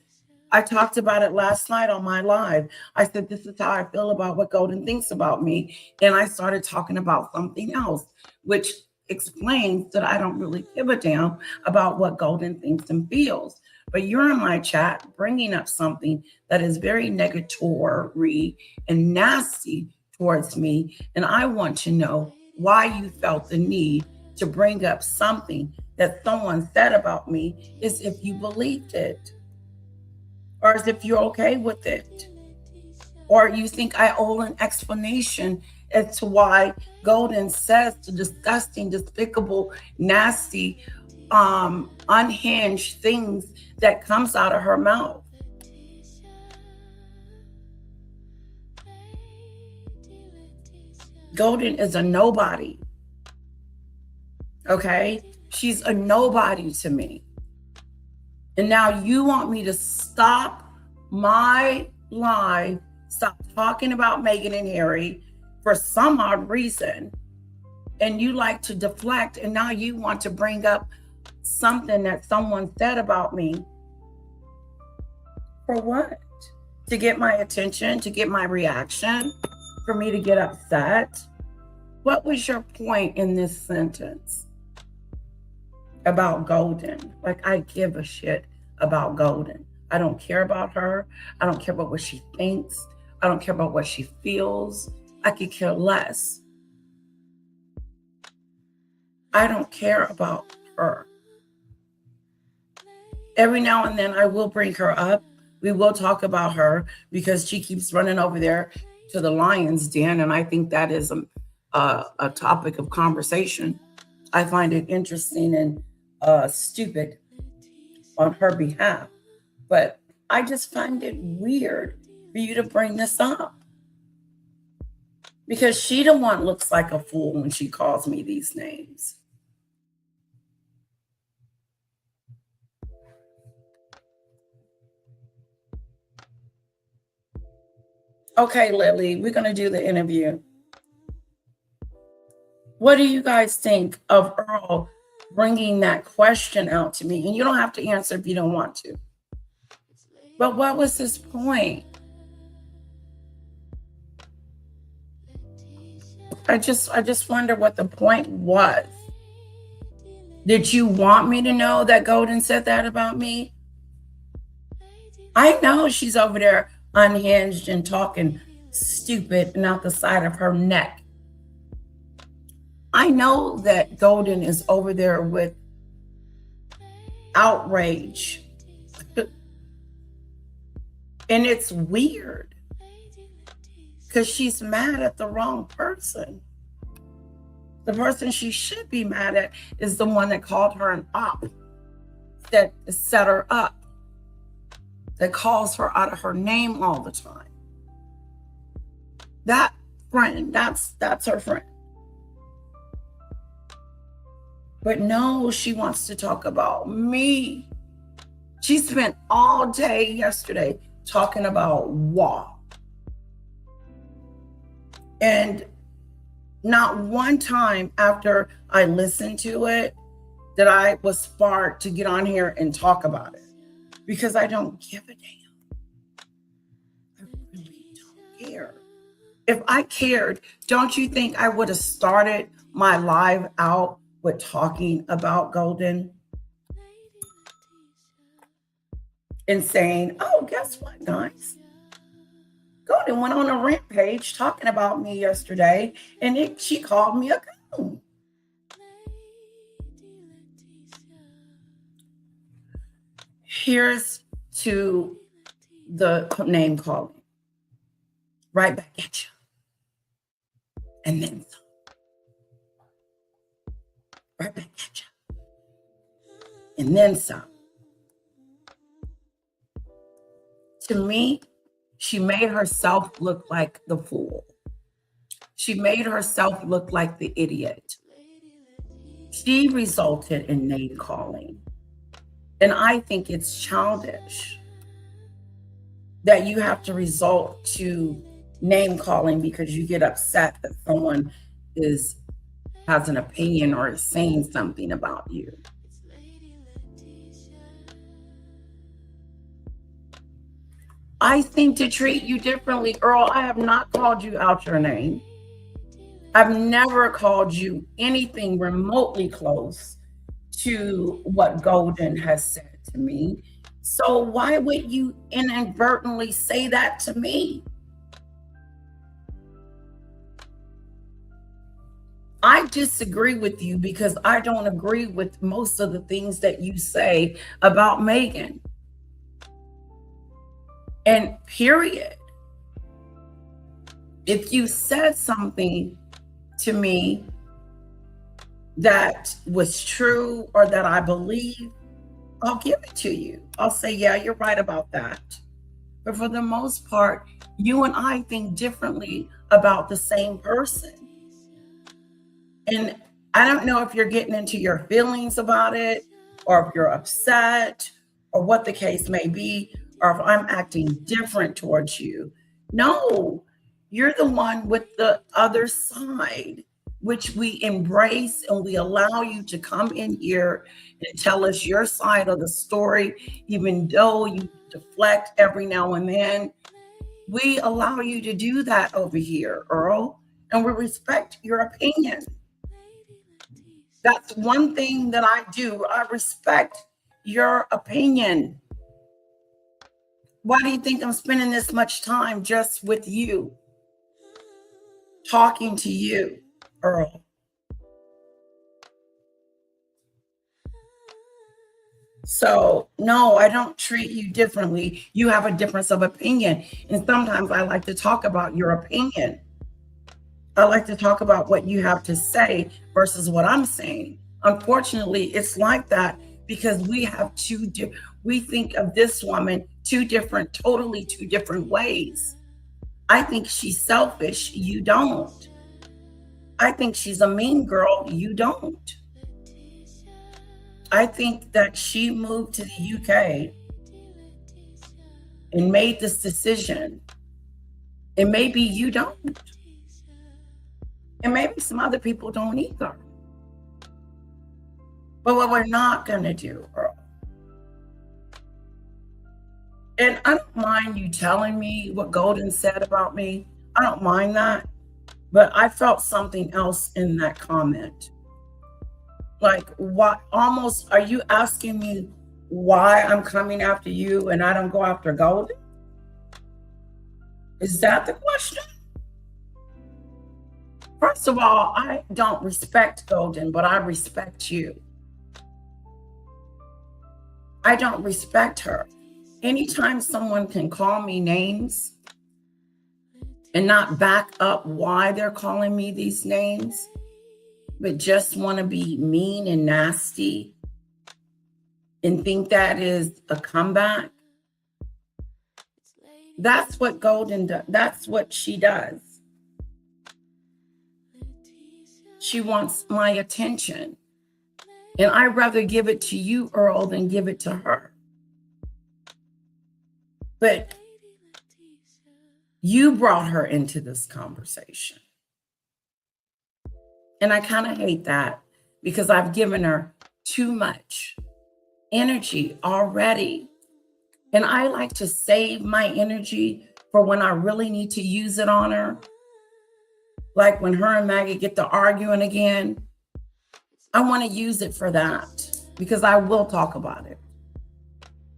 I talked about it last night on my live. I said, this is how I feel about what Golden thinks about me. And I started talking about something else, which explains that I don't really give a damn about what Golden thinks and feels. But you're in my chat bringing up something that is very negatory and nasty towards me. And I want to know why you felt the need to bring up something that someone said about me, as if you believed it, or as if you're okay with it, or you think I owe an explanation as to why Golden says the disgusting, despicable, nasty, unhinged things that comes out of her mouth. Golden is a nobody. Okay? She's a nobody to me. And now you want me to stop my live, stop talking about Meghan and Harry for some odd reason. And you like to deflect, and now you want to bring up something that someone said about me. For what? To get my attention, to get my reaction, for me to get upset? What was your point in this sentence about Golden? Like, I give a shit about Golden. I don't care about her. I don't care about what she thinks. I don't care about what she feels. I could care less. I don't care about her. Every now and then I will bring her up. We will talk about her because she keeps running over there to the lion's den. And I think that is a topic of conversation. I find it interesting and stupid on her behalf. But I just find it weird for you to bring this up. Because she the one looks like a fool when she calls me these names. Okay, Lily, we're going to do the interview. What do you guys think of Earl bringing that question out to me? And you don't have to answer if you don't want to. But what was his point? I just wonder what the point was. Did you want me to know that Golden said that about me? I know she's over there unhinged and talking stupid and out the side of her neck. I know that Golden is over there with outrage. And it's weird because she's mad at the wrong person. The person she should be mad at is the one that called her an op, that set her up, that calls her out of her name all the time. That friend, that's her friend. But no, she wants to talk about me. She spent all day yesterday talking about Wa. And not one time after I listened to it that I was sparked to get on here and talk about it. Because I don't give a damn. I really don't care. If I cared, don't you think I would have started my live out with talking about Golden? And saying, oh, guess what, guys? Golden went on a rampage talking about me yesterday, and she called me a coon. Here's to the name calling. Right back at you. And then some. Right back at you. And then some. To me, she made herself look like the fool. She made herself look like the idiot. She resulted in name calling. And I think it's childish that you have to resort to name calling because you get upset that someone has an opinion or is saying something about you. I think to treat you differently, Earl, I have not called you out your name. I've never called you anything remotely close to what Golden has said to me. So why would you inadvertently say that to me? I disagree with you because I don't agree with most of the things that you say about Meghan. And period. If you said something to me that was true or that I believe, I'll give it to you. I'll say, yeah, you're right about that. But for the most part, you and I think differently about the same person. And I don't know if you're getting into your feelings about it, or if you're upset, or what the case may be, or if I'm acting different towards you. No, you're the one with the other side, which we embrace, and we allow you to come in here and tell us your side of the story, even though you deflect every now and then. We allow you to do that over here, Earl, and we respect your opinion. That's one thing that I do. I respect your opinion. Why do you think I'm spending this much time just with you? Talking to you, Earl. So, no, I don't treat you differently. You have a difference of opinion. And sometimes I like to talk about your opinion. I like to talk about what you have to say versus what I'm saying. Unfortunately, it's like that because we have we think of this woman totally two different ways. I think she's selfish. You don't. I think she's a mean girl. You don't. I think that she moved to the UK and made this decision. And maybe you don't. And maybe some other people don't either. But what we're not going to do, Earl. And I don't mind you telling me what Golden said about me. I don't mind that. But I felt something else in that comment. Like, what? Almost, are you asking me why I'm coming after you and I don't go after Golden? Is that the question? First of all, I don't respect Golden, but I respect you. I don't respect her. Anytime someone can call me names and not back up why they're calling me these names, but just want to be mean and nasty and think that is a comeback, that's what Golden does. That's what she does. She wants my attention. And I'd rather give it to you, Earl, than give it to her. But you brought her into this conversation. And I kind of hate that because I've given her too much energy already. And I like to save my energy for when I really need to use it on her. Like when her and Maggie get to arguing again, I want to use it for that because I will talk about it.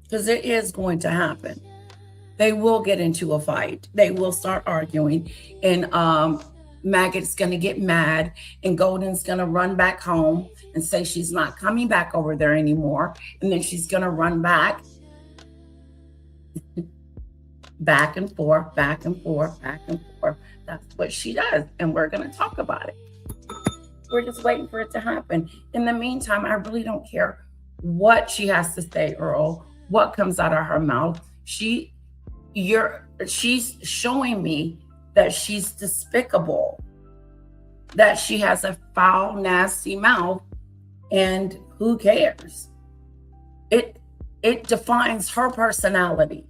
Because it is going to happen. They will get into a fight. They will start arguing. And Maggot's going to get mad. And Golden's going to run back home and say she's not coming back over there anymore. And then she's going to run back Back and forth, back and forth, back and forth. That's what she does. And we're going to talk about it. We're just waiting for it to happen. In the meantime, I really don't care what she has to say, Earl, what comes out of her mouth. She's showing me that she's despicable, that she has a foul, nasty mouth, and who cares? It defines her personality.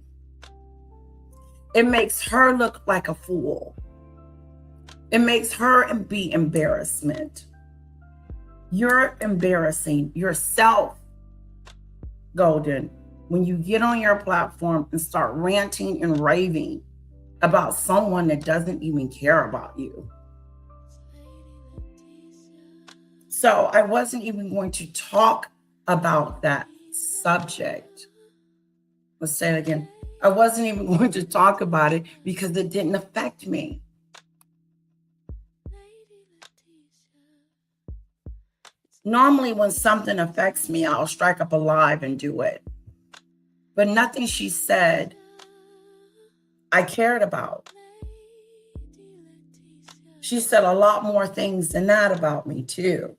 It makes her look like a fool. It makes her be embarrassment. You're embarrassing yourself, Golden, when you get on your platform and start ranting and raving about someone that doesn't even care about you. So I wasn't even going to talk about that subject. Let's say it again. I wasn't even going to talk about it because it didn't affect me. Normally, when something affects me, I'll strike up a live and do it. But nothing she said, I cared about. She said a lot more things than that about me, too.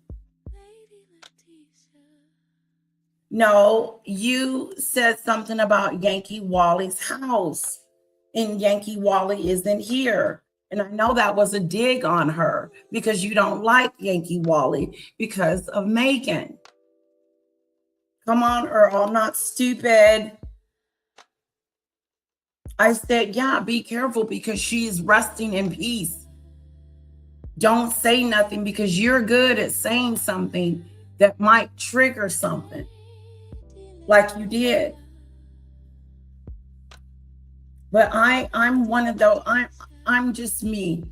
No, you said something about Yankee Wally's house, and Yankee Wally isn't here. And I know that was a dig on her because you don't like Yankee Wally because of Meghan. Come on, Earl, I'm not stupid. I said, yeah, be careful because she's resting in peace. Don't say nothing because you're good at saying something that might trigger something. Like you did. But I'm one of those, I'm just me.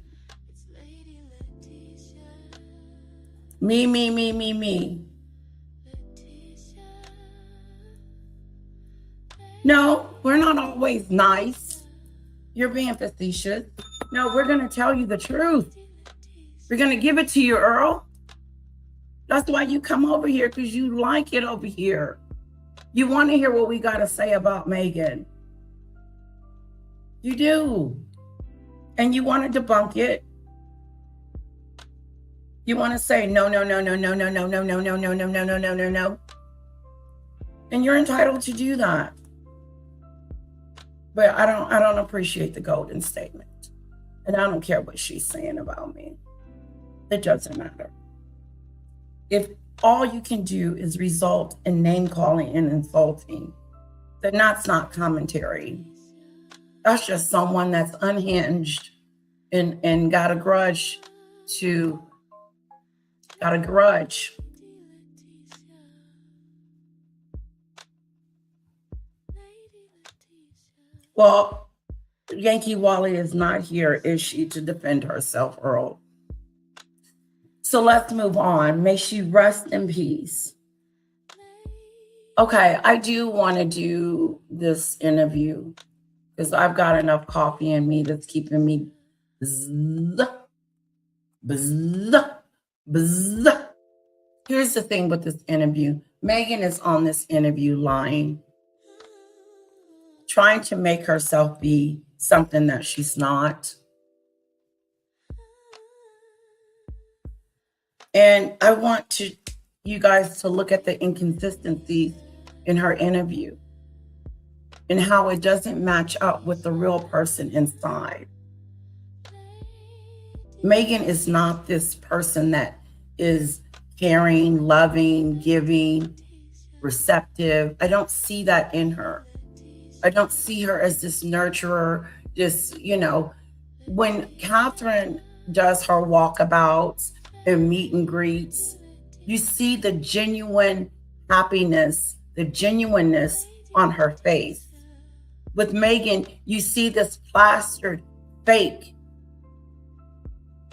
Me. No, we're not always nice. You're being facetious. No, we're going to tell you the truth. We're going to give it to you, Earl. That's why you come over here, because you like it over here. You want to hear what we got to say about Meghan. You do. And you want to debunk it. You want to say no. And you're entitled to do that. But I don't appreciate the Golden statement. And I don't care what she's saying about me. It doesn't matter. If all you can do is result in name calling and insulting, then that's not commentary. That's just someone that's unhinged and got a grudge. Well, Yankee Wally is not here, is she, to defend herself, Earl? So let's move on. May she rest in peace. Okay, I do want to do this interview because I've got enough coffee in me that's keeping me bzz. Here's the thing with this interview. Meghan is on this interview lying, trying to make herself be something that she's not. And I want you guys to look at the inconsistencies in her interview and how it doesn't match up with the real person inside. Meghan is not this person that is caring, loving, giving, receptive. I don't see that in her. I don't see her as this nurturer, when Catherine does her walkabouts and meet and greets, you see the genuine happiness, the genuineness on her face. With Meghan, you see this plastered fake,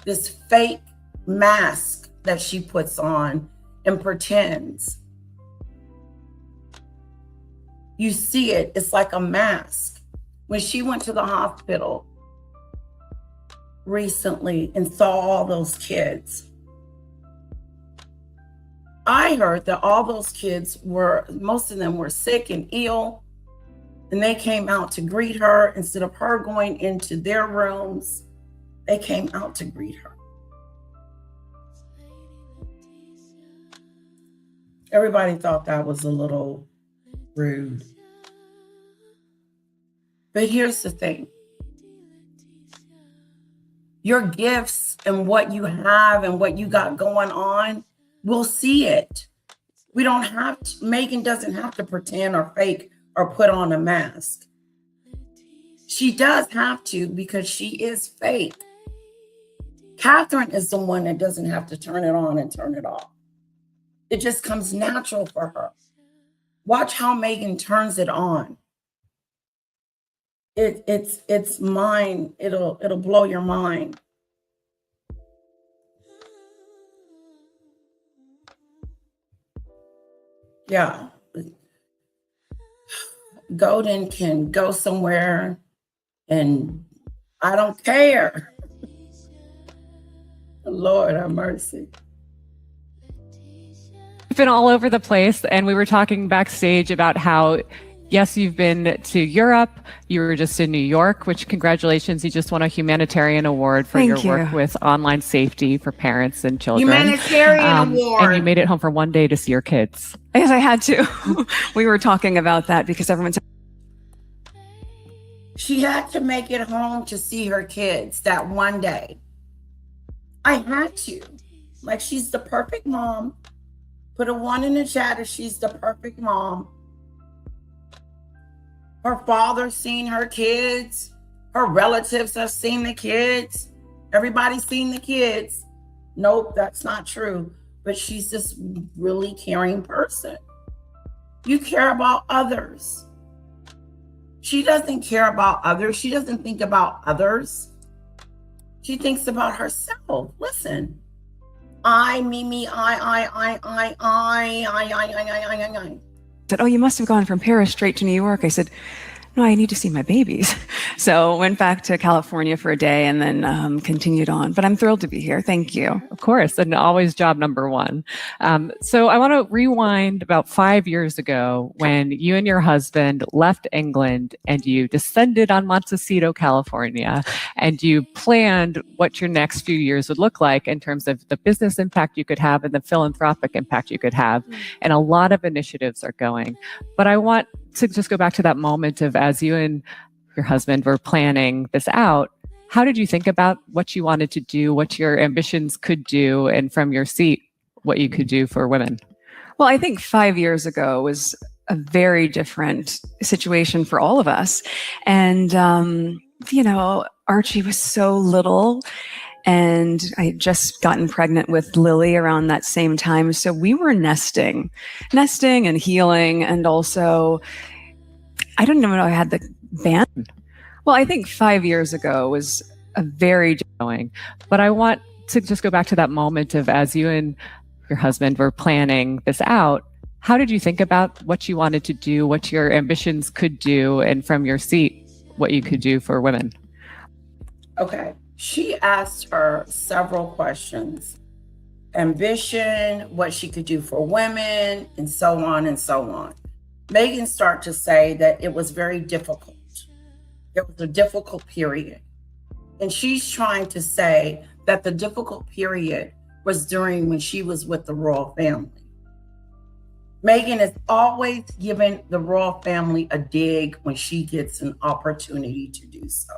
this fake mask that she puts on and pretends. You see it, it's like a mask. When she went to the hospital recently and saw all those kids, I heard that all those kids most of them were sick and ill, And they came out to greet her. Instead of her going into their rooms, they came out to greet her. Everybody thought that was a little rude. But here's the thing. Your gifts and what you have and what you got going on, we'll see it. We don't have to, Meghan doesn't have to pretend or fake or put on a mask. She does have to because she is fake. Catherine is the one that doesn't have to turn it on and turn it off. It just comes natural for her. Watch how Meghan turns it on. It's mind. It'll blow your mind. Yeah. Golden can go somewhere and I don't care. Lord have mercy. You've been all over the place, and we were talking backstage about how, yes, you've been to Europe. You were just in New York, which congratulations, you just won a humanitarian award for your work with online safety for parents and children. Humanitarian award. And you made it home for one day to see your kids. Yes, I had to. We were talking about that because everyone's... She had to make it home to see her kids that one day. I had to. Like, she's the perfect mom. Put a 1 in the chat if she's the perfect mom. Her father's seen her kids. Her relatives have seen the kids. Everybody's seen the kids. Nope, that's not true. But she's this really caring person. You care about others. She doesn't care about others. She doesn't think about others. She thinks about herself. Listen. I, me, I. Said, oh, you must have gone from Paris straight to New York. I said, no, I need to see my babies. So went back to California for a day and then continued on. But I'm thrilled to be here. Thank you. Of course, and always job number one. So I want to rewind about 5 years ago when you and your husband left England and you descended on Montecito, California, and you planned what your next few years would look like in terms of the business impact you could have and the philanthropic impact you could have. And a lot of initiatives are going. But I want to just go back to that moment of, as you and your husband were planning this out, how did you think about what you wanted to do, what your ambitions could do, and from your seat, what you could do for women? Well, I think 5 years ago was a very different situation for all of us. And, you know, Archie was so little. And I had just gotten pregnant with Lily around that same time. So we were nesting and healing. And also, I don't even know I had the band. Well, I think 5 years ago was a very going. But I want to just go back to that moment of, as you and your husband were planning this out, how did you think about what you wanted to do, what your ambitions could do, and from your seat, what you could do for women? Okay. She asked her several questions. Ambition, what she could do for women, and so on and so on. Meghan started to say that it was very difficult. It was a difficult period. And she's trying to say that the difficult period was during when she was with the royal family. Meghan has always given the royal family a dig when she gets an opportunity to do so.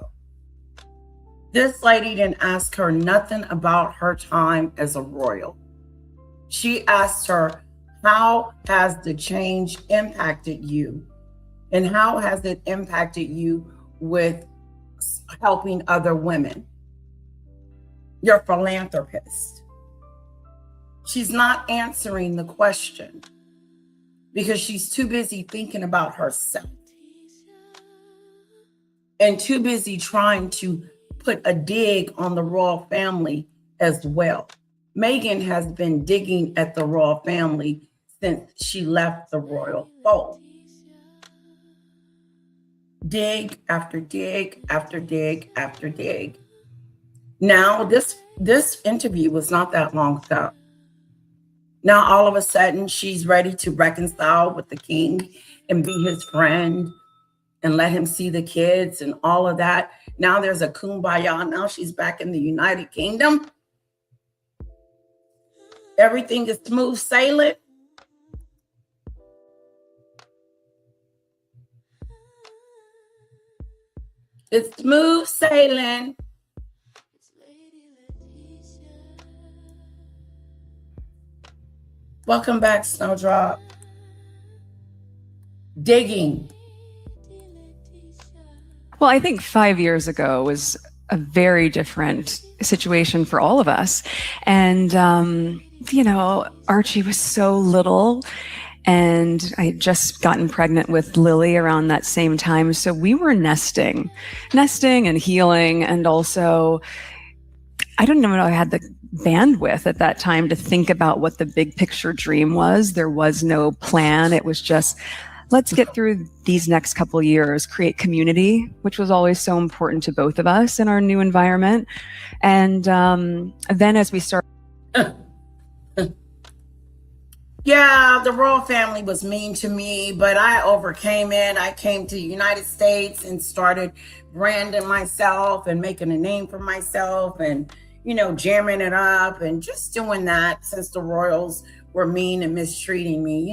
This lady didn't ask her nothing about her time as a royal. She asked her, how has the change impacted you? And how has it impacted you with helping other women? You're a philanthropist. She's not answering the question because she's too busy thinking about herself and too busy trying to put a dig on the royal family as well. Meghan has been digging at the royal family since she left the royal fold. Dig after dig after dig after dig. Now, this interview was not that long ago. Now, all of a sudden, she's ready to reconcile with the king and be his friend. and let him see the kids and all of that. Now there's a kumbaya. Now she's back in the United Kingdom. Everything is smooth sailing. It's smooth sailing. Welcome back, Snowdrop. Digging. Well, I think 5 years ago was a very different situation for all of us. And, Archie was so little, and I had just gotten pregnant with Lily around that same time. So we were nesting and healing. And also, I don't know if I had the bandwidth at that time to think about what the big picture dream was. There was no plan. It was just, let's get through these next couple of years, create community, which was always so important to both of us in our new environment. And then as we started... Yeah, the royal family was mean to me, but I overcame it. I came to the United States and started branding myself and making a name for myself and, jamming it up and just doing that since the royals were mean and mistreating me.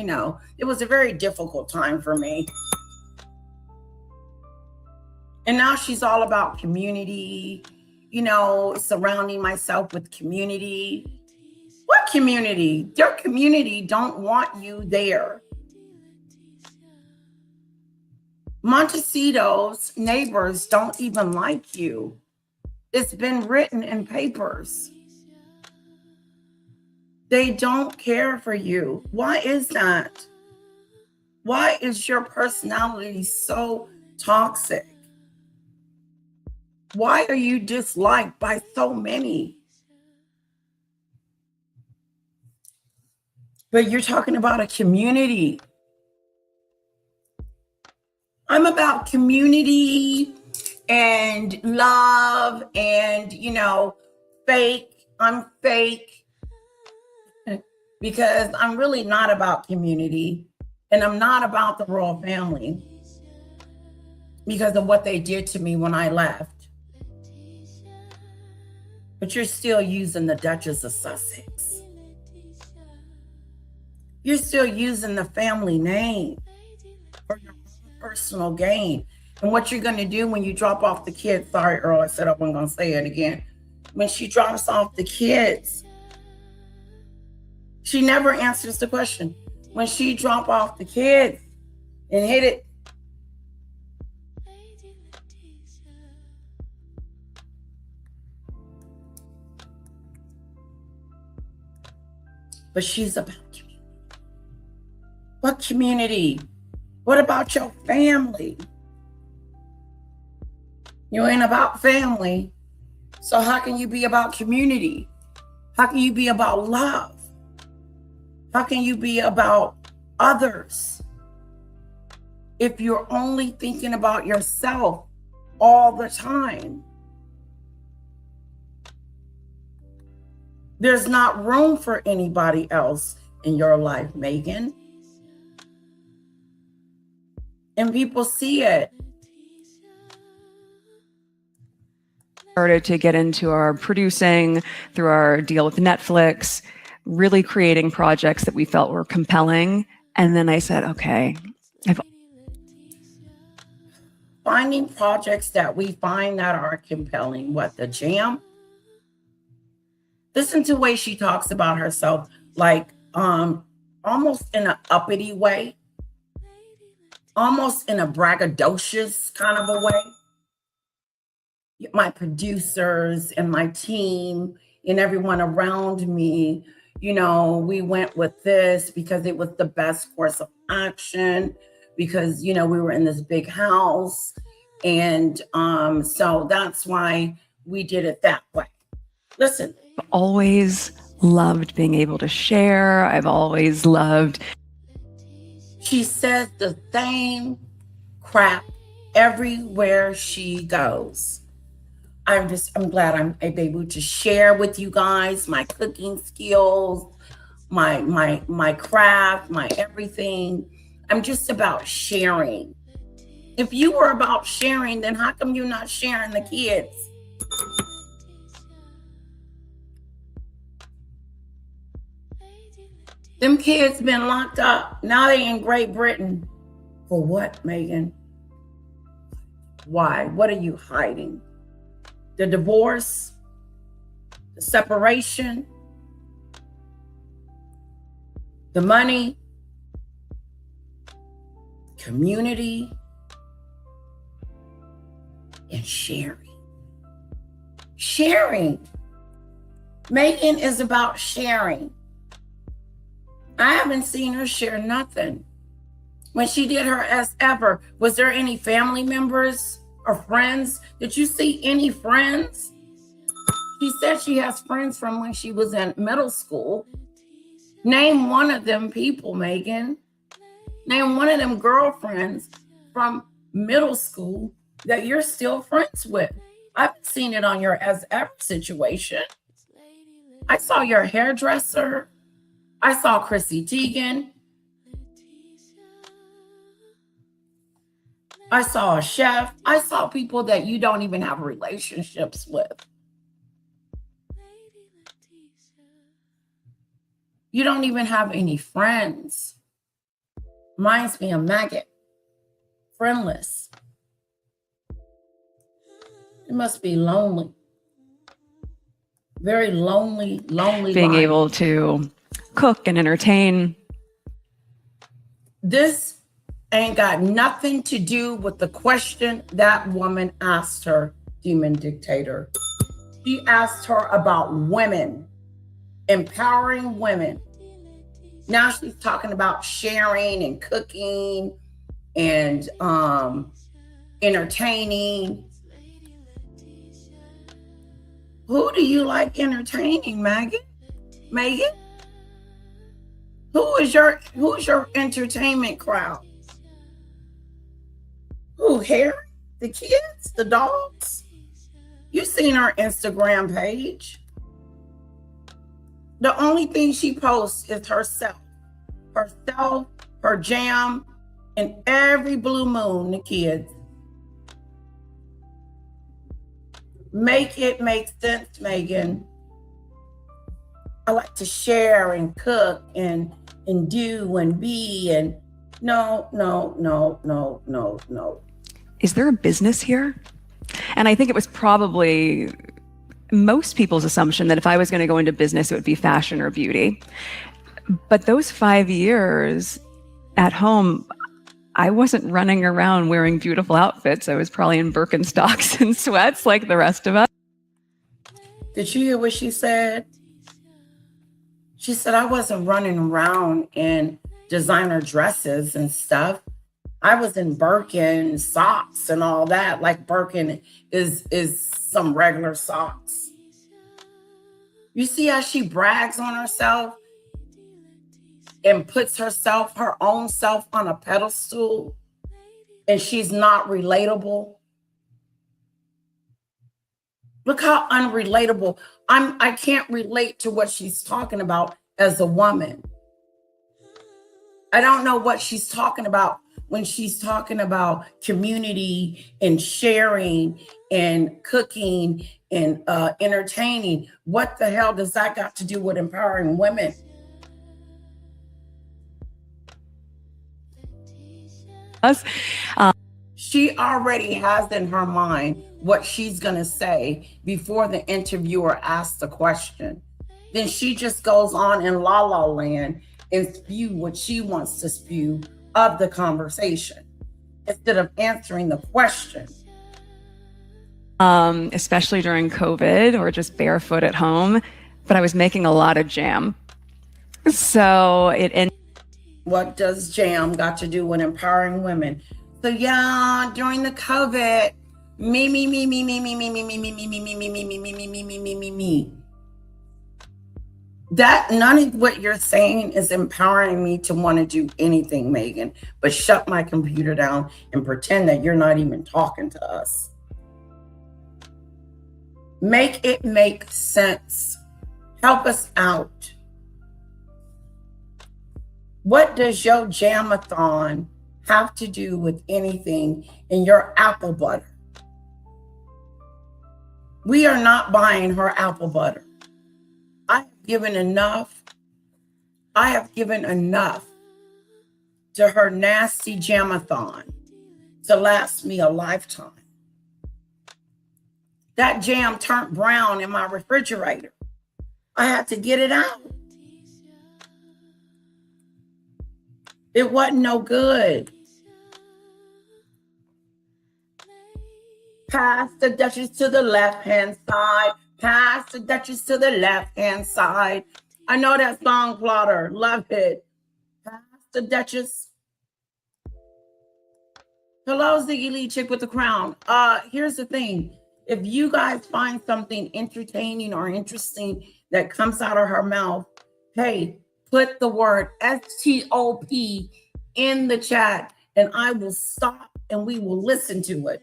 It was a very difficult time for me. And now she's all about community, surrounding myself with community. What community? Their community don't want you there. Montecito's neighbors don't even like you. It's been written in papers. They don't care for you. Why is that? Why is your personality so toxic? Why are you disliked by so many? But you're talking about a community. I'm about community and love and, fake. I'm fake because I'm really not about community and I'm not about the royal family because of what they did to me when I left. But you're still using the Duchess of Sussex. You're still using the family name for your personal gain. And what you're going to do when you drop off the kids, sorry, Earl, I said I wasn't going to say it again. When she drops off the kids, she never answers the question. When she drop off the kids and hit it, but she's about community. What community? What about your family? You ain't about family. So how can you be about community? How can you be about love? How can you be about others if you're only thinking about yourself all the time? There's not room for anybody else in your life, Meghan. And people see it. Started to get into our producing through our deal with Netflix, really creating projects that we felt were compelling. And then I said, okay, finding projects that we find that are compelling. What, The Jam? Listen to the way she talks about herself, like almost in an uppity way, almost in a braggadocious kind of a way. My producers and my team and everyone around me, we went with this because it was the best course of action, because, we were in this big house. And so that's why we did it that way. Listen. I've always loved being able to share. I've always loved. She says the same crap everywhere she goes. I'm glad I'm able to share with you guys my cooking skills, my craft, my everything. I'm just about sharing. If you were about sharing, then how come you're not sharing the kids? Them kids been locked up. Now they in Great Britain. For what, Meghan? Why? What are you hiding? The divorce? The separation? The money? Community? And sharing. Sharing. Meghan is about sharing. I haven't seen her share nothing. When she did her as ever, was there any family members or friends? Did you see any friends? She said she has friends from when she was in middle school. Name one of them people, Meghan. Name one of them girlfriends from middle school that you're still friends with. I've seen it on your as ever situation. I saw your hairdresser. I saw Chrissy Teigen. I saw a chef. I saw people that you don't even have relationships with. You don't even have any friends. Reminds me of maggot. Friendless. It must be lonely. Very lonely Being life. able to cook and entertain. This ain't got nothing to do with the question that woman asked her, demon dictator. She asked her about women, empowering women. Now she's talking about sharing and cooking and entertaining. Who do you like entertaining, Maghan? Meghan? Who's your entertainment crowd? Who, Harry? The kids? The dogs? You've seen her Instagram page. The only thing she posts is herself. Herself, her jam, and every blue moon, the kids. Make it make sense, Meghan. I like to share and cook and do and be and no. Is there a business here? And I think it was probably most people's assumption that if I was going to go into business, it would be fashion or beauty. But those 5 years at home, I wasn't running around wearing beautiful outfits. I was probably in Birkenstocks and sweats like the rest of us. Did you hear what she said? She said, I wasn't running around in designer dresses and stuff. I was in Birkin socks and all that. Like Birkin is some regular socks. You see how she brags on herself and puts herself, her own self on a pedestal, and she's not relatable. Look how unrelatable. I can't relate to what she's talking about as a woman. I don't know what she's talking about when she's talking about community and sharing and cooking and entertaining. What the hell does that got to do with empowering women? She already has in her mind what she's going to say before the interviewer asks the question. Then she just goes on in la la land and spew what she wants to spew of the conversation instead of answering the question. Especially during COVID or just barefoot at home, but I was making a lot of jam. So what does jam got to do with empowering women? So yeah, during the COVID, me. That none of what you're saying is empowering me to want to do anything, Meghan, but shut my computer down and pretend that you're not even talking to us. Make it make sense. Help us out. What does your jamathon have to do with anything in your apple butter. We are not buying her apple butter. I have given enough. I have given enough to her nasty jamathon to last me a lifetime. That jam turned brown in my refrigerator. I had to get it out. It wasn't no good. Pass the Duchess to the left-hand side. Pass the Duchess to the left-hand side. I know that song, Plotter. Love it. Pass the Duchess. Hello, the elite chick with the crown. Here's the thing. If you guys find something entertaining or interesting that comes out of her mouth, hey, put the word STOP in the chat and I will stop and we will listen to it.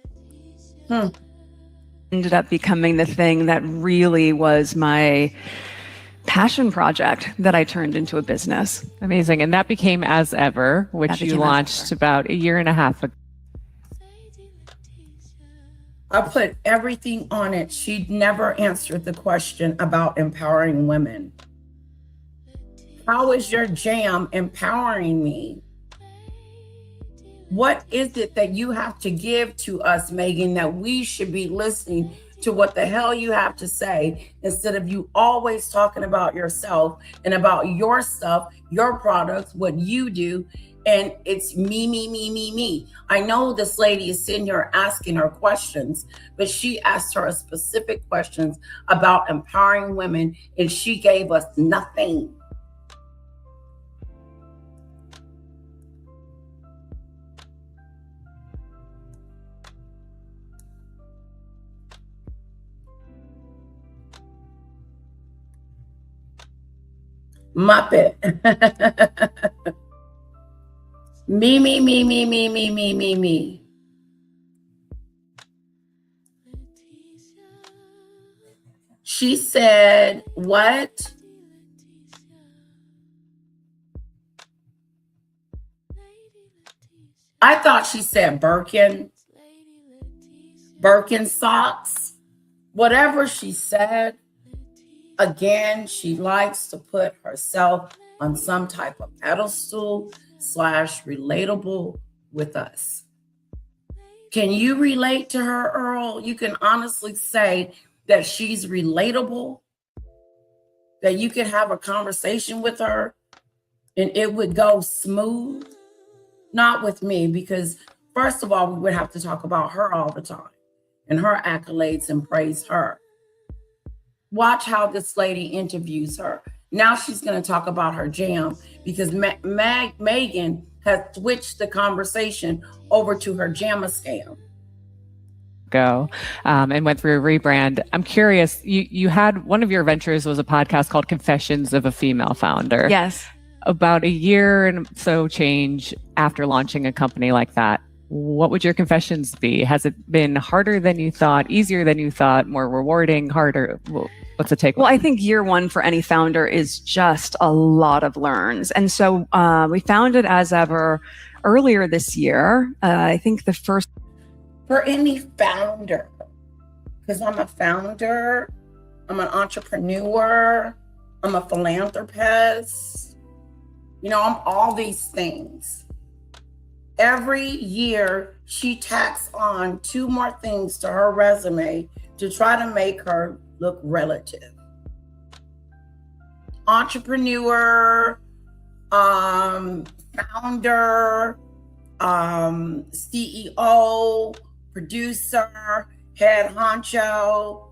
Ended up becoming the thing that really was my passion project that I turned into a business. Amazing. And that became As Ever, which you launched about a year and a half ago. I put everything on it. She'd never answered the question about empowering women. How is your jam empowering me? What is it that you have to give to us, Meghan, that we should be listening to what the hell you have to say instead of you always talking about yourself and about your stuff, your products, what you do, and it's me, me, me, me, me. I know this lady is sitting here asking her questions, but she asked her specific questions about empowering women and she gave us nothing. Muppet. Me, me, me, me, me, me, me, me, me. She said, what? I thought she said Birkin socks. Whatever she said, again, she likes to put herself on some type of pedestal / relatable with us. Can you relate to her, Earl? You can honestly say that she's relatable, that you can have a conversation with her and it would go smooth. Not with me, because first of all, we would have to talk about her all the time and her accolades and praise her. Watch how this lady interviews her. Now she's going to talk about her jam because Meghan has switched the conversation over to her Jamma scam. And went through a rebrand. I'm curious, you had one of your ventures was a podcast called Confessions of a Female Founder. Yes. About a year and so change after launching a company like that, what would your confessions be? Has it been harder than you thought, easier than you thought, more rewarding, harder? What's the take? Well, I think year one for any founder is just a lot of learns. And so we founded As Ever earlier this year. I think the first... For any founder, because I'm a founder, I'm an entrepreneur, I'm a philanthropist, you know, I'm all these things. Every year, she tacks on 2 more things to her resume to try to make her look relative. Entrepreneur, founder, CEO, producer, head honcho.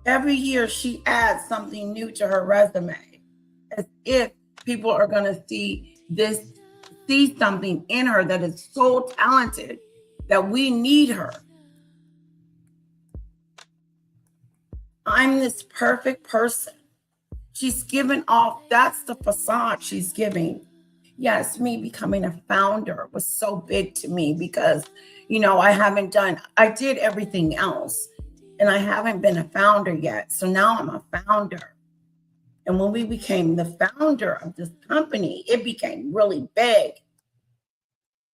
Every year, she adds something new to her resume, as if people are going to see something in her that is so talented that we need her. I'm this perfect person. She's given off, that's the facade she's giving. Yes, me becoming a founder was so big to me because, you know, I did everything else and I haven't been a founder yet. So now I'm a founder. And when we became the founder of this company, it became really big.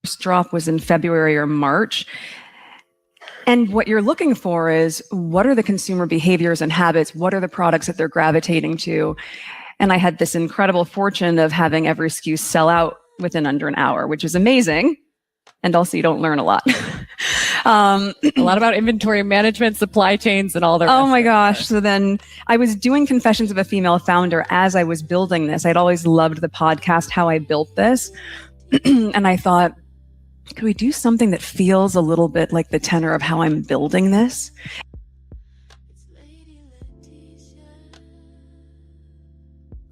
First drop was in February or March. And what you're looking for is, what are the consumer behaviors and habits? What are the products that they're gravitating to? And I had this incredible fortune of having every SKU sell out within under an hour, which is amazing. And also you don't learn a lot. A lot about inventory management, supply chains, and all the rest. Oh my gosh. So then I was doing Confessions of a Female Founder as I was building this. I'd always loved the podcast, How I Built This. And I thought, could we do something that feels a little bit like the tenor of how I'm building this?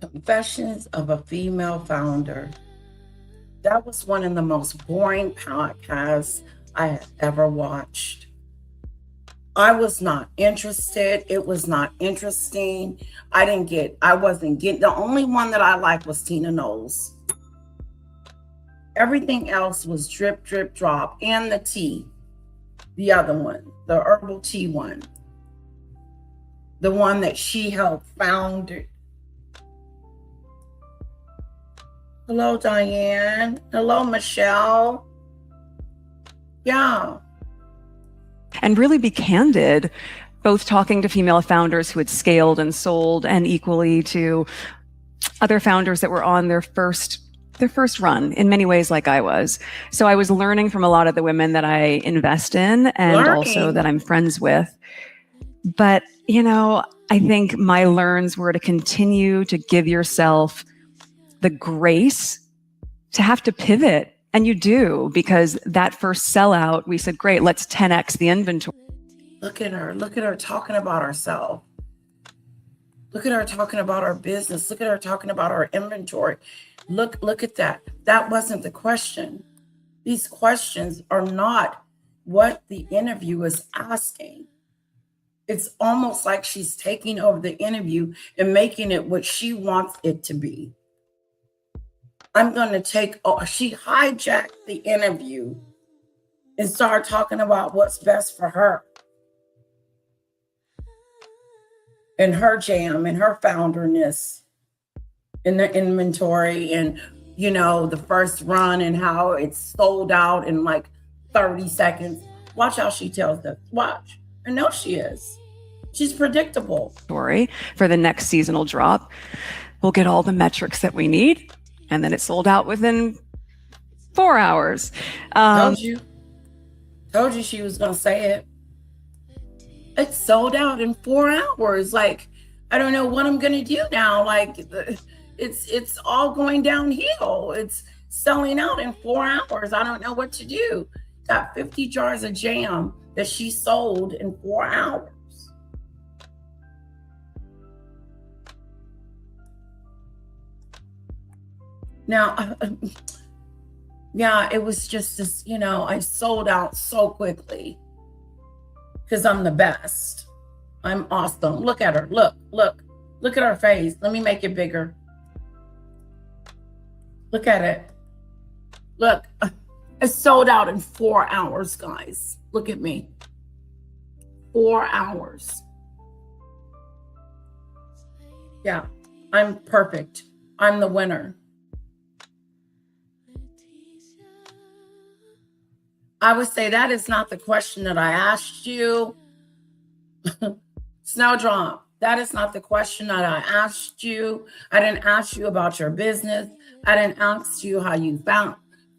Confessions of a Female Founder. That was one of the most boring podcasts I had ever watched. I was not interested. It was not interesting. I wasn't getting, the only one that I liked was Tina Knowles. Everything else was drip, drip, drop, and the tea. The other one, the herbal tea one. The one that she helped found. Hello, Diane. Hello, Michelle. Yeah. And really be candid, both talking to female founders who had scaled and sold, and equally to other founders that were on their first run, in many ways like I was. So I was learning from a lot of the women that I invest in and also that I'm friends with. But, I think my learns were to continue to give yourself the grace to have to pivot. And you do, because that first sellout, we said, great, let's 10x the inventory. Look at her talking about herself. Look at her talking about our business. Look at her talking about our inventory. Look at that. That wasn't the question. These questions are not what the interview is asking. It's almost like she's taking over the interview and making it what she wants it to be. She hijacked the interview and started talking about what's best for her and her jam and her founderness in the inventory and, the first run and how it's sold out in like 30 seconds. Watch how she tells them. Watch. I know she is. She's predictable. Story for the next seasonal drop. We'll get all the metrics that we need. And then it sold out within 4 hours. Told you she was going to say it. It sold out in 4 hours. Like, I don't know what I'm going to do now. Like, it's all going downhill. It's selling out in 4 hours. I don't know what to do. Got 50 jars of jam that she sold in 4 hours. Now, yeah, it was just this, I sold out so quickly because I'm the best. I'm awesome. Look at her. Look at her face. Let me make it bigger. Look at it. Look, it sold out in 4 hours, guys. Look at me. 4 hours. Yeah, I'm perfect. I'm the winner. I would say that is not the question that I asked you. Snowdrop, that is not the question that I asked you. I didn't ask you about your business. I didn't ask you how you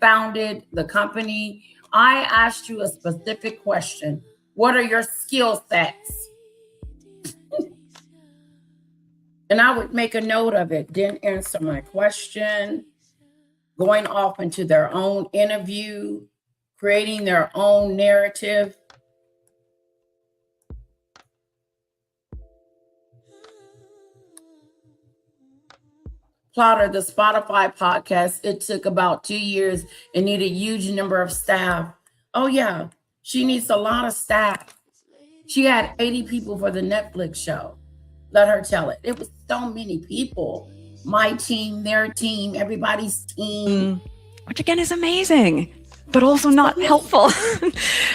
founded the company. I asked you a specific question. What are your skill sets? And I would make a note of it. Didn't answer my question. Going off into their own interview, creating their own narrative. Plotter, the Spotify podcast, it took about 2 years and needed a huge number of staff. Oh yeah, she needs a lot of staff. She had 80 people for the Netflix show. Let her tell it. It was so many people. My team, their team, everybody's team. Which again is amazing, but also not helpful.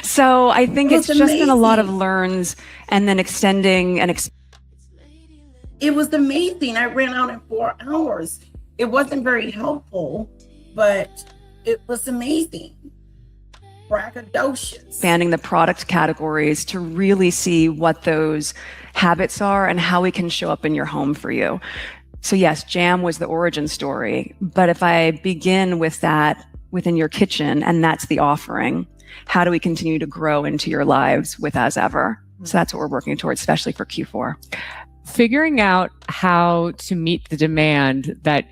So I think it's just been a lot of learns and then extending and it was amazing. I ran out in 4 hours. It wasn't very helpful, but it was amazing. Braggadocious. Expanding the product categories to really see what those habits are and how we can show up in your home for you. So yes, jam was the origin story, but if I begin with that within your kitchen and that's the offering, how do we continue to grow into your lives with As Ever? So that's what we're working towards, especially for Q4. Figuring out how to meet the demand that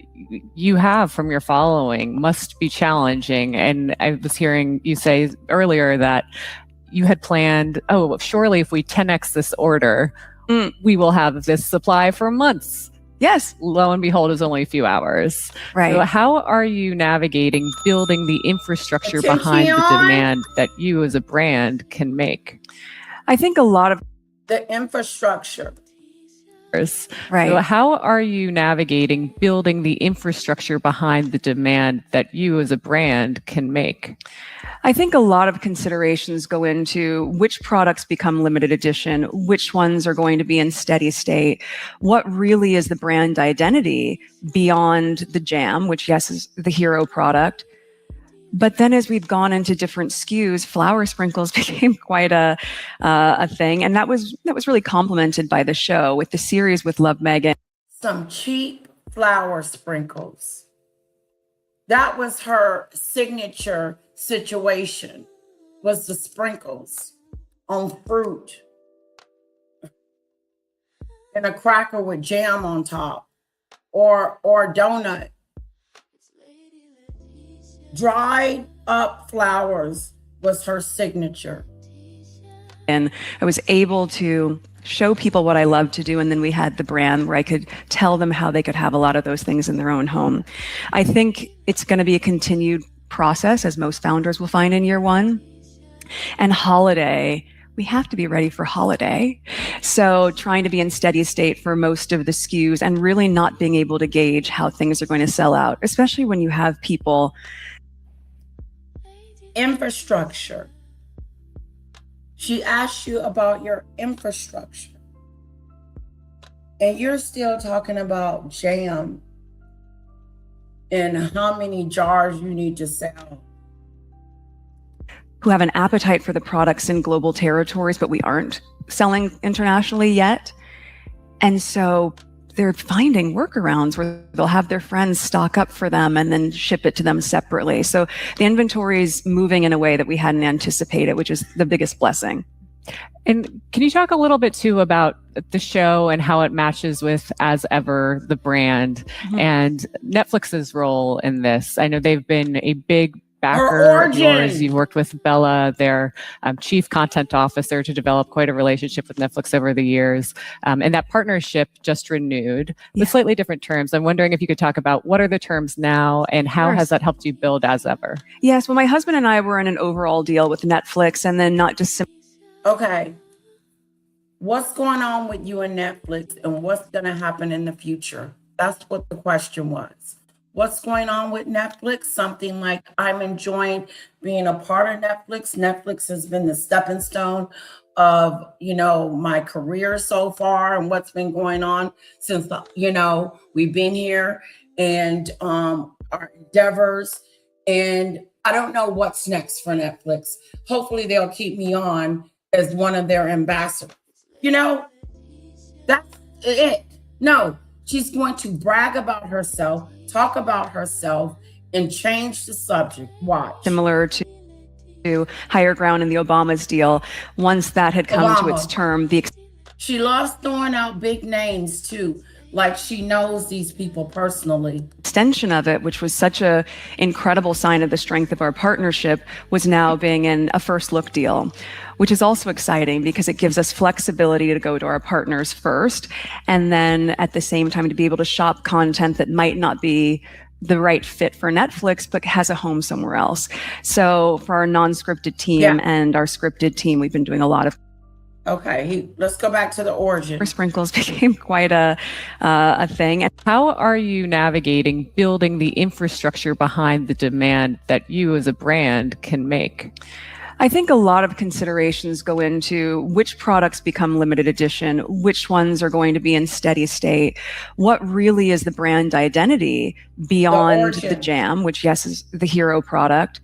you have from your following must be challenging. And I was hearing you say earlier that you had planned, oh, surely if we 10x this order, we will have this supply for months. Yes. Lo and behold, it's only a few hours. Right. So how are you navigating building the infrastructure behind the demand that you as a brand can make? I think a lot of the infrastructure. Right. So how are you navigating building the infrastructure behind the demand that you as a brand can make? I think a lot of considerations go into which products become limited edition, which ones are going to be in steady state, what really is the brand identity beyond the jam, which yes is the hero product. But then as we've gone into different SKUs, flour sprinkles became quite a thing. And that was really complemented by the show with the series with Love Meghan. Some cheap flour sprinkles. That was her signature situation, was the sprinkles on fruit and a cracker with jam on top or donut. Dried up flowers was her signature. And I was able to show people what I love to do. And then we had the brand where I could tell them how they could have a lot of those things in their own home. I think it's going to be a continued process, as most founders will find in year one. And holiday, we have to be ready for holiday. So trying to be in steady state for most of the SKUs and really not being able to gauge how things are going to sell out, especially when you have people. Infrastructure. She asked you about your infrastructure. And you're still talking about jam and how many jars you need to sell. Who have an appetite for the products in global territories, but we aren't selling internationally yet. And so they're finding workarounds where they'll have their friends stock up for them and then ship it to them separately. So the inventory is moving in a way that we hadn't anticipated, which is the biggest blessing. And can you talk a little bit too about the show and how it matches with As Ever, the brand, and Netflix's role in this? I know they've been a big backer of yours. You've worked with Bella, their chief content officer, to develop quite a relationship with Netflix over the years. And that partnership just renewed with slightly different terms. I'm wondering if you could talk about what are the terms now and how has that helped you build As Ever? Yes, well, my husband and I were in an overall deal with Netflix, and then not just okay. What's going on with you and Netflix and what's going to happen in the future? That's what the question was. What's going on with Netflix? Something like I'm enjoying being a part of Netflix. Netflix has been the stepping stone of, my career so far and what's been going on since, we've been here and our endeavors. And I don't know what's next for Netflix. Hopefully they'll keep me on as one of their ambassadors. That's it. No, she's going to brag about herself, talk about herself, and change the subject. Watch. Similar to Higher Ground in the Obama's deal. Once that had come to its term, she loves throwing out big names too, like she knows these people personally. Extension of it, which was such a incredible sign of the strength of our partnership, was now being in a first look deal, which is also exciting because it gives us flexibility to go to our partners first, and then at the same time to be able to shop content that might not be the right fit for Netflix, but has a home somewhere else. So for our non-scripted team and our scripted team, we've been doing a lot of. Okay, let's go back to the origin. Sprinkles became quite a thing. And how are you navigating building the infrastructure behind the demand that you as a brand can make? I think a lot of considerations go into which products become limited edition, which ones are going to be in steady state, what really is the brand identity beyond the jam, which, yes, is the hero product.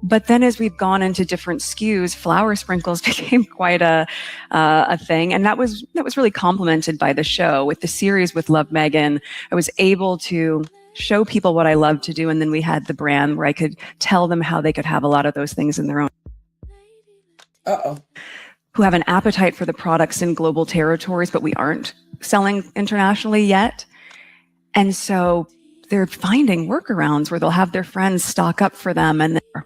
But then as we've gone into different SKUs, flower sprinkles became quite a thing. And that was really complemented by the show. With the series with Love Meghan, I was able to show people what I love to do. And then we had the brand where I could tell them how they could have a lot of those things in their own. Who have an appetite for the products in global territories, but we aren't selling internationally yet. And so they're finding workarounds where they'll have their friends stock up for them, and they're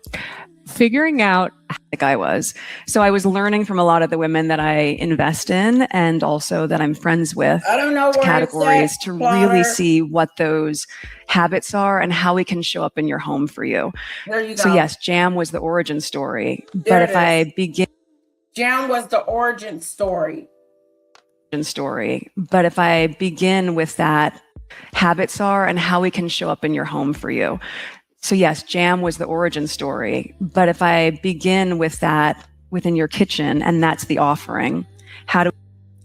figuring out like I was. So I was learning from a lot of the women that I invest in and also that I'm friends with. I don't know where categories to really see what those habits are and how we can show up in your home for you. There you go. So yes, jam was the origin story. But if I begin Jam was the origin story. But if I begin with that, habits are and how we can show up in your home for you. So yes, jam was the origin story. But if I begin with that within your kitchen, and that's the offering, how do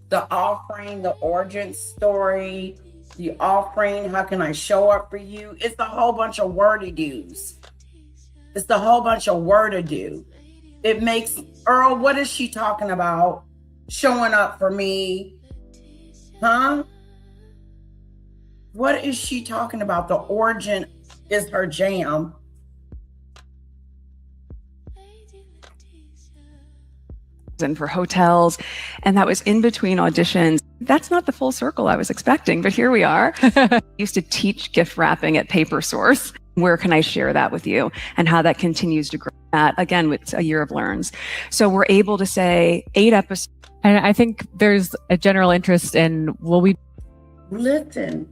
the offering, the origin story, the offering, how can I show up for you? It's a whole bunch of word-a-do's. It's the whole bunch of word-a-do. It makes, Earl, what is she talking about? Showing up for me? Huh? What is she talking about? The origin is her jam. And for hotels, and that was in between auditions. That's not the full circle I was expecting, but here we are. I used to teach gift wrapping at Paper Source. Where can I share that with you and how that continues to grow? That again, with a year of learns. So we're able to say 8 episodes. And I think there's a general interest in, will we listen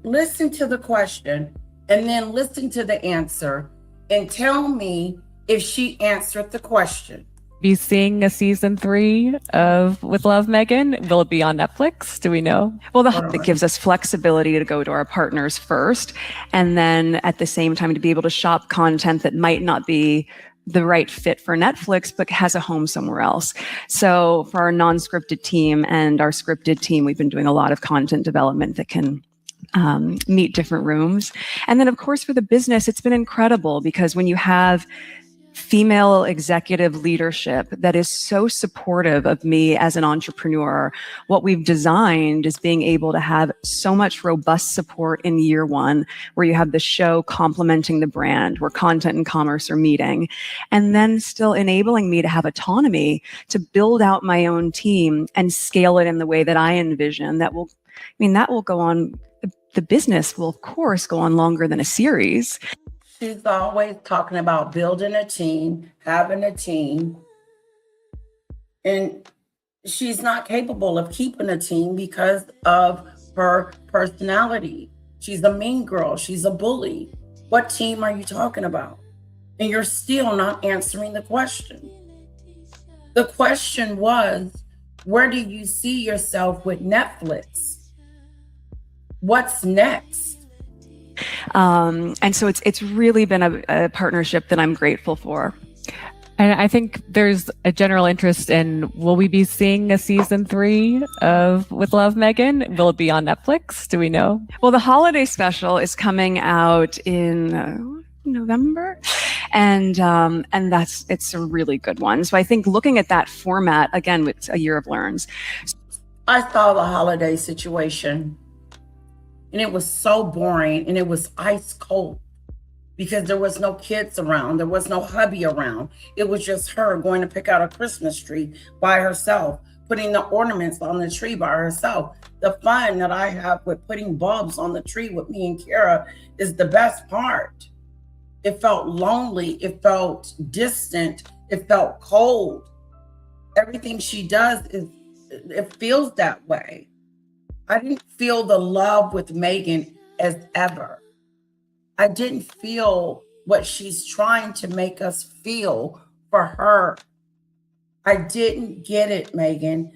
to the question and then listen to the answer and tell me if she answered the question. be seeing a season 3 of With Love, Meghan? Will it be on Netflix? Do we know? Well, it gives us flexibility to go to our partners first, and then at the same time to be able to shop content that might not be the right fit for Netflix, but has a home somewhere else. So for our non-scripted team and our scripted team, we've been doing a lot of content development that can meet different rooms. And then of course for the business, it's been incredible because when you have female executive leadership that is so supportive of me as an entrepreneur, what we've designed is being able to have so much robust support in year 1, where you have the show complementing the brand, where content and commerce are meeting, and then still enabling me to have autonomy to build out my own team and scale it in the way that I envision. That will go on. The business will, of course, go on longer than a series. She's always talking about building a team, having a team. And she's not capable of keeping a team because of her personality. She's a mean girl. She's a bully. What team are you talking about? And you're still not answering the question. The question was, where do you see yourself with Netflix? What's next? And so it's really been a partnership that I'm grateful for. And I think there's a general interest in, will we be seeing a season 3 of With Love, Meghan? Will it be on Netflix? Do we know? Well, the holiday special is coming out in November, and it's a really good one. So I think looking at that format again with a year of learns. I saw the holiday situation. And it was so boring and it was ice cold because there was no kids around. There was no hubby around. It was just her going to pick out a Christmas tree by herself, putting the ornaments on the tree by herself. The fun that I have with putting bulbs on the tree with me and Kara is the best part. It felt lonely. It felt distant. It felt cold. Everything she does, it feels that way. I didn't feel the love with Meghan as ever. I didn't feel what she's trying to make us feel for her. I didn't get it, Meghan.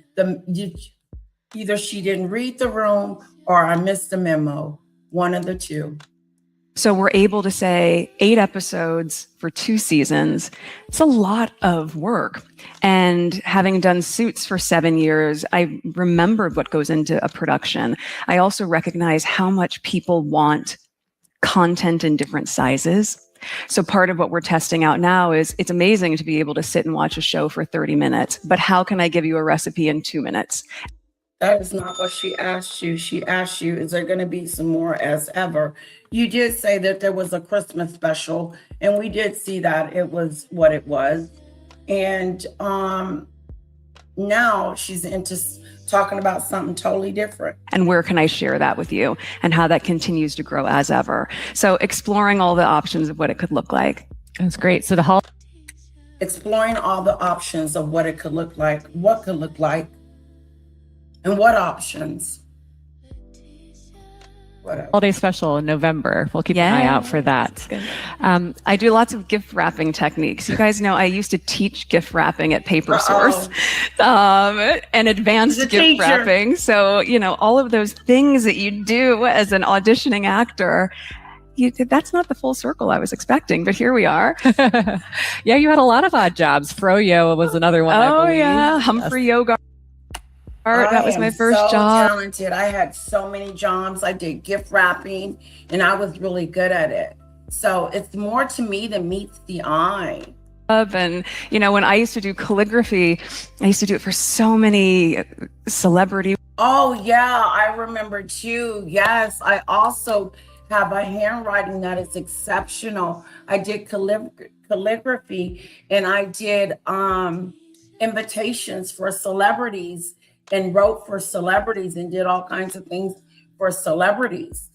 Either she didn't read the room or I missed the memo. One of the two. So we're able to say 8 episodes for 2 seasons. It's a lot of work. And having done Suits for 7 years, I remembered what goes into a production. I also recognize how much people want content in different sizes. So part of what we're testing out now is it's amazing to be able to sit and watch a show for 30 minutes, but how can I give you a recipe in 2 minutes? That is not what she asked you. She asked you, is there going to be some more as ever? You did say that there was a Christmas special, and we did see that it was what it was. And now she's into talking about something totally different. And where can I share that with you and how that continues to grow as ever? So exploring all the options of what it could look like. That's great. So exploring all the options of what it could look like, what could look like, and what options. Holiday special in November. We'll keep an eye out for that. I do lots of gift wrapping techniques. You guys know I used to teach gift wrapping at Paper Source and advanced gift wrapping. So, you know, all of those things that you do as an auditioning actor, that's not the full circle I was expecting, but here we are. Yeah, you had a lot of odd jobs. Froyo was another one. Oh, yeah. Humphrey Yoga. That was my first job. Talented. I had so many jobs. I did gift wrapping, and I was really good at it. So it's more to me than meets the eye. And, you know, when I used to do calligraphy, I used to do it for so many celebrities. Oh, yeah, I remember too. Yes, I also have a handwriting that is exceptional. I did calligraphy, and I did invitations for celebrities and wrote for celebrities and did all kinds of things for celebrities.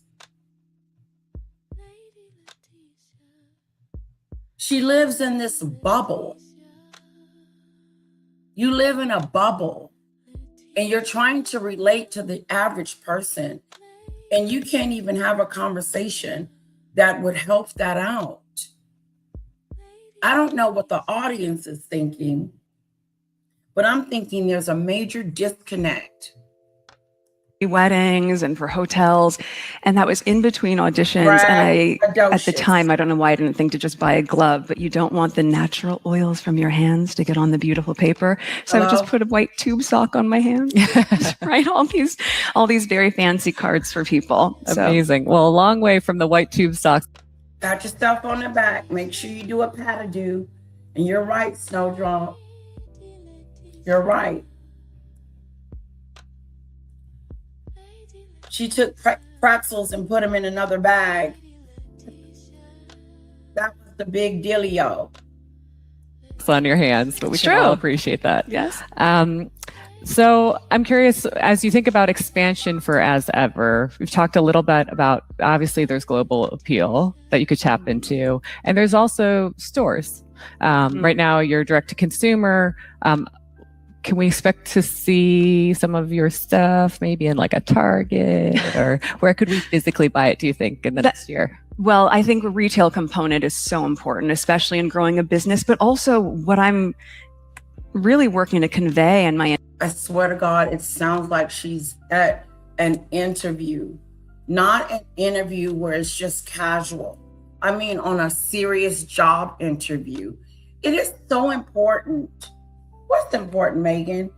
She lives in this bubble. You live in a bubble and you're trying to relate to the average person, and you can't even have a conversation that would help that out. I don't know what the audience is thinking, but I'm thinking there's a major disconnect. Weddings and for hotels, and that was in between auditions. Right. And at the time, I don't know why I didn't think to just buy a glove, but you don't want the natural oils from your hands to get on the beautiful paper. So I would just put a white tube sock on my hand, write all these very fancy cards for people. Amazing. Well, a long way from the white tube socks. Pat yourself on the back. Make sure you do a pat-a-do. And you're right, Snowdrop. You're right. She took pretzels and put them in another bag. That was the big dealio. It's on your hands, but we can all appreciate that. Yes. So I'm curious, as you think about expansion for As Ever, we've talked a little bit about, obviously there's global appeal that you could tap into, and there's also stores. Right now you're direct to consumer. Can we expect to see some of your stuff maybe in like a Target, or where could we physically buy it, do you think, in the next year? Well, I think the retail component is so important, especially in growing a business, but also what I'm really working to convey in my... I swear to God, it sounds like she's at an interview, not an interview where it's just casual. I mean, on a serious job interview. It is so important. What's important, Megan?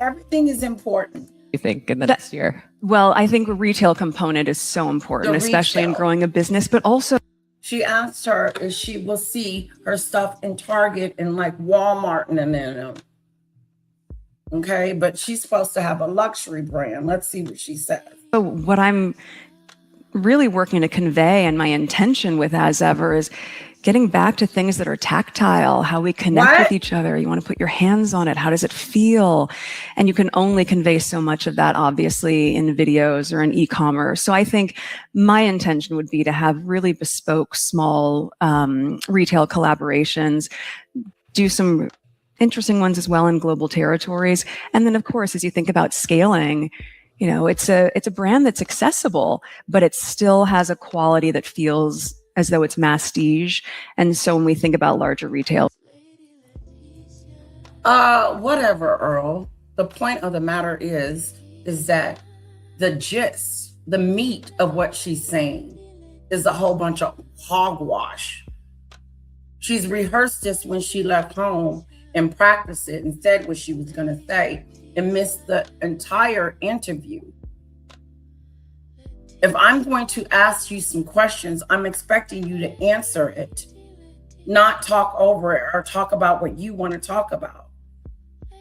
Everything is important. You think in the next year? Well, I think the retail component is so important, especially in growing a business, but also... She asked her if she will see her stuff in Target and like Walmart and them. Okay, but she's supposed to have a luxury brand. Let's see what she says. So what I'm really working to convey and my intention with As Ever is getting back to things that are tactile, how we connect with each other. You want to put your hands on it. How does it feel? And you can only convey so much of that, obviously, in videos or in e-commerce. So I think my intention would be to have really bespoke, small retail collaborations, do some interesting ones as well in global territories. And then, of course, as you think about scaling, you know, it's a brand that's accessible, but it still has a quality that feels as though it's masstige. And so when we think about larger retail. Whatever, Earl. The point of the matter is that the gist, the meat of what she's saying is a whole bunch of hogwash. She's rehearsed this when she left home and practiced it and said what she was going to say and missed the entire interview. If I'm going to ask you some questions, I'm expecting you to answer it, not talk over it or talk about what you want to talk about.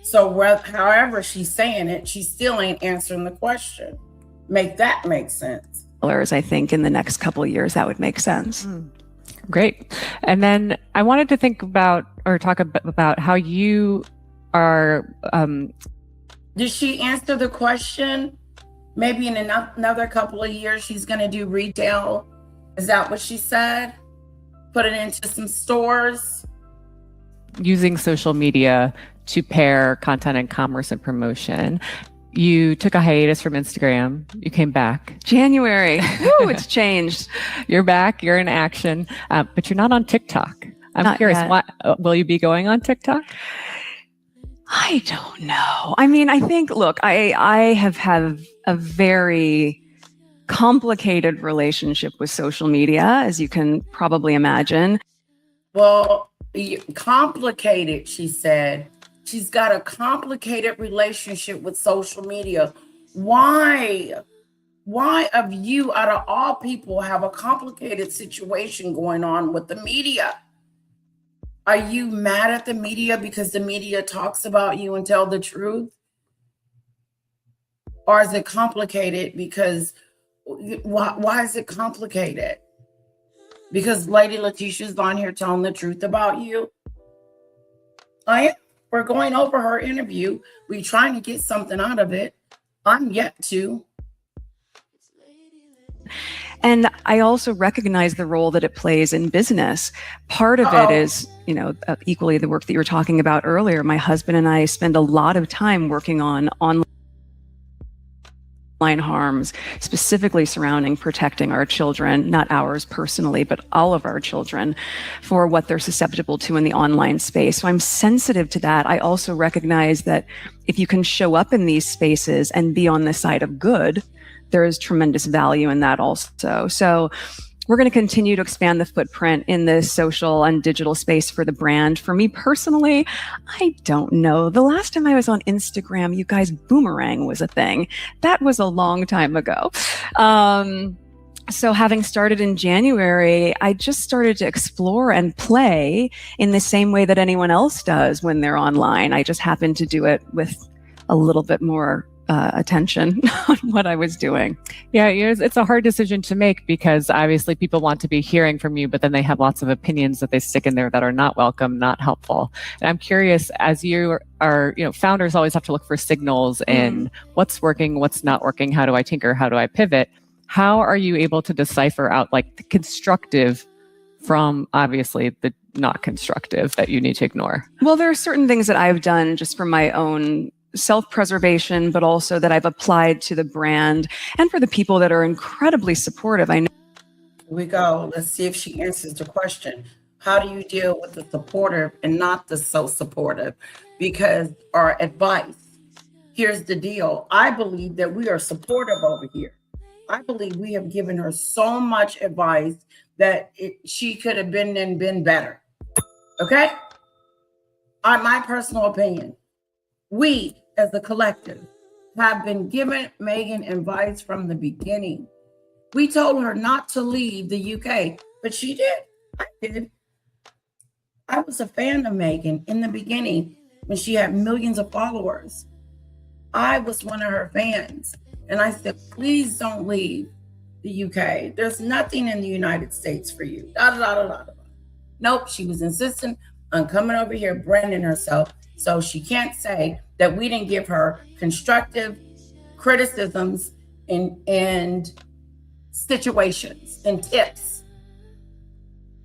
So however she's saying it, she still ain't answering the question. Make that make sense. I think in the next couple of years, that would make sense. Great. And then I wanted to think about or talk about how you are. Did she answer the question? Maybe in another couple of years, she's going to do retail. Is that what she said? Put it into some stores? Using social media to pair content and commerce and promotion. You took a hiatus from Instagram. You came back. January. Woo, it's changed. You're back. You're in action. But you're not on TikTok. I'm Not curious, yet. Will you be going on TikTok? I don't know. I mean, I think, look, I have had a very complicated relationship with social media, as you can probably imagine. Well, complicated, she said. She's got a complicated relationship with social media. Why? Why of you, out of all people, have a complicated situation going on with the media? Are you mad at the media because the media talks about you and tell the truth? Or is it complicated because, why is it complicated? Because Lady Letitia's on here telling the truth about you? We're going over her interview. We're trying to get something out of it. I'm yet to. And I also recognize the role that it plays in business. Part of it is, equally the work that you were talking about earlier. My husband and I spend a lot of time working on online harms, specifically surrounding protecting our children, not ours personally, but all of our children, for what they're susceptible to in the online space. So I'm sensitive to that. I also recognize that if you can show up in these spaces and be on the side of good, there is tremendous value in that also. So we're going to continue to expand the footprint in the social and digital space for the brand. For me personally, I don't know. The last time I was on Instagram, you guys, Boomerang was a thing. That was a long time ago. So having started in January, I just started to explore and play in the same way that anyone else does when they're online. I just happened to do it with a little bit more attention on what I was doing. Yeah, it's a hard decision to make because obviously people want to be hearing from you, but then they have lots of opinions that they stick in there that are not welcome, not helpful. And I'm curious, as you are, founders always have to look for signals in what's working, what's not working, how do I tinker, how do I pivot? How are you able to decipher out like the constructive from obviously the not constructive that you need to ignore? Well, there are certain things that I've done just for my own self-preservation, but also that I've applied to the brand and for the people that are incredibly supportive. I know. Here we go. Let's see if she answers the question. How do you deal with the supportive and not the so supportive? Because our advice, here's the deal. I believe that we are supportive over here. I believe we have given her so much advice that she could have been better. Okay? My personal opinion. We, as a collective, have been given Meghan advice from the beginning. We told her not to leave the UK, but she did. I did. I was a fan of Meghan in the beginning when she had millions of followers. I was one of her fans. And I said, please don't leave the UK. There's nothing in the United States for you. Nope, she was insistent on coming over here, branding herself. So she can't say that we didn't give her constructive criticisms and situations and tips.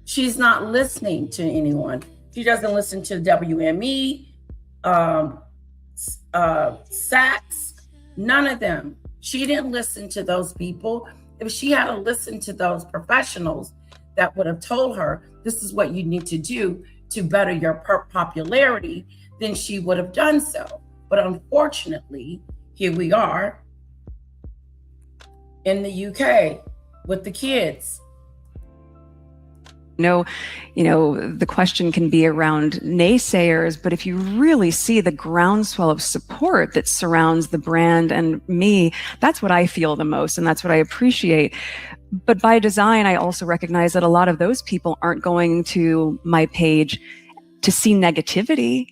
She's not listening to anyone. She doesn't listen to WME, Saks, none of them. She didn't listen to those people. If she had listened to those professionals that would have told her, this is what you need to do to better your popularity, then she would have done so. But unfortunately, here we are in the UK with the kids No, the question can be around naysayers, but if you really see the groundswell of support that surrounds the brand and me, that's what I feel the most, and that's what I appreciate. But by design, I also recognize that a lot of those people aren't going to my page to see negativity.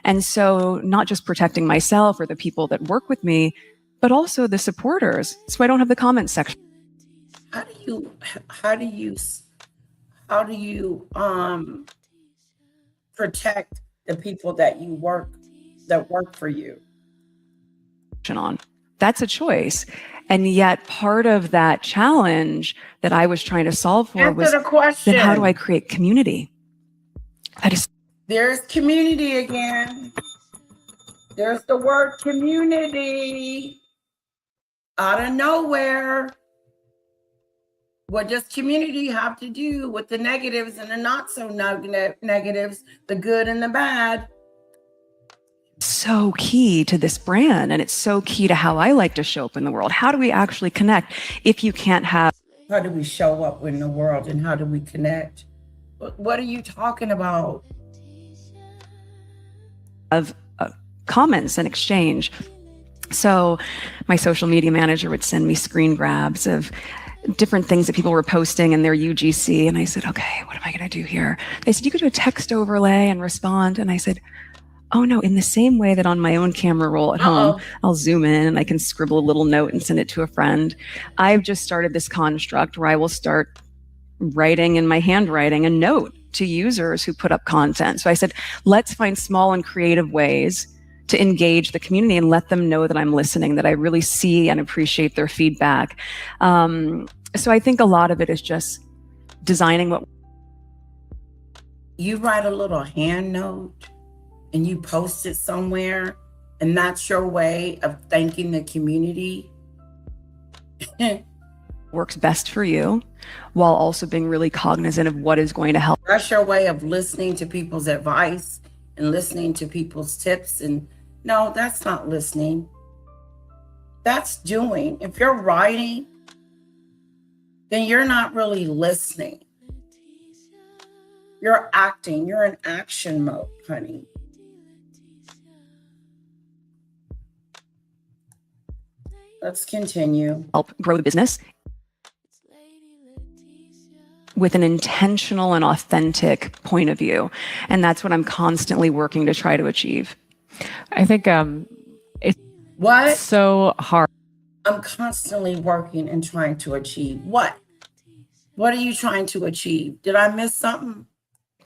And so not just protecting myself or the people that work with me, but also the supporters. So I don't have the comment section. How do you protect the people that work for you? On. That's a choice. And yet part of that challenge that I was trying to solve for was then how do I create community? There's community again. There's the word community out of nowhere. What does community have to do with the negatives and the not so negatives, the good and the bad? So key to this brand, and it's so key to how I like to show up in the world. How do we actually connect if you can't have... How do we show up in the world and how do we connect? What are you talking about? Of comments and exchange. So my social media manager would send me screen grabs of different things that people were posting in their UGC. And I said, okay, what am I going to do here? They said, you could do a text overlay and respond. And I said, oh no, in the same way that on my own camera roll at home, I'll zoom in and I can scribble a little note and send it to a friend. I've just started this construct where I will start writing in my handwriting a note to users who put up content. So I said, let's find small and creative ways to engage the community and let them know that I'm listening, that I really see and appreciate their feedback. So I think a lot of it is just designing what... You write a little hand note and you post it somewhere, and that's your way of thanking the community. Works best for you, while also being really cognizant of what is going to help. That's your way of listening to people's advice and listening to people's tips. And no, that's not listening. That's doing. If you're writing, then you're not really listening. You're acting. You're in action mode, honey. Let's continue. Help grow the business with an intentional and authentic point of view. And that's what I'm constantly working to try to achieve. I think it's so hard. I'm constantly working and trying to achieve what? What are you trying to achieve? Did I miss something?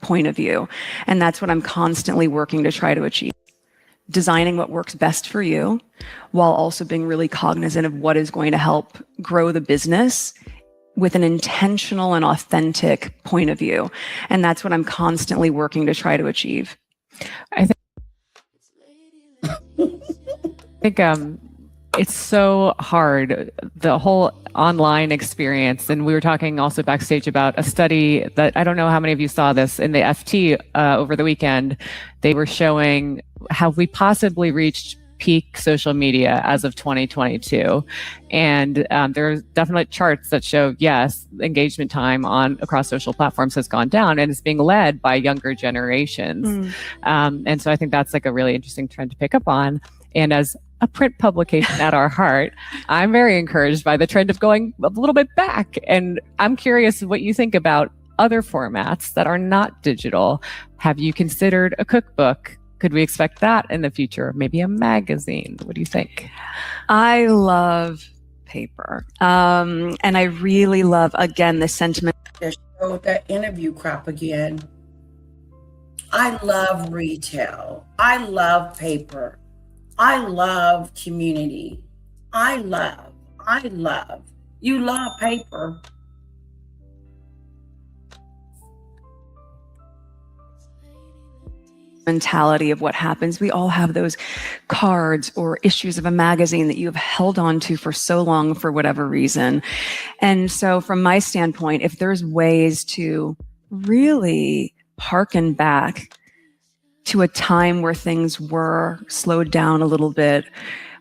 Point of view. And that's what I'm constantly working to try to achieve. Designing what works best for you, while also being really cognizant of what is going to help grow the business with an intentional and authentic point of view. And that's what I'm constantly working to try to achieve. I think it's so hard, the whole online experience. And we were talking also backstage about a study that I don't know how many of you saw this in the FT over the weekend. They were showing how we possibly reached peak social media as of 2022. And there's definitely charts that show, yes, engagement time across social platforms has gone down, and it's being led by younger generations. And so I think that's like a really interesting trend to pick up on. And as a print publication at our heart, I'm very encouraged by the trend of going a little bit back. And I'm curious what you think about other formats that are not digital. Have you considered a cookbook? Could we expect that in the future? Maybe a magazine? What do you think? I love paper. And I really love, again, the sentiment. Show that interview crap again. I love retail. I love paper. I love community. I love. You love paper. Mentality of what happens. We all have those cards or issues of a magazine that you have held on to for so long for whatever reason. And so from my standpoint, if there's ways to really harken back to a time where things were slowed down a little bit,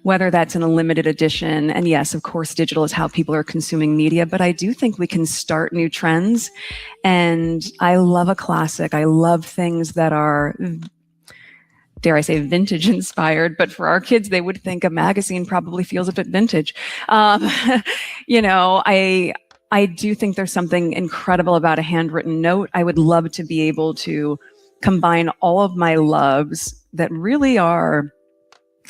whether that's in a limited edition. And yes, of course, digital is how people are consuming media, but I do think we can start new trends. And I love a classic. I love things that are, dare I say, vintage inspired, but for our kids, they would think a magazine probably feels a bit vintage. I do think there's something incredible about a handwritten note. I would love to be able to combine all of my loves that really are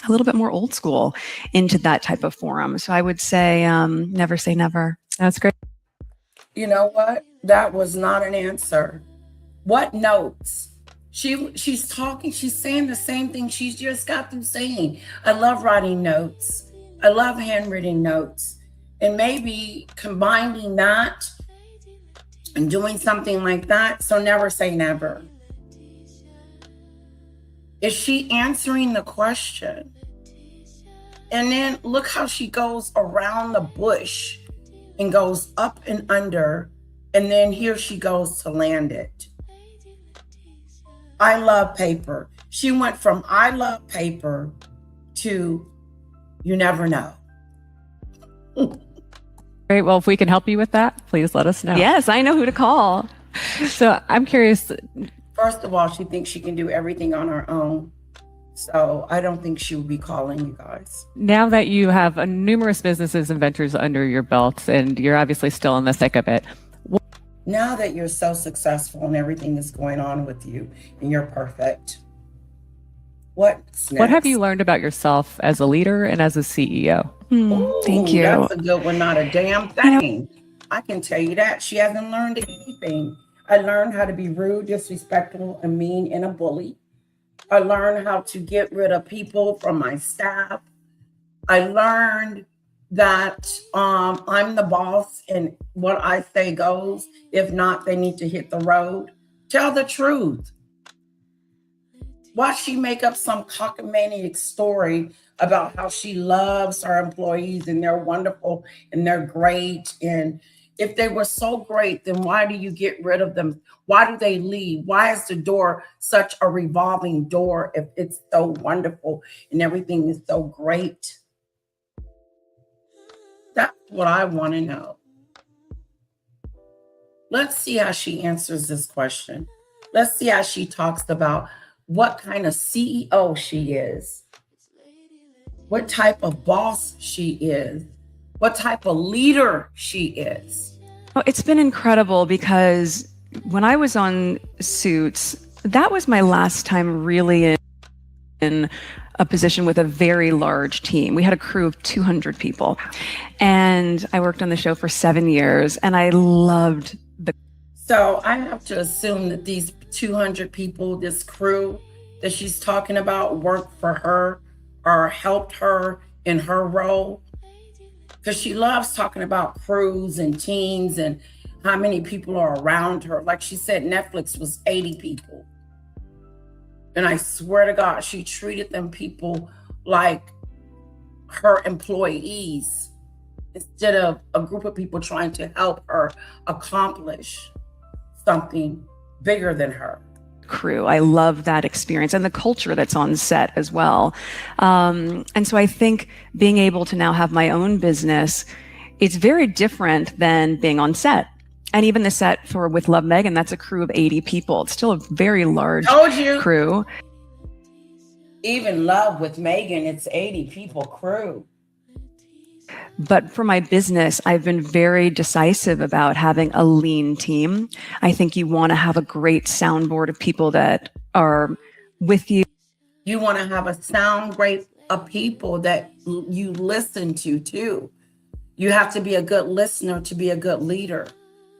a little bit more old school into that type of forum. So I would say, never say never. That's great. You know what? That was not an answer. What notes? She's talking, she's saying the same thing she's just got through saying. I love writing notes. I love handwritten notes. And maybe combining that and doing something like that. So never say never. Is she answering the question? And then look how she goes around the bush and goes up and under. And then here she goes to land it. I love paper. She went from I love paper to you never know. Great. Well, if we can help you with that, please let us know. Yes, I know who to call. So I'm curious. First of all, she thinks she can do everything on her own. So I don't think she will be calling you guys. Now that you have numerous businesses and ventures under your belt, and you're obviously still in the thick of it. Now that you're so successful and everything is going on with you and you're perfect, what's next? What have you learned about yourself as a leader and as a CEO? Thank you. That's a good one, not a damn thing. I can tell you that. She hasn't learned anything. I learned how to be rude, disrespectful, and mean, and a bully. I learned how to get rid of people from my staff. I learned that I'm the boss and what I say goes. If not, they need to hit the road. Tell the truth. Why she make up some cockamamie story about how she loves her employees and they're wonderful and they're great? And if they were so great, then why do you get rid of them? Why do they leave? Why is the door such a revolving door if it's so wonderful and everything is so great? That's what I want to know. Let's see how she answers this question. Let's see how she talks about what kind of CEO she is, what type of boss she is, what type of leader she is. Oh, it's been incredible because when I was on Suits, that was my last time really in a position with a very large team. We had a crew of 200 people. And I worked on the show for 7 years and I loved the... So I have to assume that these 200 people, this crew that she's talking about, worked for her or helped her in her role. Because she loves talking about crews and teams and how many people are around her. Like she said, Netflix was 80 people. And I swear to God, she treated them people like her employees instead of a group of people trying to help her accomplish something bigger than her. Crew. I love that experience and the culture that's on set as well. And so I think being able to now have my own business, it's very different than being on set. And even the set for With Love Meghan, that's a crew of 80 people. It's still a very large crew. Even Love with Meghan, it's 80 people crew. But for my business, I've been very decisive about having a lean team. I think you want to have a great soundboard of people that are with you. You want to have a sound great of people that you listen to too. You have to be a good listener to be a good leader.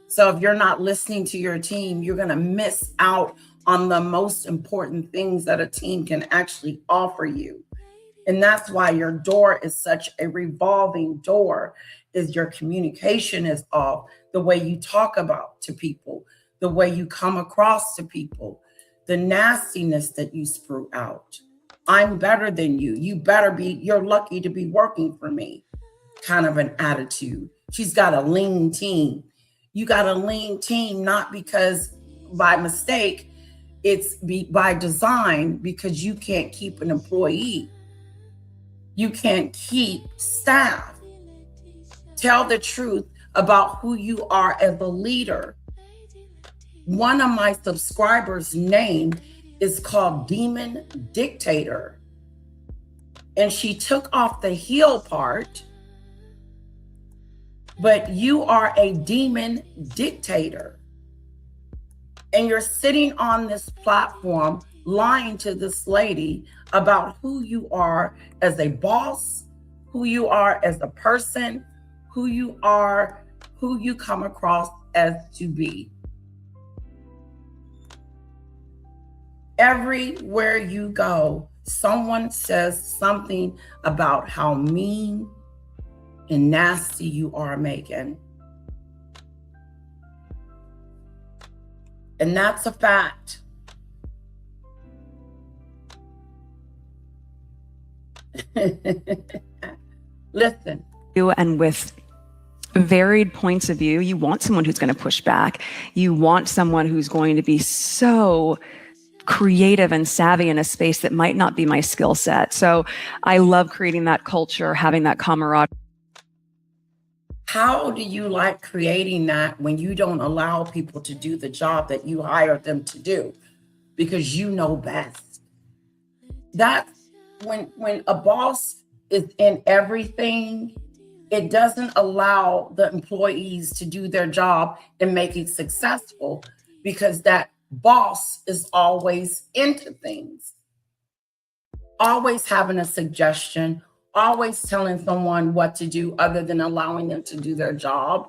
So if you're not listening to your team, you're going to miss out on the most important things that a team can actually offer you. And that's why your door is such a revolving door, is your communication is off, the way you talk about to people, the way you come across to people, the nastiness that you sprue out. I'm better than you. You better be, you're lucky to be working for me. Kind of an attitude. She's got a lean team. You got a lean team, not because by mistake, it's by design, because you can't keep an employee. You can keep staff. Tell the truth about who you are as a leader. One of my subscribers' name is called Demon Dictator. And she took off the heel part, but you are a demon dictator. And you're sitting on this platform lying to this lady about who you are as a boss, who you are as a person, who you are, who you come across as to be. Everywhere you go, someone says something about how mean and nasty you are, Meghan. And that's a fact. Listen. And with varied points of view, you want someone who's going to push back. You want someone who's going to be so creative and savvy in a space that might not be my skill set. So I love creating that culture, having that camaraderie. How do you like creating that when you don't allow people to do the job that you hired them to do? Because you know best. That's when a boss is in everything, it doesn't allow the employees to do their job and make it successful, because that boss is always into things, always having a suggestion, always telling someone what to do other than allowing them to do their job.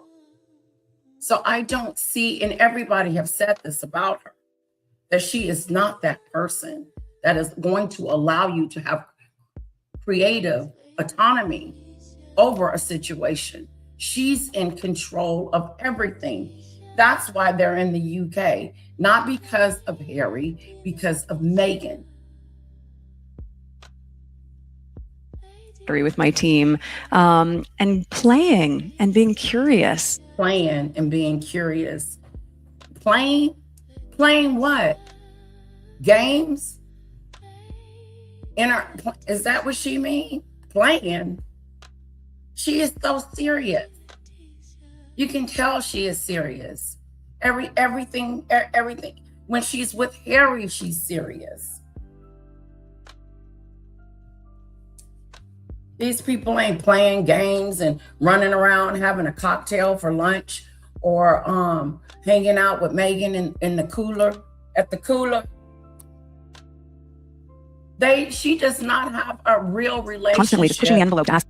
So I don't see, and everybody have said this about her, that she is not that person that is going to allow you to have creative autonomy over a situation. She's in control of everything. That's why they're in the UK, not because of Harry, because of Meghan. With my team, and playing and being curious. Playing and being curious. Playing what? Games? Is that what she mean? Playing. She is so serious. You can tell she is serious. Everything. When she's with Harry, she's serious. These people ain't playing games and running around having a cocktail for lunch or hanging out with Meghan in the cooler, at the cooler. She does not have a real relationship Constantly just pushing the envelope to ask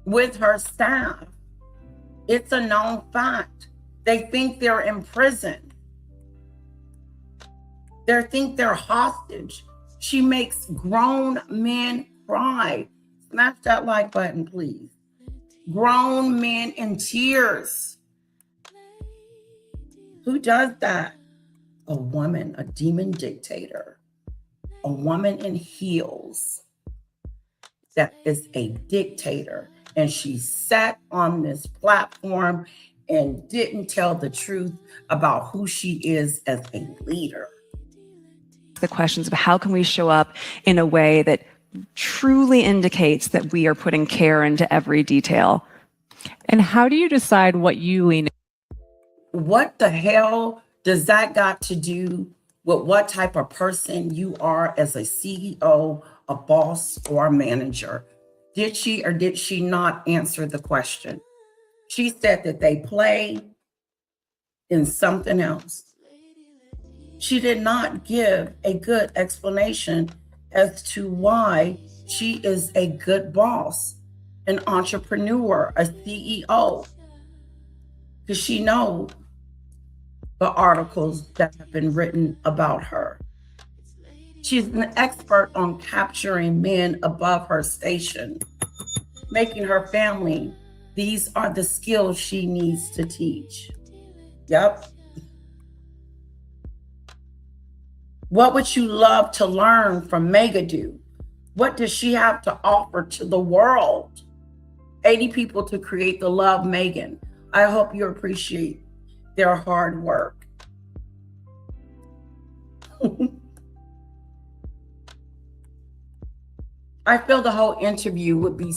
with her staff. It's a known fact. They think they're in prison. They think they're hostage. She makes grown men cry. Smash that like button, please. Grown men in tears. Who does that? A woman, a demon dictator, a woman in heels that is a dictator. And she sat on this platform and didn't tell the truth about who she is as a leader. the questions of how can we show up in a way that truly indicates that we are putting care into every detail. And how do you decide what you lean in? What the hell does that got to do with what type of person you are as a CEO, a boss, or a manager? Did she or did she not answer the question? She said that they play in something else. She did not give a good explanation as to why she is a good boss, an entrepreneur, a CEO, because she knows the articles that have been written about her. She's an expert on capturing men above her station, making her family. These are the skills she needs to teach. Yep. What would you love to learn from Meghan? What does she have to offer to the world? 80 people to create the Love Meghan. I hope you appreciate their hard work. I feel the whole interview would be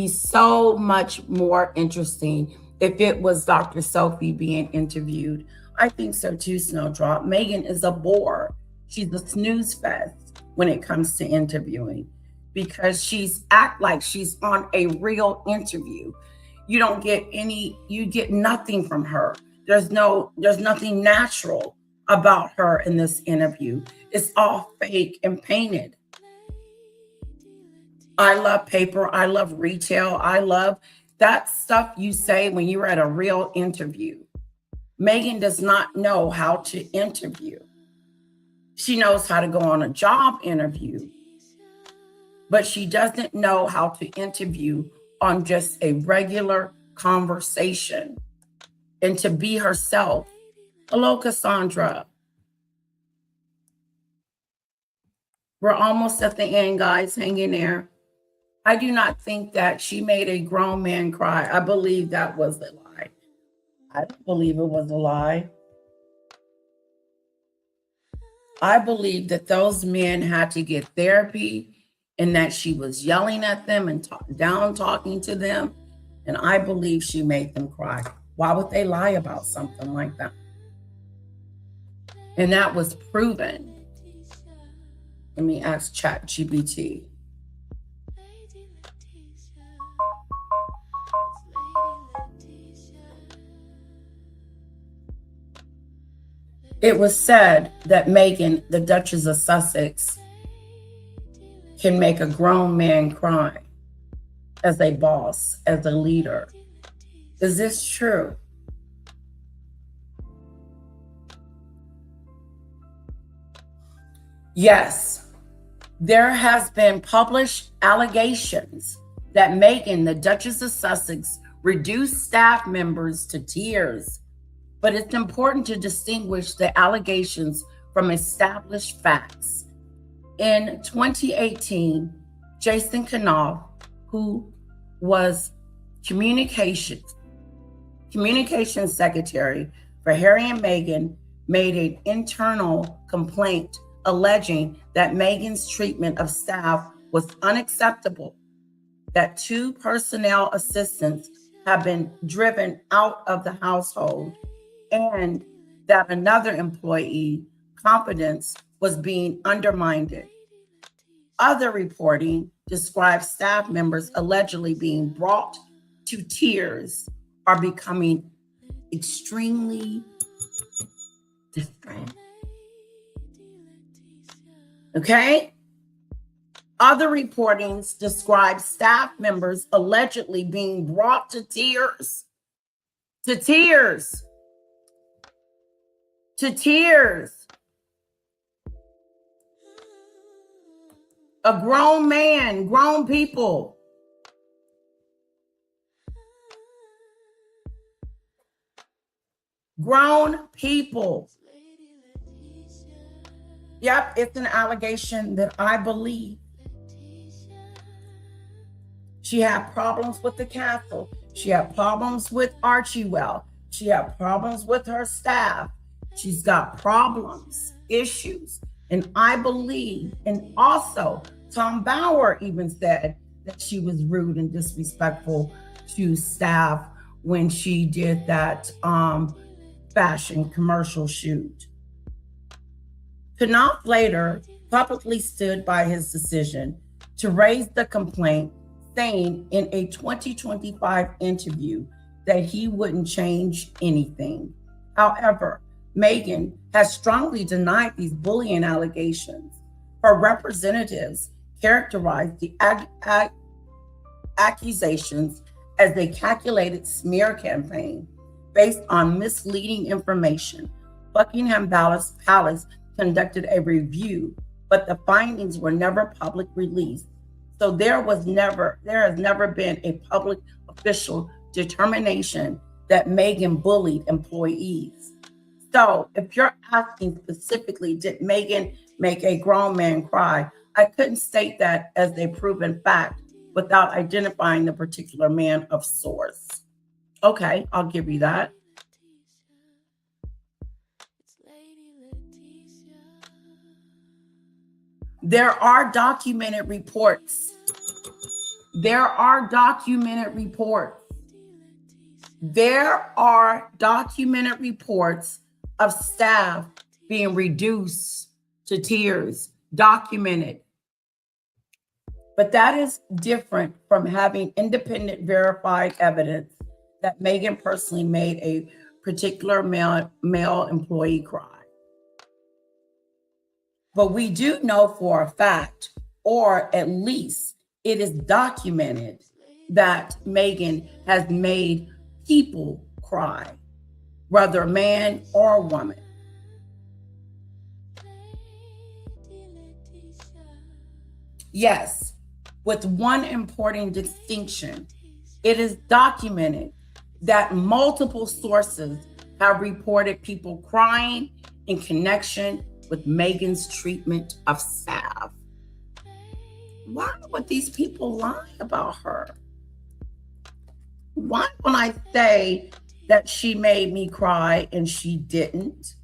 so much more interesting if it was Dr. Sophie being interviewed. I think so too, Snowdrop. Meghan is a bore. She's a snooze fest when it comes to interviewing because she's act like she's on a real interview. You get nothing from her. There's nothing natural about her in this interview. It's all fake and painted. I love paper. I love retail. I love that stuff you say when you're at a real interview. Meghan does not know how to interview. She knows how to go on a job interview, but she doesn't know how to interview on just a regular conversation and to be herself. Hello, Cassandra. We're almost at the end, guys. Hang in there. I do not think that she made a grown man cry. I believe that was a lie. I don't believe it was a lie. I believe that those men had to get therapy and that she was yelling at them and talking to them. And I believe she made them cry. Why would they lie about something like that? And that was proven. Let me ask ChatGPT. It was said that Meghan, the Duchess of Sussex, can make a grown man cry as a boss, as a leader. Is this true? Yes. There has been published allegations that Meghan, the Duchess of Sussex, reduced staff members to tears. But it's important to distinguish the allegations from established facts. In 2018, Jason Knopf, who was communications secretary for Harry and Meghan, made an internal complaint alleging that Meghan's treatment of staff was unacceptable, that 2 personnel assistants have been driven out of the household, and that another employee confidence was being undermined. Other reporting describes staff members allegedly being brought to tears or becoming extremely distressed. Okay? Other reportings describe staff members allegedly being brought to tears. To tears. To tears. A grown man, grown people. Grown people. Yep, it's an allegation that I believe. She had problems with the castle. She had problems with Archewell. She had problems with her staff. She's got problems, issues. And I believe, and also Tom Bauer even said that she was rude and disrespectful to staff when she did that fashion commercial shoot. Knopf later publicly stood by his decision to raise the complaint, saying in a 2025 interview that he wouldn't change anything. However, Meghan has strongly denied these bullying allegations. Her representatives characterized the accusations as a calculated smear campaign based on misleading information. Buckingham Palace conducted a review, but the findings were never public released. So there has never been a public official determination that Meghan bullied employees. So if you're asking specifically, did Meghan make a grown man cry? I couldn't state that as a proven fact without identifying the particular man of source. Okay, I'll give you that. There are documented reports. There are documented reports. There are documented reports of staff being reduced to tears, documented. But that is different from having independent verified evidence that Meghan personally made a particular male employee cry. But we do know for a fact, or at least it is documented, that Meghan has made people cry, whether man or woman. Yes, with one important distinction. It is documented that multiple sources have reported people crying in connection with Meghan's treatment of staff. Why would these people lie about her? Why would I say that she made me cry and she didn't?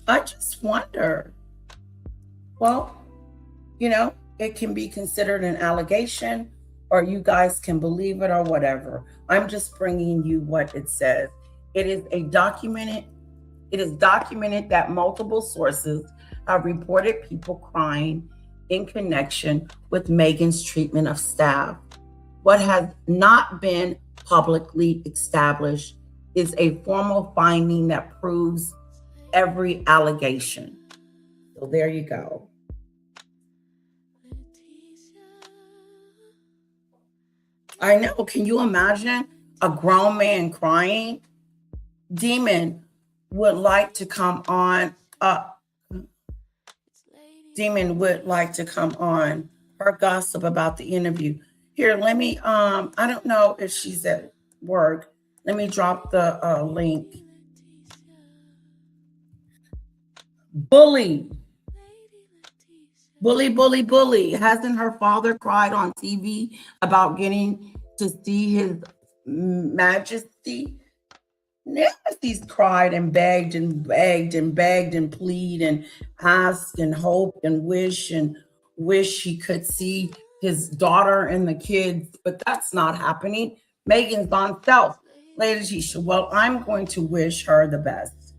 I just wonder. Well, you know, it can be considered an allegation, or you guys can believe it or whatever. I'm just bringing you what it says. It is documented that multiple sources have reported people crying in connection with Meghan's treatment of staff. What has not been publicly established is a formal finding that proves every allegation. So there you go. I know. Can you imagine a grown man crying? Demon would like to come on. Demon would like to come on her gossip about the interview. Here, let me, I don't know if she's at work. Let me drop the link. Bully. Hasn't her father cried on TV about getting to see his majesty? Majesty's cried and begged and begged and begged and plead and asked and hoped and wish he could see his daughter and the kids, but that's not happening. Meghan's gone south. Lady Tisha, well, I'm going to wish her the best.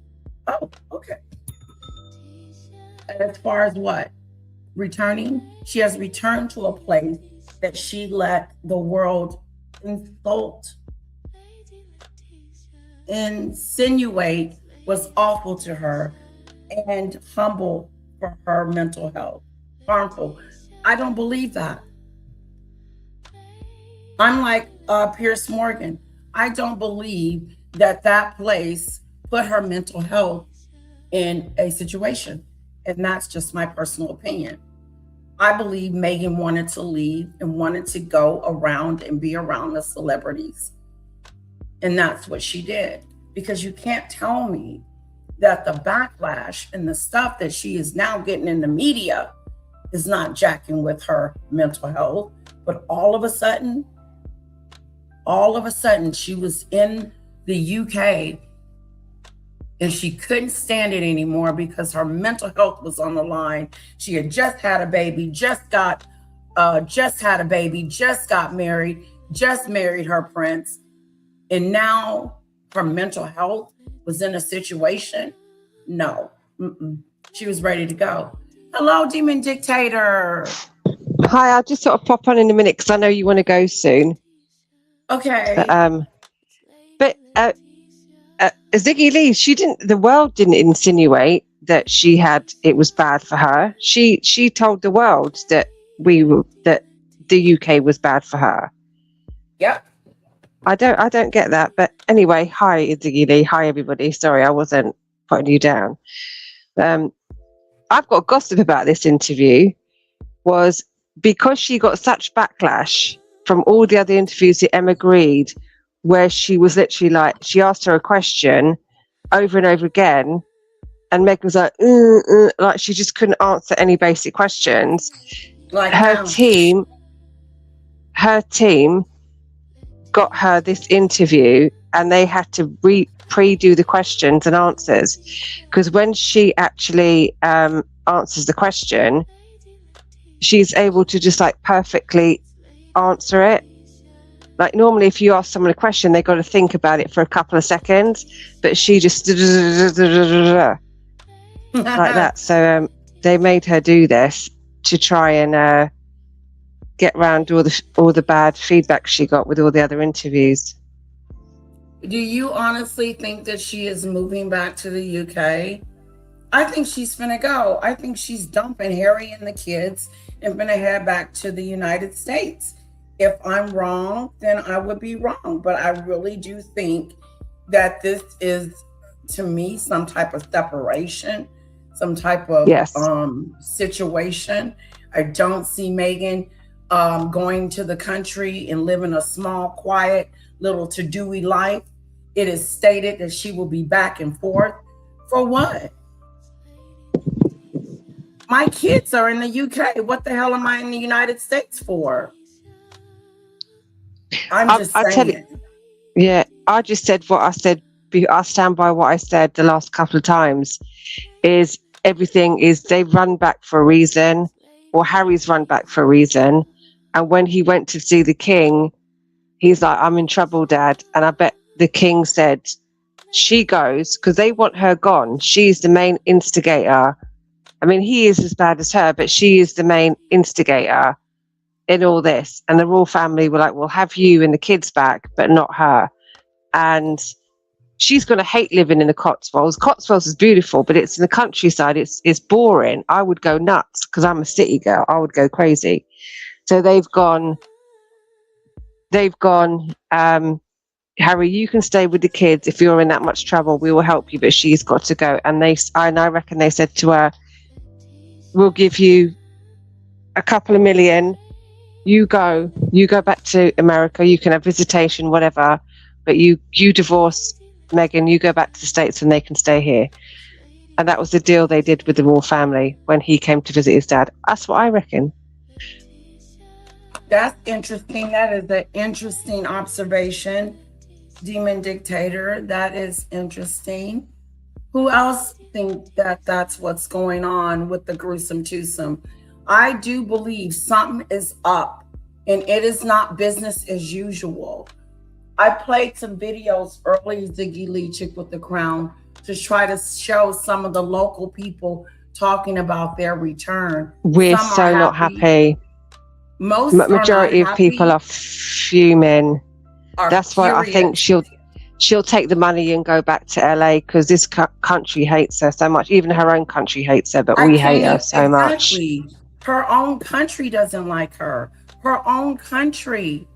Oh, okay. As far as what? Returning? She has returned to a place that she let the world insult, insinuate was awful to her and humble for her mental health, harmful. I don't believe that. I'm like Pierce Morgan. I don't believe that place put her mental health in a situation. And that's just my personal opinion. I believe Meghan wanted to leave and wanted to go around and be around the celebrities. And that's what she did. Because you can't tell me that the backlash and the stuff that she is now getting in the media is not jacking with her mental health. But all of a sudden, she was in the UK and she couldn't stand it anymore because her mental health was on the line. She had just had a baby, just got married, just married her prince. And now her mental health was in a situation. No, she was ready to go. Hello, Demon Dictator. Hi, I'll just sort of pop on in a minute because I know you want to go soon. Okay. But Ziggy Lee, the world didn't insinuate that it was bad for her. She told the world that the UK was bad for her. Yep. I don't get that. But anyway, hi Ziggy Lee. Hi everybody. Sorry, I wasn't putting you down. I've got gossip about this interview. Was because she got such backlash from all the other interviews that Emma agreed, where she was literally like, she asked her a question over and over again, and Meg was like she just couldn't answer any basic questions. Like her team got her this interview, and they had to pre-do the questions and answers, because when she actually answers the question, she's able to just like perfectly answer it. Like normally if you ask someone a question, they got to think about it for a couple of seconds, but she just like that. So they made her do this to try and get around all the bad feedback she got with all the other interviews. Do you honestly think that she is moving back to the UK? I think she's finna go. I think she's dumping Harry and the kids and finna head back to the United States. If I'm wrong, then I would be wrong. But I really do think that this is, to me, some type of separation, some type of situation. I don't see Meghan going to the country and living a small, quiet, little to-do-y life. It is stated that she will be back and forth. For what? My kids are in the UK. What the hell am I in the United States for? I'm just saying. Tell you, yeah, I just said what I said. I stand by what I said the last couple of times. Is everything is they run back for a reason, or Harry's run back for a reason. And when he went to see the king, he's like, "I'm in trouble, Dad." And I bet the king said, "She goes," because they want her gone. She's the main instigator. I mean, he is as bad as her, but she is the main instigator in all this. And the royal family were like, "We'll have you and the kids back, but not her." And she's going to hate living in the Cotswolds. Cotswolds is beautiful, but it's in the countryside. It's boring. I would go nuts because I'm a city girl. I would go crazy. So they've gone, Harry, you can stay with the kids. If you're in that much trouble, we will help you, but she's got to go. And I reckon they said to her, "We'll give you a couple of million. You go back to America. You can have visitation, whatever, but you divorce Meghan, you go back to the States and they can stay here." And that was the deal they did with the royal family when he came to visit his dad. That's what I reckon. That's interesting. That is an interesting observation. Demon dictator. That is interesting. Who else think that that's what's going on with the gruesome twosome? I do believe something is up and it is not business as usual. I played some videos earlier, Ziggy Lee, Chick with the Crown, to try to show some of the local people talking about their return. We're so not happy. Most majority of people are fuming. That's why I think she'll take the money and go back to LA because this country hates her so much. Even her own country hates her, but we hate her so much. Her own country doesn't like her. Her own country.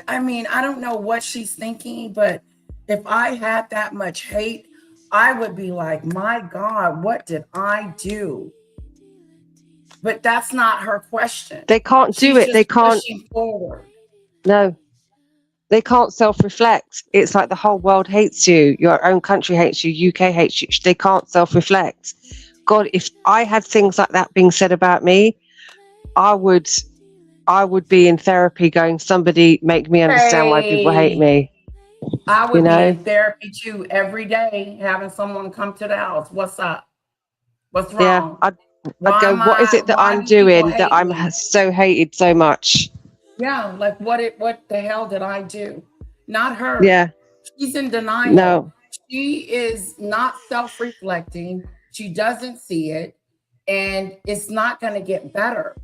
I mean, I don't know what she's thinking, but if I had that much hate, I would be like, my God, what did I do? But that's not her question. They can't do it. They can't. Forward. No. They can't self-reflect. It's like the whole world hates you. Your own country hates you. UK hates you. They can't self-reflect. God, if I had things like that being said about me, I would be in therapy going, somebody make me understand why people hate me. I would be in therapy too every day, having someone come to the house. What's up? What's wrong? Yeah, I'd go, what is it that I'm doing that I'm so hated so much? Yeah, like what the hell did I do? Not her. Yeah. She's in denial. No. She is not self-reflecting. She doesn't see it. And it's not going to get better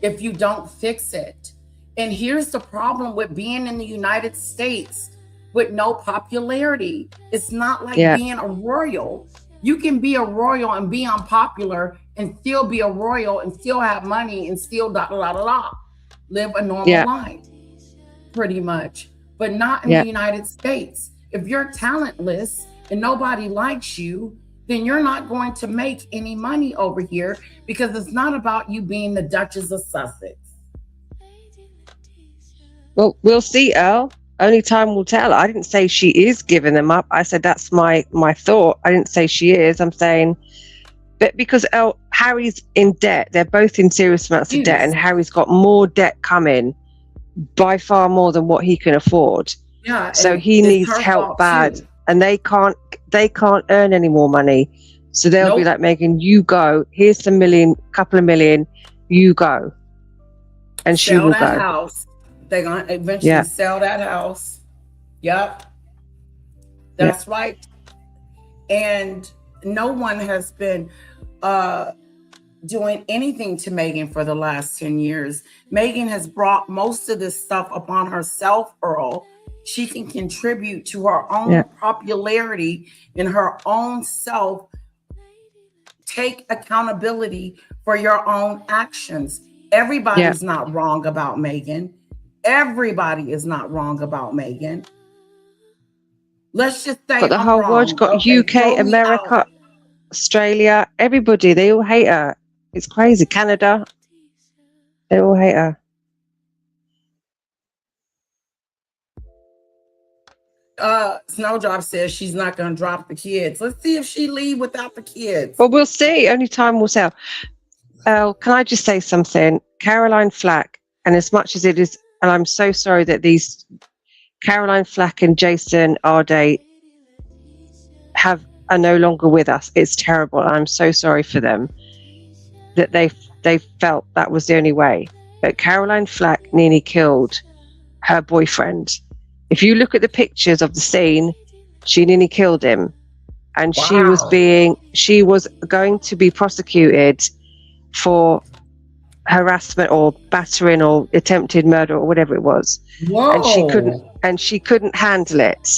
if you don't fix it. And here's the problem with being in the United States with no popularity. It's not like being a royal. You can be a royal and be unpopular and still be a royal and still have money and still live a normal life, pretty much, but not in the United States. If you're talentless and nobody likes you, then you're not going to make any money over here because it's not about you being the Duchess of Sussex. Well, we'll see, Earl. Only time will tell. I didn't say she is giving them up. I said that's my thought. I didn't say she is. I'm saying, but because Harry's in debt, they're both in serious amounts of debt, and Harry's got more debt coming, by far more than what he can afford. Yeah. So and he it's needs her help fault bad, too. and they can't earn any more money. So they'll be Nope. like, Meghan, you go. Here's some couple of million, you go. And she Sell will that go. house. They're gonna eventually Yeah. sell that house. Yep. Yeah. That's right. And no one has been doing anything to Meghan for the last 10 years. Meghan has brought most of this stuff upon herself, Earl. She can contribute to her own popularity in her own self. Take accountability for your own actions. Everybody's not wrong about Meghan. Everybody is not wrong about Meghan. Let's just say Got the I'm whole wrong. world, got Okay, UK, throw me America, out. Australia, everybody, they all hate her. It's crazy. Canada, they all hate her. Snowdrop says she's not going to drop the kids. Let's see if she leave without the kids. Well, we'll see. Only time will tell. Can I just say something? Caroline Flack, and as much as it is, and I'm so sorry that these Caroline Flack and Jason Arday are no longer with us. It's terrible. I'm so sorry for them that they felt that was the only way. But Caroline Flack nearly killed her boyfriend. If you look at the pictures of the scene, she nearly killed him, and she was going to be prosecuted for harassment or battering or attempted murder or whatever it was. Whoa. And she couldn't handle it,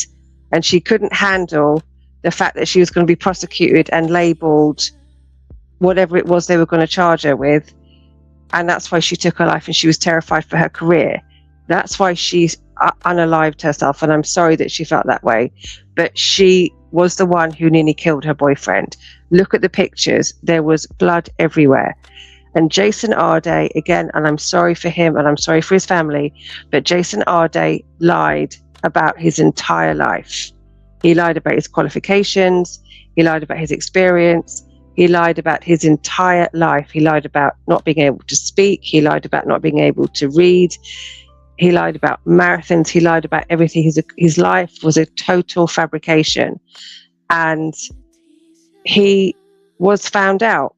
and she couldn't handle the fact that she was going to be prosecuted and labeled whatever it was they were going to charge her with, and that's why she took her life, and she was terrified for her career. That's why she unalived herself, and I'm sorry that she felt that way, but she was the one who nearly killed her boyfriend. Look at the pictures. There was blood everywhere. And Jason Arday, again, and I'm sorry for him and I'm sorry for his family, but Jason Arday lied about his entire life. He lied about his qualifications. He lied about his experience. He lied about his entire life. He lied about not being able to speak. He lied about not being able to read. He lied about marathons. He lied about everything. His life was a total fabrication. And he was found out.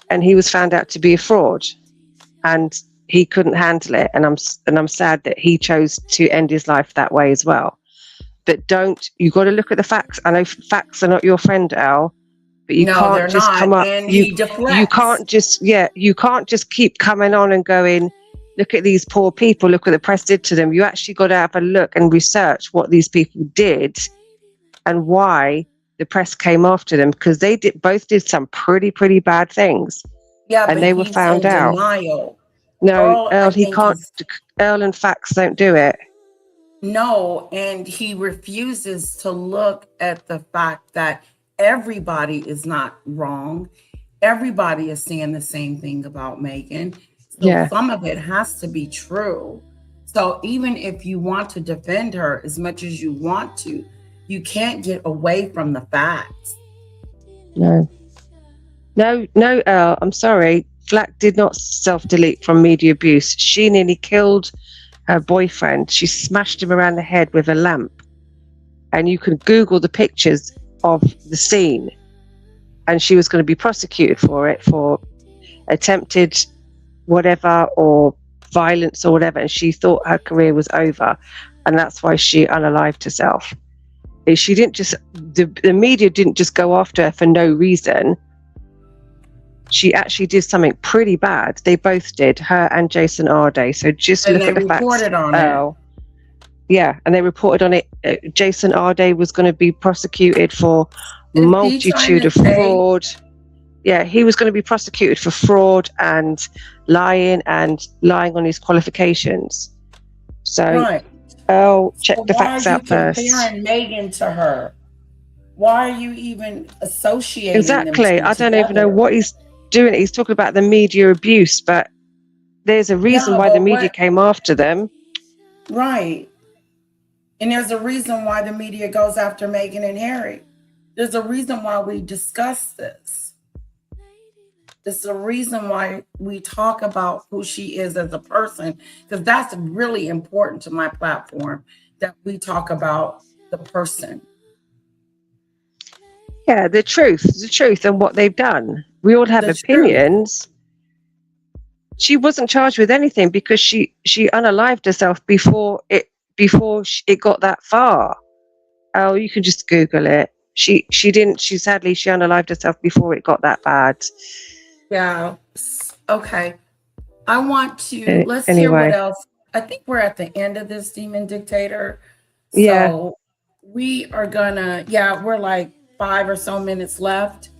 And he was found out to be a fraud. And he couldn't handle it. And I'm sad that he chose to end his life that way as well. But you got to look at the facts. I know facts are not your friend, Al, but you can't just come up. And You can't just keep coming on and going, look at these poor people, look what the press did to them. You actually got to have a look and research what these people did and why the press came after them, because they both did some pretty bad things. Yeah, and but they were he's found in out. denial. No, Earl, he think can't. Earl and facts don't do it. No, and he refuses to look at the fact that everybody is not wrong. Everybody is saying the same thing about Meghan. So some of it has to be true. So even if you want to defend her as much as you want to, you can't get away from the facts. No, Earl, I'm sorry. Flack did not self-delete from media abuse. She nearly killed her boyfriend. She smashed him around the head with a lamp. And you can Google the pictures of the scene. And she was going to be prosecuted for it, for attempted whatever, or violence or whatever. And she thought her career was over. And that's why she unalived herself. She didn't just, the media didn't just go after her for no reason. She actually did something pretty bad. They both did, her and Jason Arday. So just look at the facts. And they reported on it. Yeah, and they reported on it. Jason Arday was going to be prosecuted for multitude of fraud. Yeah, he was going to be prosecuted for fraud and lying on his qualifications. So, check the facts out first. Why are you comparing Meghan to her? Why are you even associating Exactly. them two I don't together? even know what he's doing. He's talking about the media abuse, but there's a reason why the media came after them. Right. And there's a reason why the media goes after Meghan and Harry. There's a reason why we discuss this. There's a reason why we talk about who she is as a person, because that's really important to my platform, that we talk about the person. Yeah, the truth and what they've done. We all have The opinions. She wasn't charged with anything because she unalived herself before it got that far. Oh, you can just Google it. She sadly unalived herself before it got that bad. Yeah. Okay. I want to let's hear what else. I think we're at the end of this Demon Dictator. So Yeah. we are gonna, we're like 5 or so minutes left.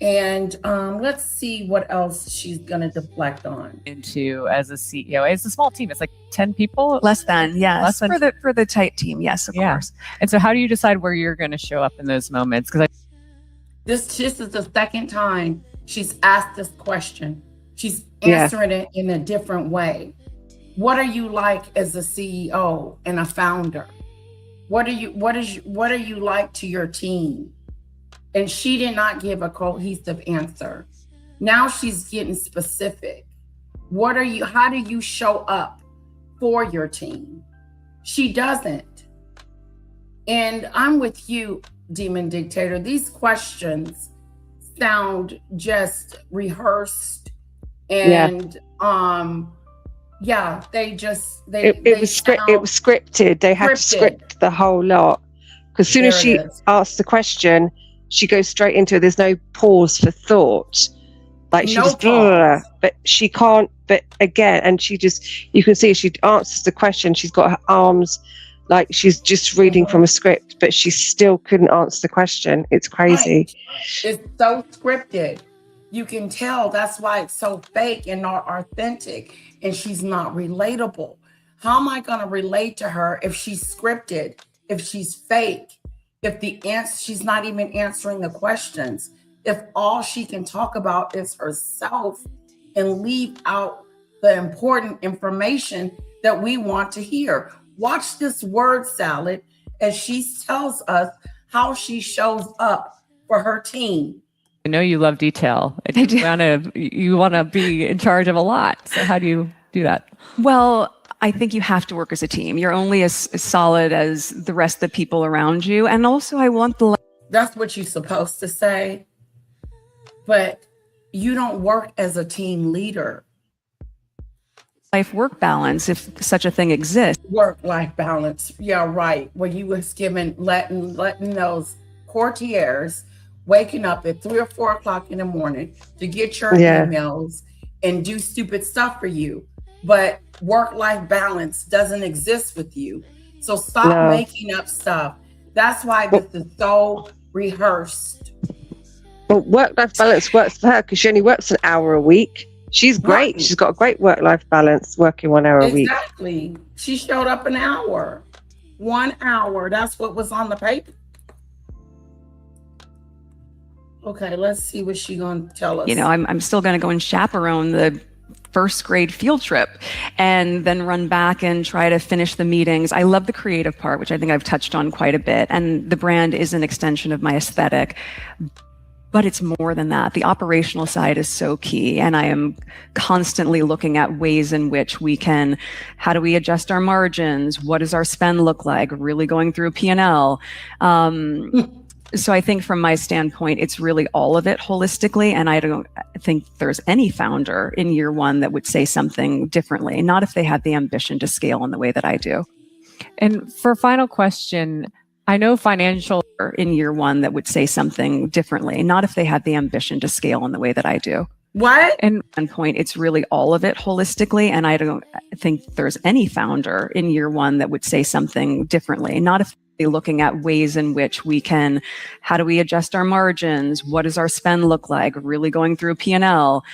And let's see what else she's gonna deflect on. Into as a CEO, it's a small team. It's like 10 people. Less than, yes. Less than For the tight team, yes, of course. And so, how do you decide where you're going to show up in those moments? Because this is the second time she's asked this question. She's answering it in a different way. What are you like as a CEO and a founder? What are you like to your team? And she did not give a cohesive answer. Now she's getting specific. How do you show up for your team? She doesn't. And I'm with you, Demon Dictator. These questions sound just rehearsed and it was scripted. They had to script the whole lot. Because as soon as she asks the question, she goes straight into it. There's no pause for thought. Like she just, but she can't. But again, and she just, you can see she answers the question. She's got her arms like she's just reading from a script, but she still couldn't answer the question. It's crazy. Right. It's so scripted. You can tell that's why it's so fake and not authentic, and she's not relatable. How am I going to relate to her if she's scripted, if she's fake, if she's not even answering the questions, if all she can talk about is herself and leave out the important information that we want to hear? Watch this word salad as she tells us how she shows up for her team. I know you love detail. You want to be in charge of a lot. So how do you do that? Well, I think you have to work as a team. You're only as solid as the rest of the people around you. And also that's what you're supposed to say. But you don't work as a team leader. Life-work balance, if such a thing exists. Work-life balance. Yeah, right. Where you was letting those courtiers waking up at 3 or 4 o'clock in the morning to get your emails and do stupid stuff for you. But work-life balance doesn't exist with you. So stop making up stuff. That's why this is so rehearsed. But work-life balance works for her because she only works an hour a week. She's great. Right. She's got a great work-life balance working 1 hour a week. Exactly. She showed up an hour. 1 hour. That's what was on the paper. Okay, let's see what she's going to tell us. I'm still going to go and chaperone the first grade field trip and then run back and try to finish the meetings. I love the creative part, which I think I've touched on quite a bit. And the brand is an extension of my aesthetic. But it's more than that. The operational side is so key. And I am constantly looking at ways in which how do we adjust our margins? What does our spend look like? Really going through P&L. So I think from my standpoint, it's really all of it holistically. And I don't think there's any founder in year one that would say something differently, not if they had the ambition to scale in the way that I do. And for a final question, I know financial in year one that would say something differently, not if they had the ambition to scale in the way that I do. What? And at one point, it's really all of it holistically. And I don't think there's any founder in year one that would say something differently, not if they're looking at ways in which how do we adjust our margins? What does our spend look like? Really going through P&L.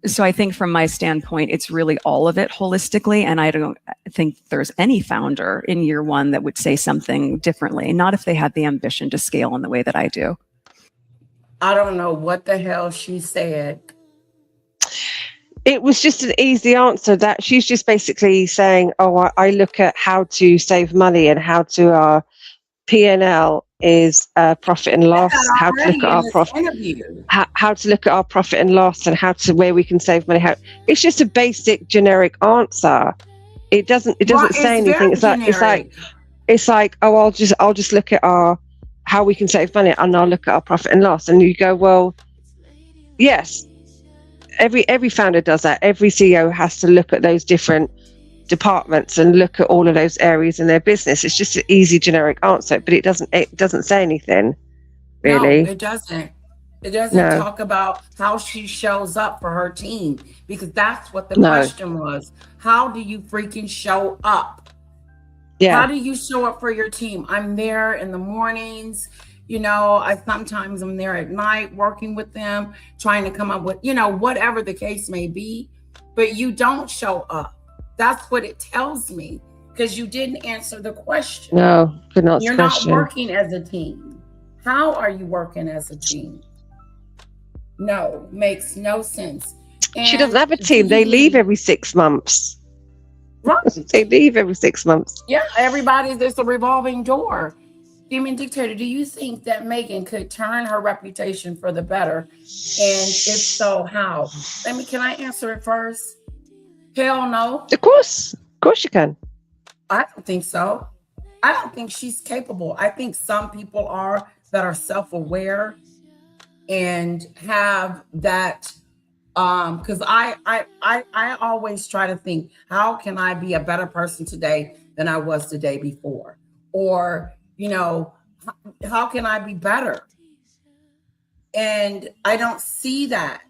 So I think from my standpoint, it's really all of it holistically. And I don't think there's any founder in year one that would say something differently, not if they had the ambition to scale in the way that I do. I don't know what the hell she said. It was just an easy answer that she's just basically saying, I look at how to save money and how to our P&L is profit and loss, how to look at our profit, how to look at our profit and loss and where we can save money. It's just a basic generic answer. It doesn't Right, say it's anything. very It's like, oh, I'll just look at how we can save money, and I'll look at our profit and loss. And you go, well, yes, every founder does that. Every CEO has to look at those different departments and look at all of those areas in their business. It's just an easy generic answer, but it doesn't say anything really. No, it doesn't. It doesn't No. talk about how she shows up for her team, because that's what the No. question was. How do you freaking show up? Yeah. How do you show up for your team? I'm there in the mornings. You know, sometimes I'm there at night working with them, trying to come up with, you know, whatever the case may be, but you don't show up. That's what it tells me, because you didn't answer the question. No, could not You're question. not working as a team. How are you working as a team? No, makes no sense. She doesn't have a team. They leave every 6 months. Right. They leave every 6 months. Yeah, there's a revolving door. Demon Dictator, do you think that Meghan could turn her reputation for the better? And if so, how? Can I answer it first? Hell no. Of course you can. I don't think so. I don't think she's capable. I think some people are that are self-aware and have that, because I always try to think, how can I be a better person today than I was the day before? Or, you know, how can I be better? And I don't see that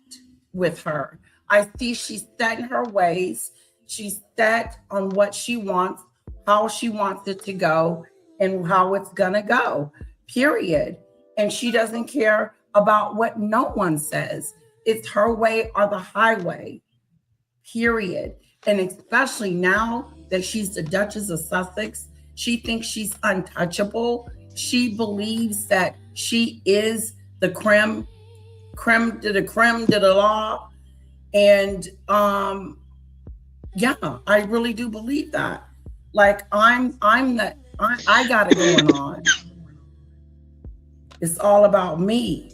with her. I see she's set in her ways. She's set on what she wants, how she wants it to go, and how it's gonna go, period. And she doesn't care about what no one says. It's her way or the highway, period. And especially now that she's the Duchess of Sussex, she thinks she's untouchable. She believes that she is the creme de la law. And yeah, I really do believe that. Like I got it going on. It's all about me.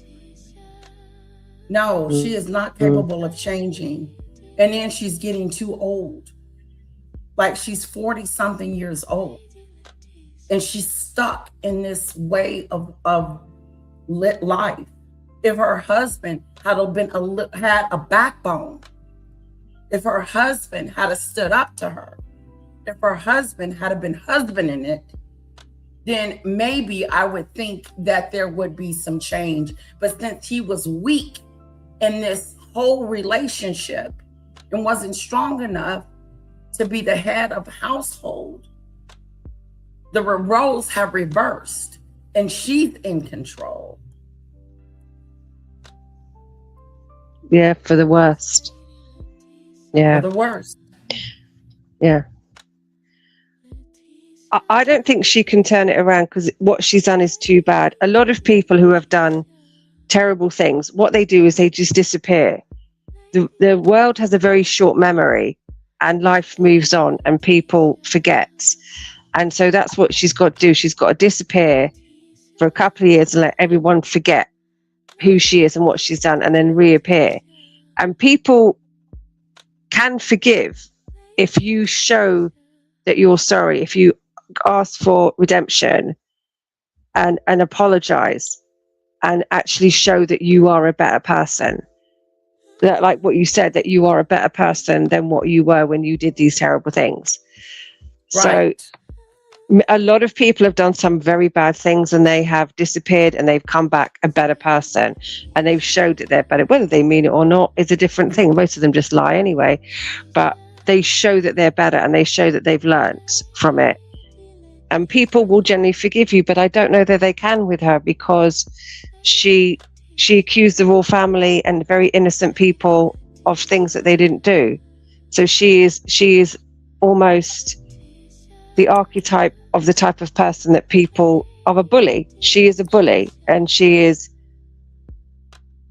No, she is not capable of changing. And then she's getting too old. Like she's 40 something years old. And she's stuck in this way of lit life. If her husband had a backbone, if her husband had stood up to her, if her husband had been husbanding it, then maybe I would think that there would be some change. But since he was weak in this whole relationship and wasn't strong enough to be the head of the household, the roles have reversed and she's in control. Yeah, for the worst. Yeah. For the worst. Yeah. I don't think she can turn it around, because what she's done is too bad. A lot of people who have done terrible things, what they do is they just disappear. The world has a very short memory, and life moves on and people forget. And so that's what she's got to do. She's got to disappear for a couple of years and let everyone forget who she is and what she's done, and then reappear. And people can forgive if you show that you're sorry, if you ask for redemption and apologize and actually show that you are a better person. That, like what you said, that you are a better person than what you were when you did these terrible things. Right. So a lot of people have done some very bad things and they have disappeared and they've come back a better person, and they've showed that they're better. Whether they mean it or not is a different thing. Most of them just lie anyway, but they show that they're better and they show that they've learned from it. And people will generally forgive you, but I don't know that they can with her, because she accused the royal family and very innocent people of things that they didn't do. So she is almost the archetype of the type of person that people, of a bully. She is a bully, and she is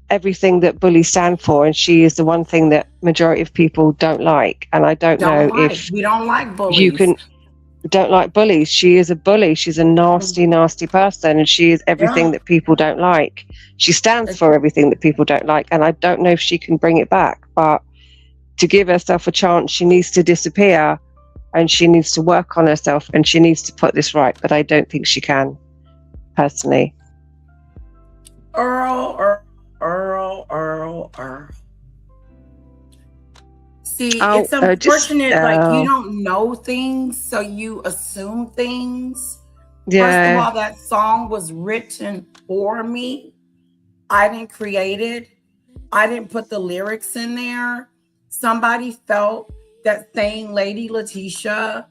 everything that bullies stand for, and she is the one thing that majority of people don't like. And I don't know if we don't like bullies. You don't like bullies. She is a bully. She's a nasty person, and she is everything that people don't like. She stands for everything that people don't like, and I don't know if she can bring it back. But to give herself a chance, she needs to disappear and she needs to work on herself, and she needs to put this right. But I don't think she can, personally. Earl. See, it's unfortunate, like you don't know things, so you assume things. Yeah. First of all, that song was written for me. I didn't create it. I didn't put the lyrics in there. Somebody felt that saying Lady Letitia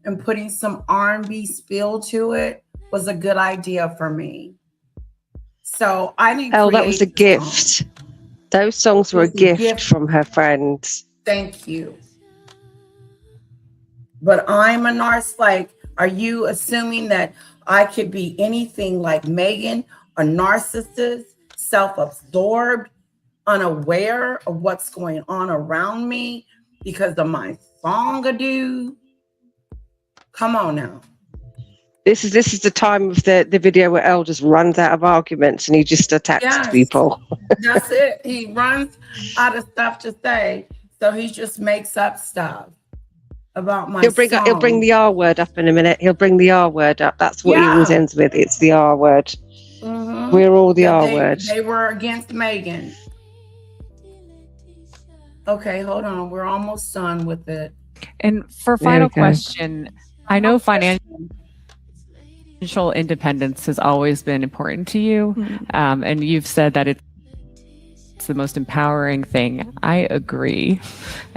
and putting some R&B spill to it was a good idea for me. So I didn't create that was a gift. Those songs were a gift from her friends. Thank you. But I'm a narcissist. Like, are you assuming that I could be anything like Meghan, a narcissist, self-absorbed, unaware of what's going on around me because of my song-a-doo? Come on now. This is the time of the video where Elle just runs out of arguments and he just attacks people. That's it. He runs out of stuff to say, so he just makes up stuff about my song. He'll bring the R word up in a minute. He'll bring the R word up. That's what he always ends with. It's the R word. Mm-hmm. We're all the R word. They were against Meghan. Okay, hold on. We're almost done with it. And for final question, I know financial independence has always been important to you, and you've said that it's the most empowering thing. I agree.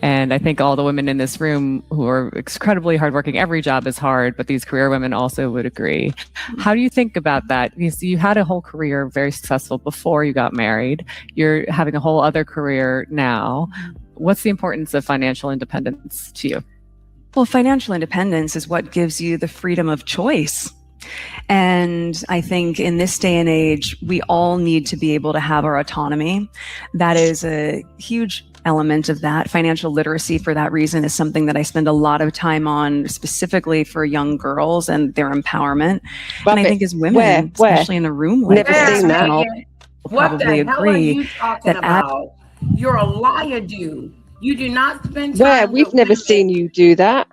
And I think all the women in this room who are incredibly hardworking, every job is hard, but these career women also would agree. How do you think about that? You had a whole career, very successful before you got married. You're having a whole other career now. What's the importance of financial independence to you? Well, financial independence is what gives you the freedom of choice. And I think in this day and age, we all need to be able to have our autonomy. That is a huge element of that. Financial literacy, for that reason, is something that I spend a lot of time on, specifically for young girls and their empowerment. And I think as women, especially in a room like this, we can all probably agree you talking that about? You're a liar, dude. You do not spend time. Where? We've never seen you do that.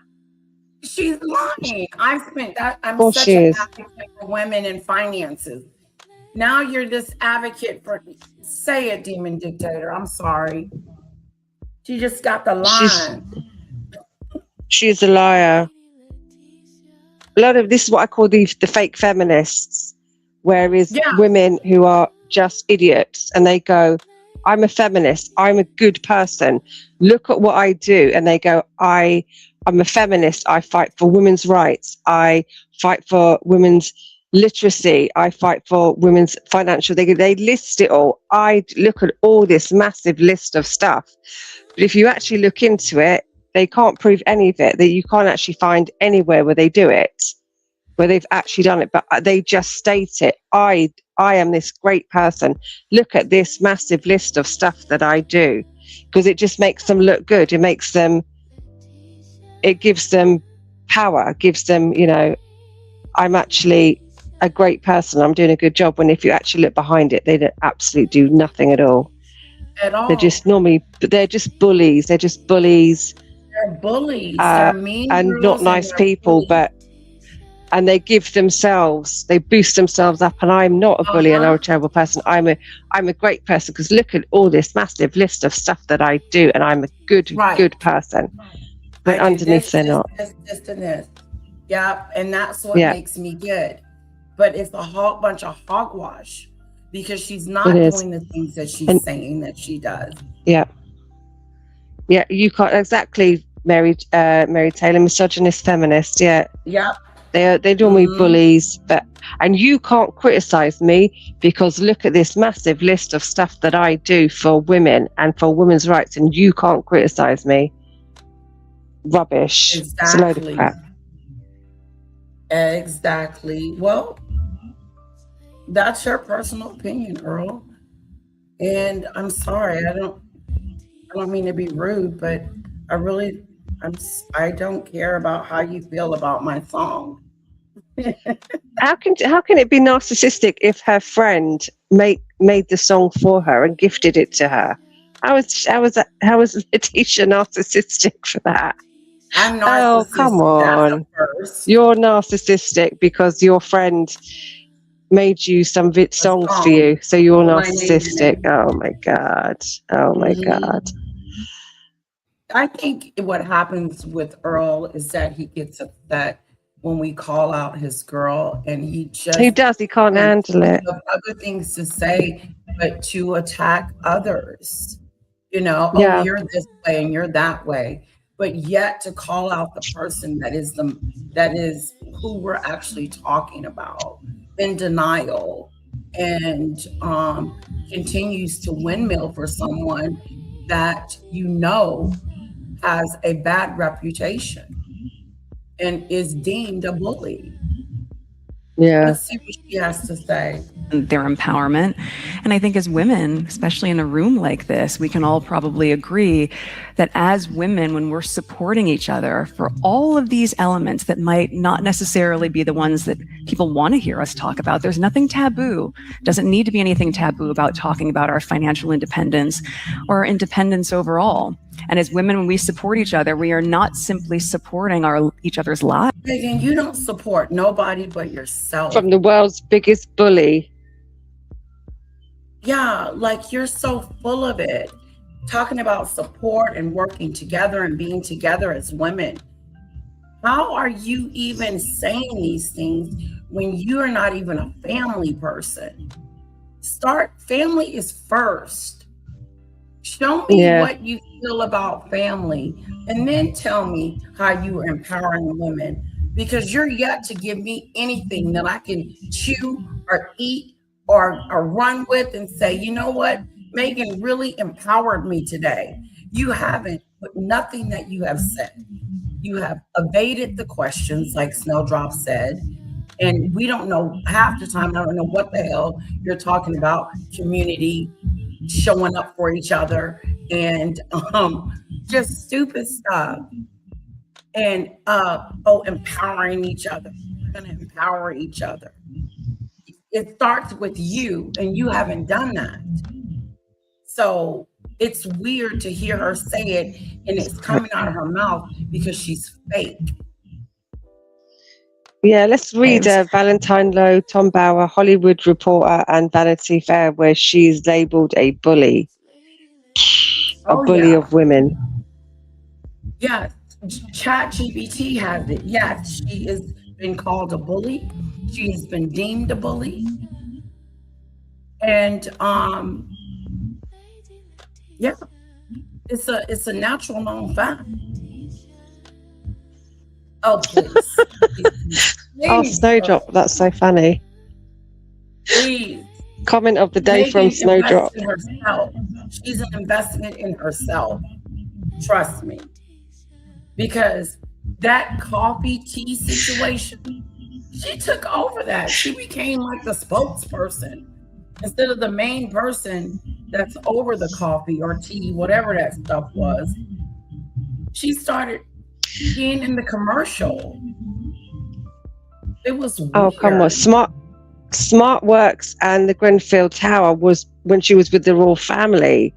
She's lying. I've spent that. I'm Well, such she an is. advocate for women in finances. Now you're this advocate for, say it, demon dictator. I'm sorry. She just got the line. She's a liar. A lot of this is what I call the fake feminists, whereas women who are just idiots and they go, I'm a feminist, I'm a good person, look at what I do, and they go, I'm a feminist, I fight for women's rights, I fight for women's literacy, I fight for women's financial, they list it all. I look at all this massive list of stuff, but if you actually look into it, they can't prove any of it, that you can't actually find anywhere where they do it, where they've actually done it, but they just state it. I am this great person, look at this massive list of stuff that I do, because it just makes them look good. It gives them power, gives them, I'm actually a great person, I'm doing a good job, when if you actually look behind it, they don't absolutely do nothing at all. They're just they're just bullies. They're bullies. They're bullies. They're mean and girls not nice people, and they they boost themselves up, and I'm not a bully and I'm a terrible person. I'm a great person, because look at all this massive list of stuff that I do, and I'm a good person. But underneath they're not. This, and this. Yeah, and that's what makes me good. But it's a whole bunch of hogwash, because she's not doing the things that she's saying that she does. Yeah, you can't exactly, Mary Taylor, misogynist, feminist. Yeah. They do me bullies, and you can't criticize me, because look at this massive list of stuff that I do for women and for women's rights, and you can't criticize me. Rubbish. Exactly. It's a load of crap. Exactly. Well, that's your personal opinion, Earl. And I'm sorry, I don't mean to be rude, but I don't care about how you feel about my song. How can it be narcissistic if her friend made the song for her and gifted it to her? How was Letitia narcissistic for that? I'm Oh, narcissistic. come That's on. a first. You're narcissistic because your friend made you some songs for you. So you're My name in narcissistic. it. Oh my God. Oh my God. I think what happens with Earl is that he gets upset when we call out his girl, and he just He does. He can't handle it. of other things to say, but to attack others. You know, Yeah. oh, you're this way and you're that way, but yet to call out the person that is who we're actually talking about in denial, and continues to windmill for someone that you know has a bad reputation and is deemed a bully. Yeah. Let's see what she has to say. Their empowerment. And I think as women, especially in a room like this, we can all probably agree that as women, when we're supporting each other for all of these elements that might not necessarily be the ones that people want to hear us talk about, there's nothing taboo. Doesn't need to be anything taboo about talking about our financial independence or independence overall. And as women, when we support each other, we are not simply supporting each other's lives. Megan, you don't support nobody but yourself. From the world's biggest bully. Yeah, like you're so full of it. Talking about support and working together and being together as women. How are you even saying these things when you're not even a family person? Family is first. Show me what you feel about family, and then tell me how you are empowering women, because you're yet to give me anything that I can chew or eat or run with and say, you know what, Meghan really empowered me today. You haven't, but nothing that you have said. You have evaded the questions, like Snowdrop said, and we don't know half the time. I don't know what the hell you're talking about. Community, showing up for each other, and just stupid stuff. And empowering each other. We're gonna empower each other. It starts with you, and you haven't done that. So it's weird to hear her say it, and it's coming out of her mouth because she's fake. Yeah, let's read Valentine Lowe, Tom Bauer, Hollywood Reporter, and Vanity Fair, where she's labeled a bully. A bully of women. Yeah, ChatGPT has it. Yeah, she has been called a bully. She has been deemed a bully. And yeah, it's a natural known fact. Oh, please. Oh, Snowdrop, that's so funny. Please. Comment of the day from Snowdrop. In herself. She's an investment in herself. Trust me. Because that coffee tea situation, she took over that. She became like the spokesperson instead of the main person that's over the coffee or tea, whatever that stuff was. She started being in the commercial. It was weird. Oh, come on. Smart Works and the Grenfell Tower was when she was with the royal family.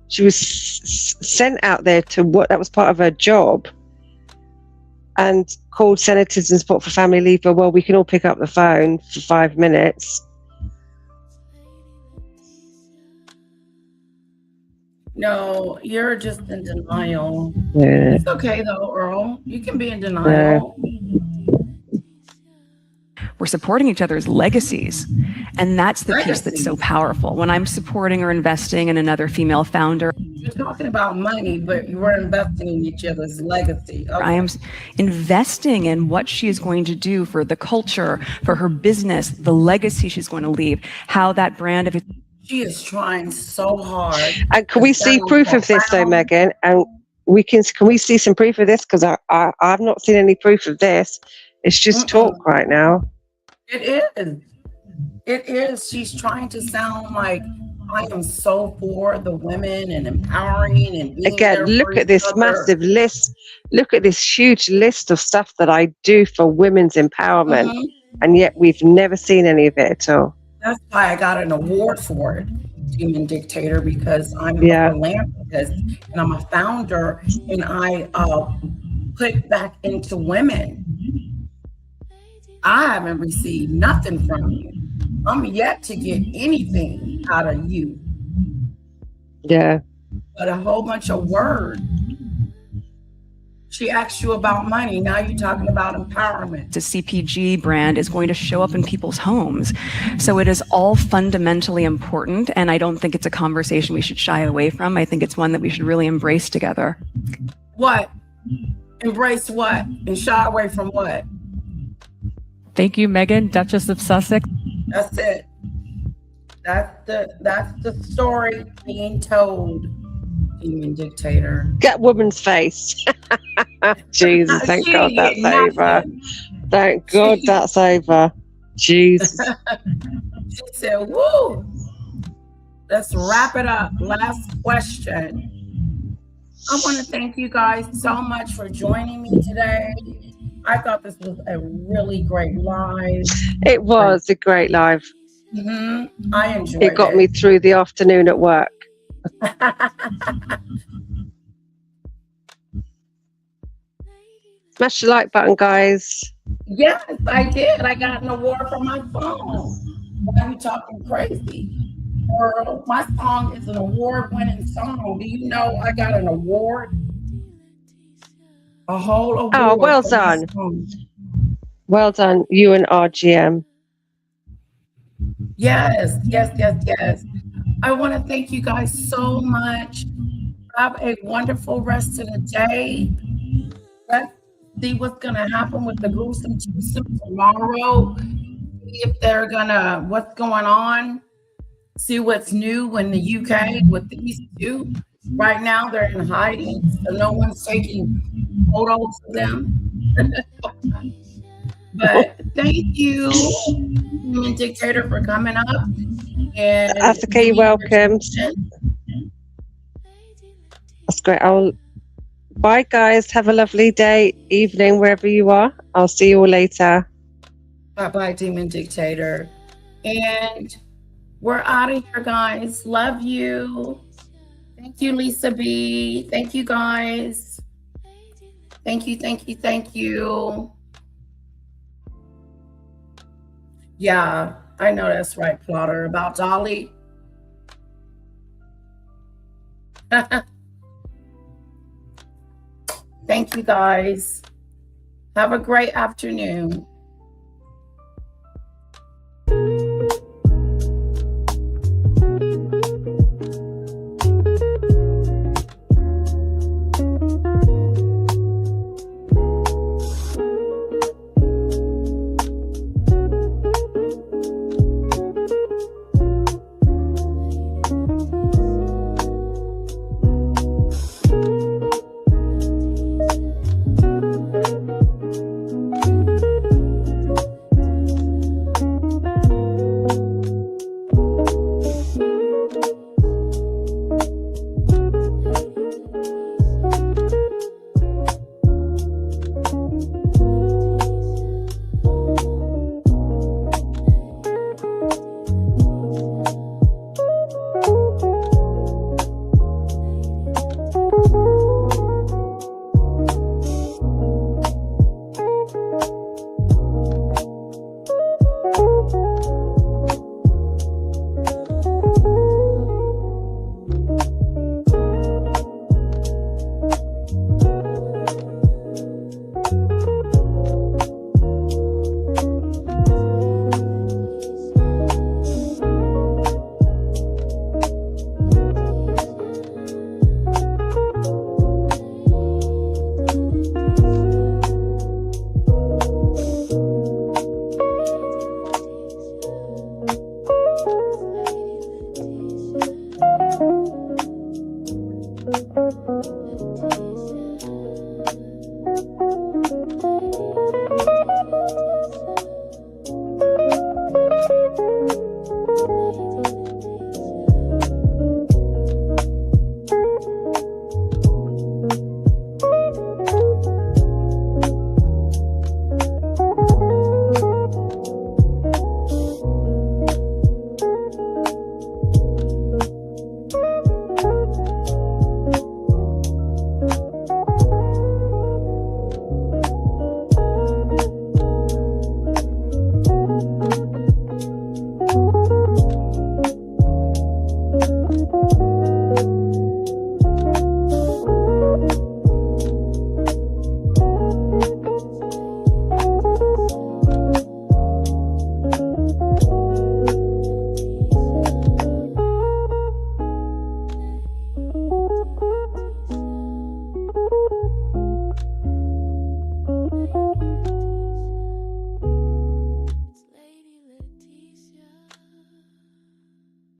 She was sent out there to work. That was part of her job. And called senators and support for family leave. But, well, we can all pick up the phone for 5 minutes. No, you're just in denial. Yeah. It's okay though, Earl. You can be in denial. We're supporting each other's legacies. And that's the piece that's so powerful. When I'm supporting or investing in another female founder, You're talking about money, but you were investing in each other's legacy. Okay. I am investing in what she is going to do for the culture, for her business, the legacy she's going to leave, how that brand of it. She is trying so hard. And can we see proof of this, though, Meghan? And can we see some proof of this? Because I've not seen any proof of this. It's just talk right now. It is. It is. She's trying to sound like I am so for the women and empowering and being Again, there look for at this each other. massive list. Look at this huge list of stuff that I do for women's empowerment. And yet we've never seen any of it at all. That's why I got an award for it, Demon Dictator, because I'm a philanthropist and I'm a founder, and I put back into women. I haven't received nothing from you. I'm yet to get anything out of you. Yeah. But a whole bunch of words. She asked you about money. Now you're talking about empowerment. The CPG brand is going to show up in people's homes. So it is all fundamentally important. And I don't think it's a conversation we should shy away from. I think it's one that we should really embrace together. What? Embrace what? And shy away from what? Thank you, Meghan, Duchess of Sussex. That's it. That's the story being told. Demon dictator. Get woman's face. Jesus, thank God that's over. Thank God that's over. Jesus. She said, woo. Let's wrap it up. Last question. I want to thank you guys so much for joining me today. I thought this was a really great live. It was a great live. I enjoyed it. It got me through the afternoon at work. Smash the like button, guys. Yes, I did. I got an award for my song. Why are you talking crazy? Girl, my song is an award-winning song. Do you know I got an award? A whole award. Oh, well done. Well done, you and RGM. Yes. I want to thank you guys so much. Have a wonderful rest of the day. Let's see what's going to happen with the gruesome twosome tomorrow. See if they're what's going on. See what's new in the UK with these two. Right now, they're in hiding, so no one's taking photos of them. But thank you, Demon Dictator, for coming up. And that's okay, you're welcome. That's great. Bye, guys. Have a lovely day, evening, wherever you are. I'll see you all later. Bye-bye, Demon Dictator. And we're out of here, guys. Love you. Thank you, Lisa B. Thank you, guys. Thank you. Yeah, I know that's right, Plotter. About Dolly. Thank you, guys. Have a great afternoon.